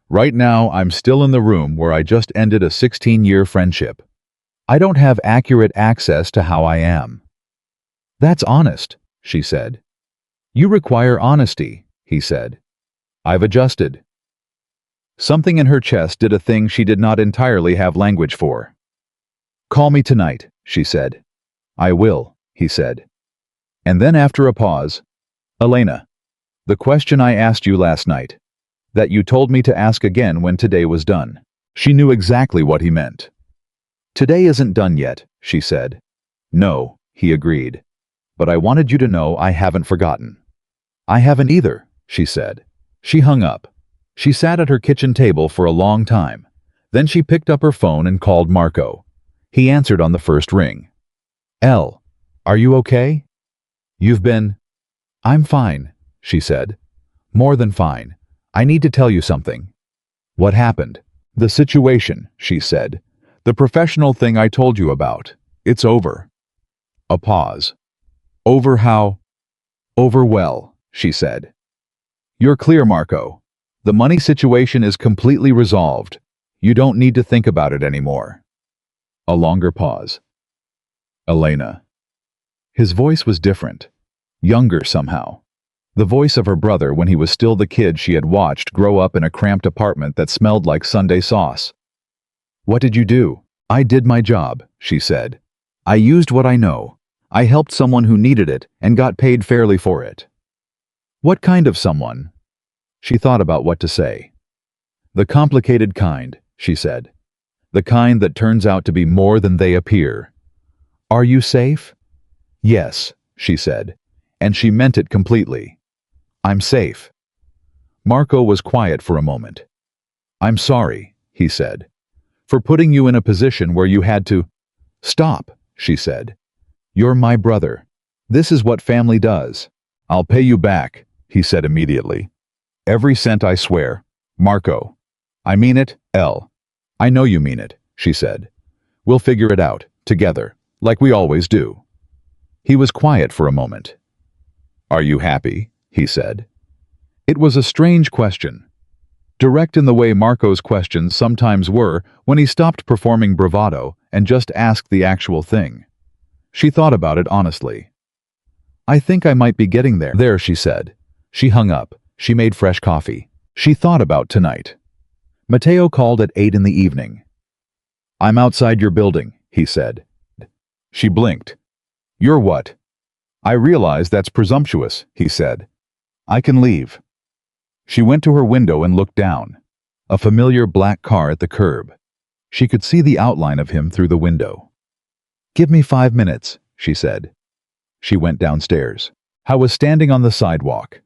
"Right now, I'm still in the room where I just ended a 16-year friendship. I don't have accurate access to how I am." "That's honest," she said. "You require honesty," he said. "I've adjusted." Something in her chest did a thing she did not entirely have language for. "Call me tonight," she said. "I will," he said. And then after a pause, "Elena, the question I asked you last night, That you told me to ask again when today was done. She knew exactly what he meant. Today isn't done yet, she said. No, he agreed. But I wanted you to know I haven't forgotten. I haven't either, she said. She hung up. She sat at her kitchen table for a long time. Then she picked up her phone and called Marco. He answered on the first ring. "Elle, are you okay? You've been—" "I'm fine," she said. "More than fine. I need to tell you something." "What happened?" "The situation," she said. "The professional thing I told you about. It's over." A pause. "Over how?" "Over well," she said. "You're clear, Marco. The money situation is completely resolved. You don't need to think about it anymore." A longer pause. Elena. His voice was different. Younger somehow. The voice of her brother when he was still the kid she had watched grow up in a cramped apartment that smelled like Sunday sauce. "What did you do?" "I did my job," she said. "I used what I know. I helped someone who needed it and got paid fairly for it." "What kind of someone?" She thought about what to say. "The complicated kind," she said. "The kind that turns out to be more than they appear." "Are you safe?" "Yes," she said, and she meant it completely. "I'm safe." Marco was quiet for a moment. "I'm sorry," he said, "for putting you in a position where you had to—" "Stop," she said. "You're my brother. This is what family does." "I'll pay you back," he said immediately. "Every cent, I swear. Marco." "I mean it, Elle." "I know you mean it," she said. "We'll figure it out, together, like we always do." He was quiet for a moment. "Are you happy?" he said. It was a strange question. Direct in the way Marco's questions sometimes were when he stopped performing bravado and just asked the actual thing. She thought about it honestly. "I think I might be getting there." "There," she said. She hung up. She made fresh coffee. She thought about tonight. Matteo called at 8 in the evening. "I'm outside your building," he said. She blinked. "You're what?" "I realize that's presumptuous," he said. "I can leave." She went to her window and looked down. A familiar black car at the curb. She could see the outline of him through the window. "Give me 5 minutes," she said. She went downstairs. Howe was standing on the sidewalk.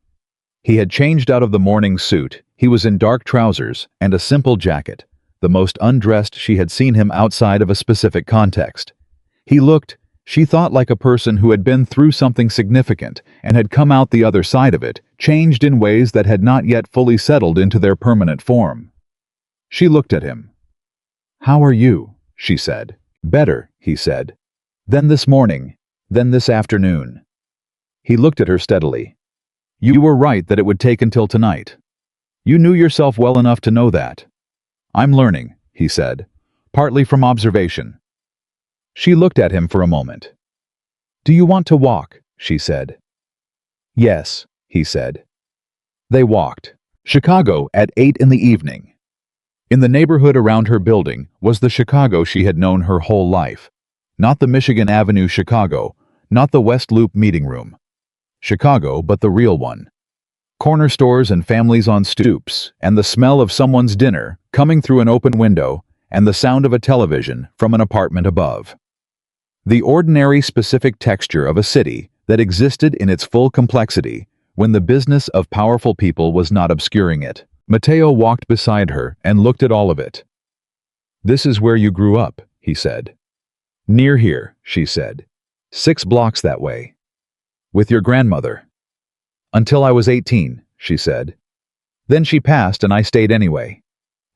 He had changed out of the morning suit. He was in dark trousers and a simple jacket, the most undressed she had seen him outside of a specific context. He looked, she thought, like a person who had been through something significant and had come out the other side of it, changed in ways that had not yet fully settled into their permanent form. She looked at him. "How are you?" she said. "Better," he said. "Then this morning. Then this afternoon." He looked at her steadily. "You were right that it would take until tonight. You knew yourself well enough to know that." "I'm learning," he said, "partly from observation." She looked at him for a moment. "Do you want to walk?" she said. "Yes," he said. They walked. Chicago at 8 in the evening. In the neighborhood around her building was the Chicago she had known her whole life. Not the Michigan Avenue Chicago, not the West Loop meeting room. Chicago, but the real one. Corner stores and families on stoops, and the smell of someone's dinner coming through an open window, and the sound of a television from an apartment above. The ordinary specific texture of a city that existed in its full complexity when the business of powerful people was not obscuring it. Matteo walked beside her and looked at all of it. "This is where you grew up," he said. "Near here," she said. 6 blocks that way. "With your grandmother." "Until I was 18, she said. "Then she passed and I stayed anyway.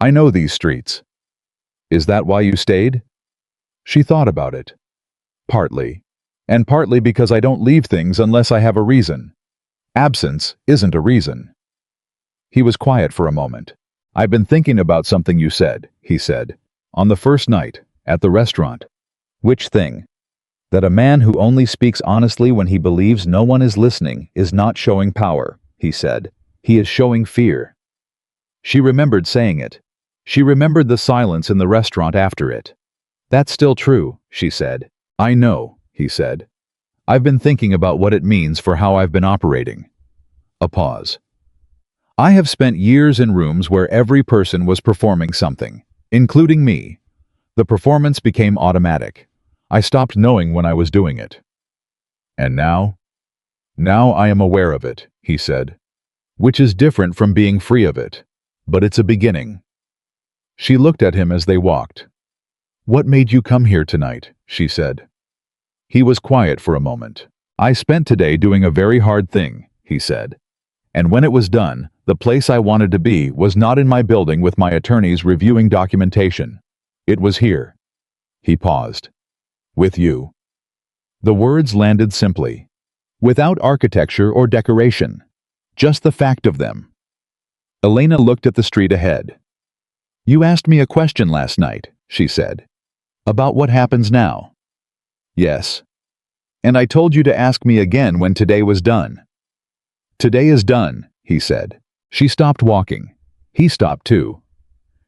I know these streets." "Is that why you stayed?" She thought about it. "Partly. And partly because I don't leave things unless I have a reason. Absence isn't a reason." He was quiet for a moment. "I've been thinking about something you said," he said, "on the first night, at the restaurant." "Which thing?" "That a man who only speaks honestly when he believes no one is listening is not showing power," he said. "He is showing fear." She remembered saying it. She remembered the silence in the restaurant after it. "That's still true," she said. "I know," he said. "I've been thinking about what it means for how I've been operating." A pause. I have spent years in rooms where every person was performing something, including me. The performance became automatic. I stopped knowing when I was doing it. And now? Now I am aware of it, he said, which is different from being free of it. But it's a beginning. She looked at him as they walked. What made you come here tonight? She said. He was quiet for a moment. I spent today doing a very hard thing, he said. And when it was done, the place I wanted to be was not in my building with my attorneys reviewing documentation. It was here. He paused. With you. The words landed simply, without architecture or decoration, just the fact of them. Elena looked at the street ahead. You asked me a question last night, she said. About what happens now? Yes. And I told you to ask me again when today was done. Today is done, he said. She stopped walking. He stopped too.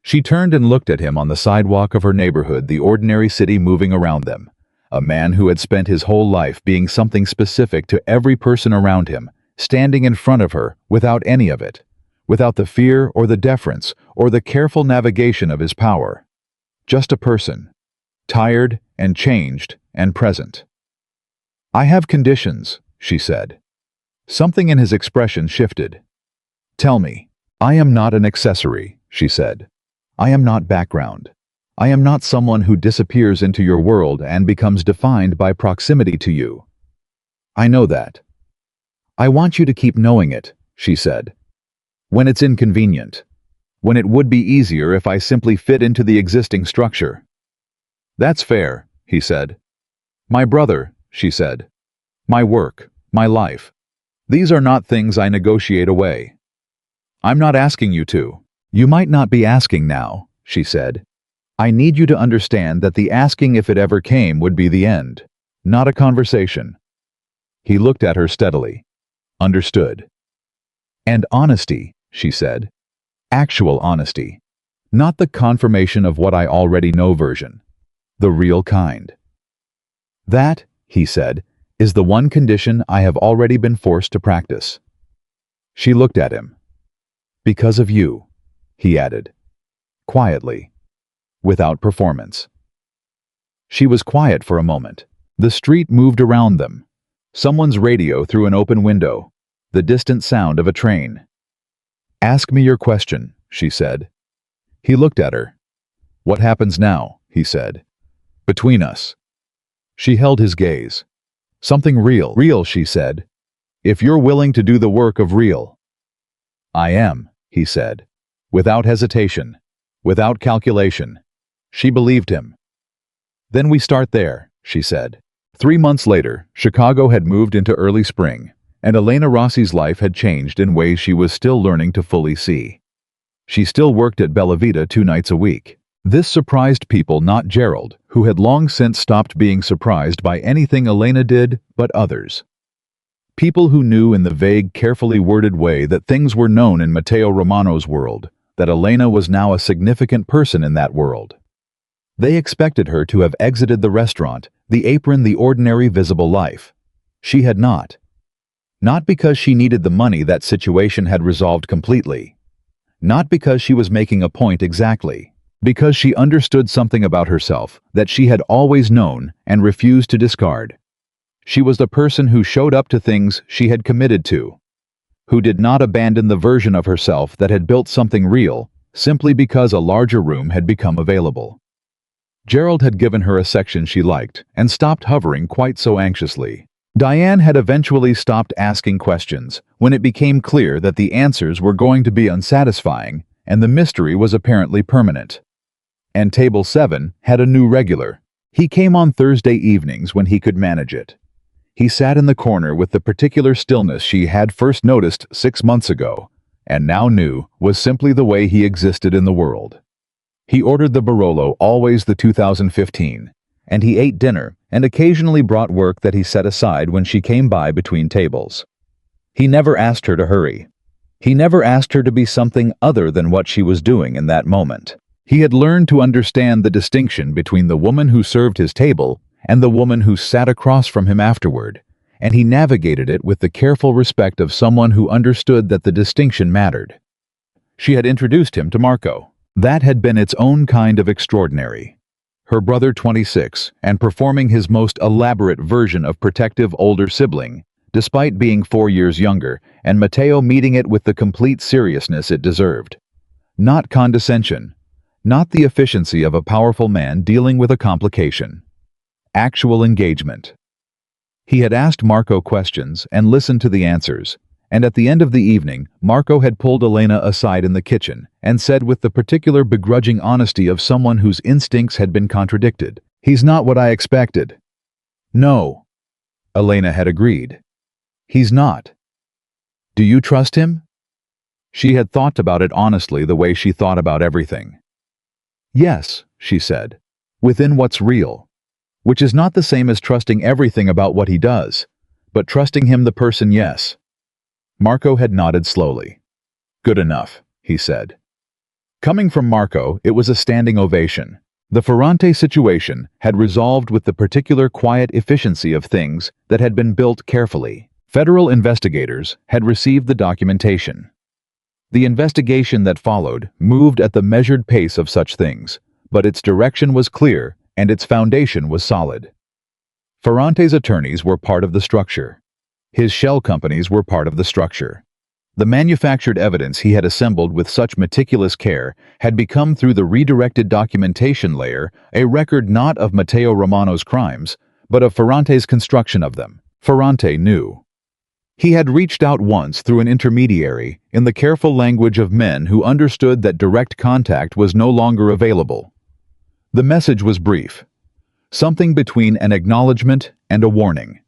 She turned and looked at him on the sidewalk of her neighborhood, the ordinary city moving around them. A man who had spent his whole life being something specific to every person around him, standing in front of her without any of it, without the fear or the deference or the careful navigation of his power. Just a person, tired and changed and present. I have conditions, she said. Something in his expression shifted. Tell me. I am not an accessory, she said. I am not background. I am not someone who disappears into your world and becomes defined by proximity to you. I know that. I want you to keep knowing it, she said. When it's inconvenient. When it would be easier if I simply fit into the existing structure. That's fair, he said. My brother, she said. My work, my life. These are not things I negotiate away. I'm not asking you to. You might not be asking now, she said. I need you to understand that the asking, if it ever came, would be the end, not a conversation. He looked at her steadily. Understood. And honesty, she said. Actual honesty. Not the confirmation of what I already know version. The real kind. That, he said, is the one condition I have already been forced to practice. She looked at him. Because of you, he added. Quietly. Without performance. She was quiet for a moment. The street moved around them. Someone's radio through an open window. The distant sound of a train. Ask me your question, she said. He looked at her. What happens now, he said. Between us. She held his gaze. Something real. Real, she said. If you're willing to do the work of real. I am, he said. Without hesitation. Without calculation. She believed him. Then we start there, she said. 3 months later, Chicago had moved into early spring, and Elena Rossi's life had changed in ways she was still learning to fully see. She still worked at Bella Vita 2 nights a week. This surprised people, not Gerald, who had long since stopped being surprised by anything Elena did, but others. People who knew in the vague, carefully worded way that things were known in Matteo Romano's world, that Elena was now a significant person in that world. They expected her to have exited the restaurant, the apron, the ordinary visible life. She had not. Not because she needed the money that situation had resolved completely. Not because she was making a point exactly. Because she understood something about herself that she had always known and refused to discard. She was the person who showed up to things she had committed to. Who did not abandon the version of herself that had built something real, simply because a larger room had become available. Gerald had given her a section she liked and stopped hovering quite so anxiously. Diane had eventually stopped asking questions when it became clear that the answers were going to be unsatisfying and the mystery was apparently permanent. And Table 7 had a new regular. He came on Thursday evenings when he could manage it. He sat in the corner with the particular stillness she had first noticed 6 months ago, and now knew was simply the way he existed in the world. He ordered the Barolo, always the 2015, and he ate dinner and occasionally brought work that he set aside when she came by between tables. He never asked her to hurry. He never asked her to be something other than what she was doing in that moment. He had learned to understand the distinction between the woman who served his table and the woman who sat across from him afterward, and he navigated it with the careful respect of someone who understood that the distinction mattered. She had introduced him to Marco. That had been its own kind of extraordinary. Her brother 26, and performing his most elaborate version of protective older sibling, despite being 4 years younger, and Matteo meeting it with the complete seriousness it deserved. Not condescension. Not the efficiency of a powerful man dealing with a complication. Actual engagement. He had asked Marco questions and listened to the answers, and at the end of the evening, Marco had pulled Elena aside in the kitchen and said with the particular begrudging honesty of someone whose instincts had been contradicted, "He's not what I expected." "No," Elena had agreed. "He's not." "Do you trust him?" She had thought about it honestly the way she thought about everything. "Yes," she said, "within what's real. Which is not the same as trusting everything about what he does, but trusting him the person, yes." Marco had nodded slowly. "Good enough," he said. Coming from Marco, it was a standing ovation. The Ferrante situation had resolved with the particular quiet efficiency of things that had been built carefully. Federal investigators had received the documentation. The investigation that followed moved at the measured pace of such things, but its direction was clear and its foundation was solid. Ferrante's attorneys were part of the structure. His shell companies were part of the structure. The manufactured evidence he had assembled with such meticulous care had become, through the redirected documentation layer, a record not of Matteo Romano's crimes, but of Ferrante's construction of them. Ferrante knew. He had reached out once through an intermediary, in the careful language of men who understood that direct contact was no longer available. The message was brief. Something between an acknowledgement and a warning.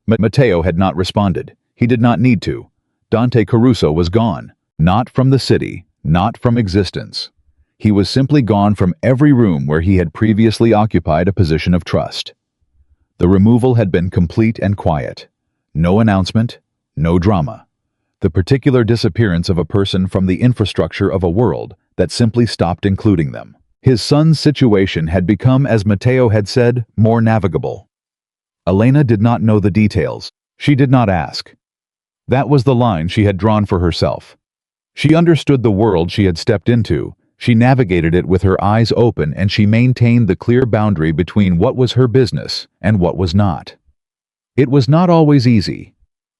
Matteo had not responded. He did not need to. Dante Caruso was gone. Not from the city, not from existence. He was simply gone from every room where he had previously occupied a position of trust. The removal had been complete and quiet. No announcement, no drama. The particular disappearance of a person from the infrastructure of a world that simply stopped including them. His son's situation had become, as Matteo had said, more navigable. Elena did not know the details. She did not ask. That was the line she had drawn for herself. She understood the world she had stepped into. She navigated it with her eyes open, and she maintained the clear boundary between what was her business and what was not. It was not always easy,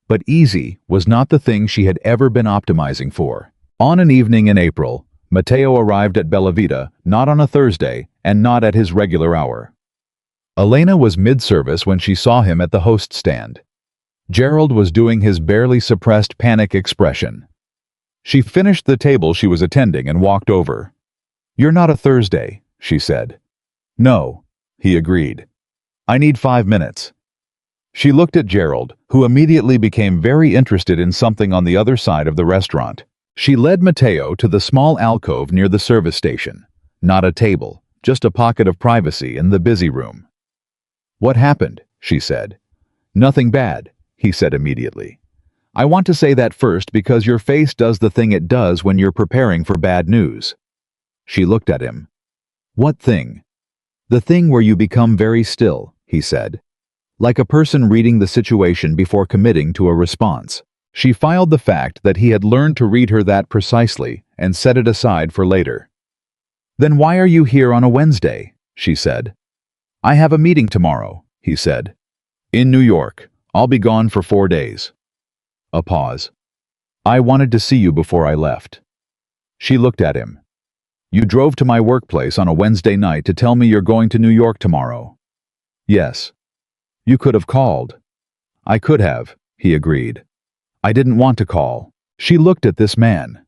but easy was not the thing she had ever been optimizing for. On an evening in April, Matteo arrived at Bella Vita, not on a Thursday and not at his regular hour. Elena was mid-service when she saw him at the host stand. Gerald was doing his barely suppressed panic expression. She finished the table she was attending and walked over. "You're not a Thursday," she said. "No," he agreed. "I need 5 minutes." She looked at Gerald, who immediately became very interested in something on the other side of the restaurant. She led Matteo to the small alcove near the service station. Not a table, just a pocket of privacy in the busy room. "What happened?" she said. "Nothing bad," he said immediately. "I want to say that first because your face does the thing it does when you're preparing for bad news." She looked at him. "What thing?" "The thing where you become very still," he said. Like a person reading the situation before committing to a response. She filed the fact that he had learned to read her that precisely and set it aside for later. "Then why are you here on a Wednesday?" she said. "I have a meeting tomorrow," he said. "In New York. I'll be gone for 4 days." A pause. "I wanted to see you before I left." She looked at him. "You drove to my workplace on a Wednesday night to tell me you're going to New York tomorrow." "Yes." "You could have called." "I could have," he agreed. "I didn't want to call." She looked at this man.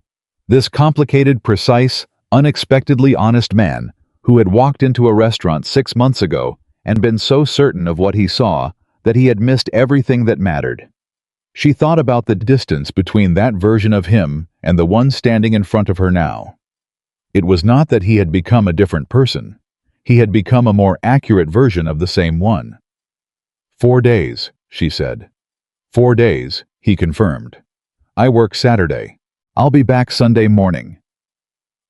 This complicated, precise, unexpectedly honest man who had walked into a restaurant 6 months ago and been so certain of what he saw that he had missed everything that mattered. She thought about the distance between that version of him and the one standing in front of her now. It was not that he had become a different person. He had become a more accurate version of the same one. 4 days, she said. 4 days, he confirmed. "I work Saturday. I'll be back Sunday morning."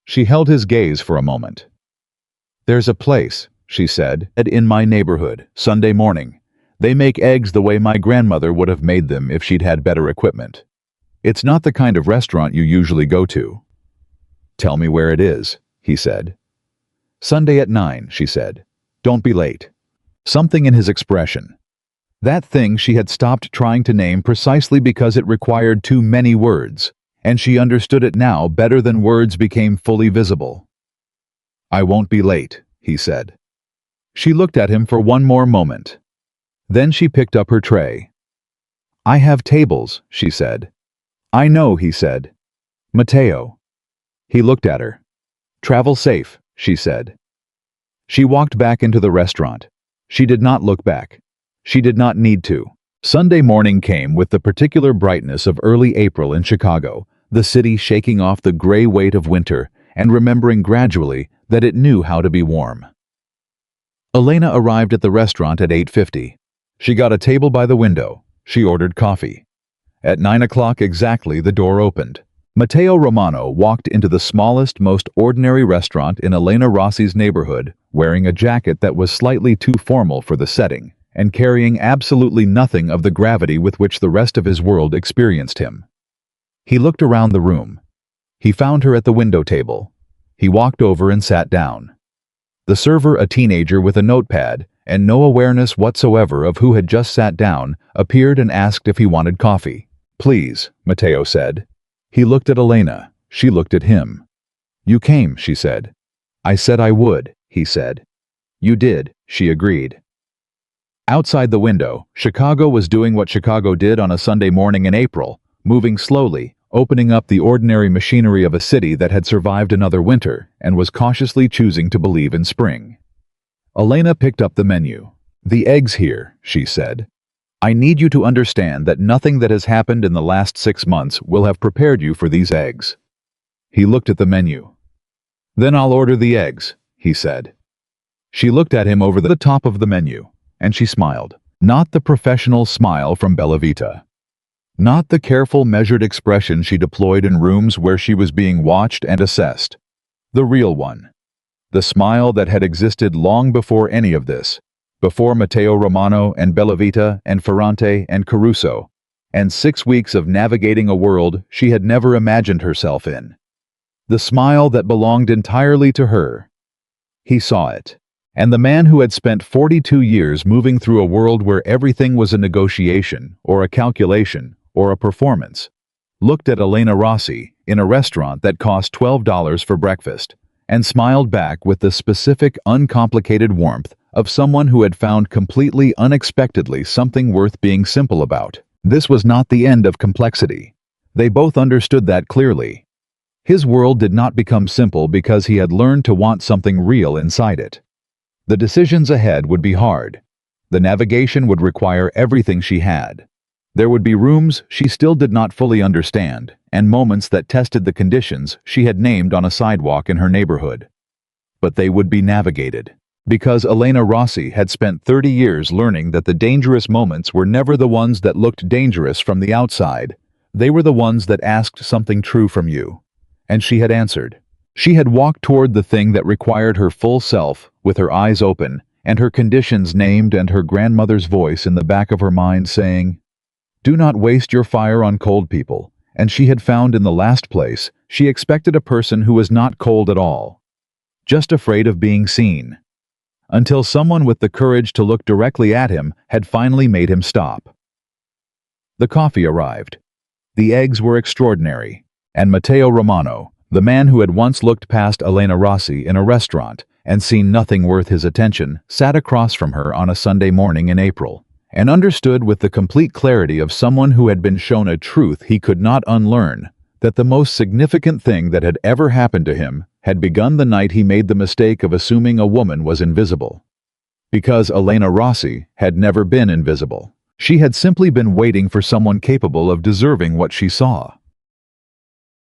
She held his gaze for a moment. "There's a place," she said, "in my neighborhood, Sunday morning. They make eggs the way my grandmother would have made them if she'd had better equipment. It's not the kind of restaurant you usually go to. Tell me where it is, he said. Sunday at 9, she said. Don't be late. Something in his expression. That thing she had stopped trying to name precisely because it required too many words, and she understood it now better than words became fully visible. I won't be late, he said. She looked at him for one more moment. Then she picked up her tray. I have tables, she said. I know, he said. Mateo. He looked at her. Travel safe, she said. She walked back into the restaurant. She did not look back. She did not need to. Sunday morning came with the particular brightness of early April in Chicago, the city shaking off the gray weight of winter and remembering gradually that it knew how to be warm. Elena arrived at the restaurant at 8:50. She got a table by the window. She ordered coffee. At 9 o'clock exactly, the door opened. Matteo Romano walked into the smallest, most ordinary restaurant in Elena Rossi's neighborhood, wearing a jacket that was slightly too formal for the setting, and carrying absolutely nothing of the gravity with which the rest of his world experienced him. He looked around the room. He found her at the window table. He walked over and sat down. The server, a teenager with a notepad and no awareness whatsoever of who had just sat down, appeared and asked if he wanted coffee. Please, Matteo said. He looked at Elena. She looked at him. You came, she said. I said I would, he said. You did, she agreed. Outside the window, Chicago was doing what Chicago did on a Sunday morning in April, moving slowly, opening up the ordinary machinery of a city that had survived another winter and was cautiously choosing to believe in spring. Elena picked up the menu. The eggs here, she said. I need you to understand that nothing that has happened in the last 6 months will have prepared you for these eggs. He looked at the menu. Then I'll order the eggs, he said. She looked at him over the top of the menu, and she smiled. Not the professional smile from Bella Vita. Not the careful, measured expression she deployed in rooms where she was being watched and assessed. The real one. The smile that had existed long before any of this. Before Matteo Romano and Bellavita and Ferrante and Caruso, and 6 weeks of navigating a world she had never imagined herself in. The smile that belonged entirely to her. He saw it. And the man who had spent 42 years moving through a world where everything was a negotiation, or a calculation, or a performance, looked at Elena Rossi in a restaurant that cost $12 for breakfast, and smiled back with the specific, uncomplicated warmth of someone who had found completely unexpectedly something worth being simple about. This was not the end of complexity. They both understood that clearly. His world did not become simple because he had learned to want something real inside it. The decisions ahead would be hard. The navigation would require everything she had. There would be rooms she still did not fully understand, and moments that tested the conditions she had named on a sidewalk in her neighborhood. But they would be navigated. Because Elena Rossi had spent 30 years learning that the dangerous moments were never the ones that looked dangerous from the outside. They were the ones that asked something true from you. And she had answered. She had walked toward the thing that required her full self, with her eyes open, and her conditions named and her grandmother's voice in the back of her mind saying, "Do not waste your fire on cold people." And she had found in the last place, she expected a person who was not cold at all. Just afraid of being seen. Until someone with the courage to look directly at him had finally made him stop. The coffee arrived. The eggs were extraordinary, and Matteo Romano, the man who had once looked past Elena Rossi in a restaurant and seen nothing worth his attention, sat across from her on a Sunday morning in April, and understood with the complete clarity of someone who had been shown a truth he could not unlearn, that the most significant thing that had ever happened to him had begun the night he made the mistake of assuming a woman was invisible. Because Elena Rossi had never been invisible. She had simply been waiting for someone capable of deserving what she saw.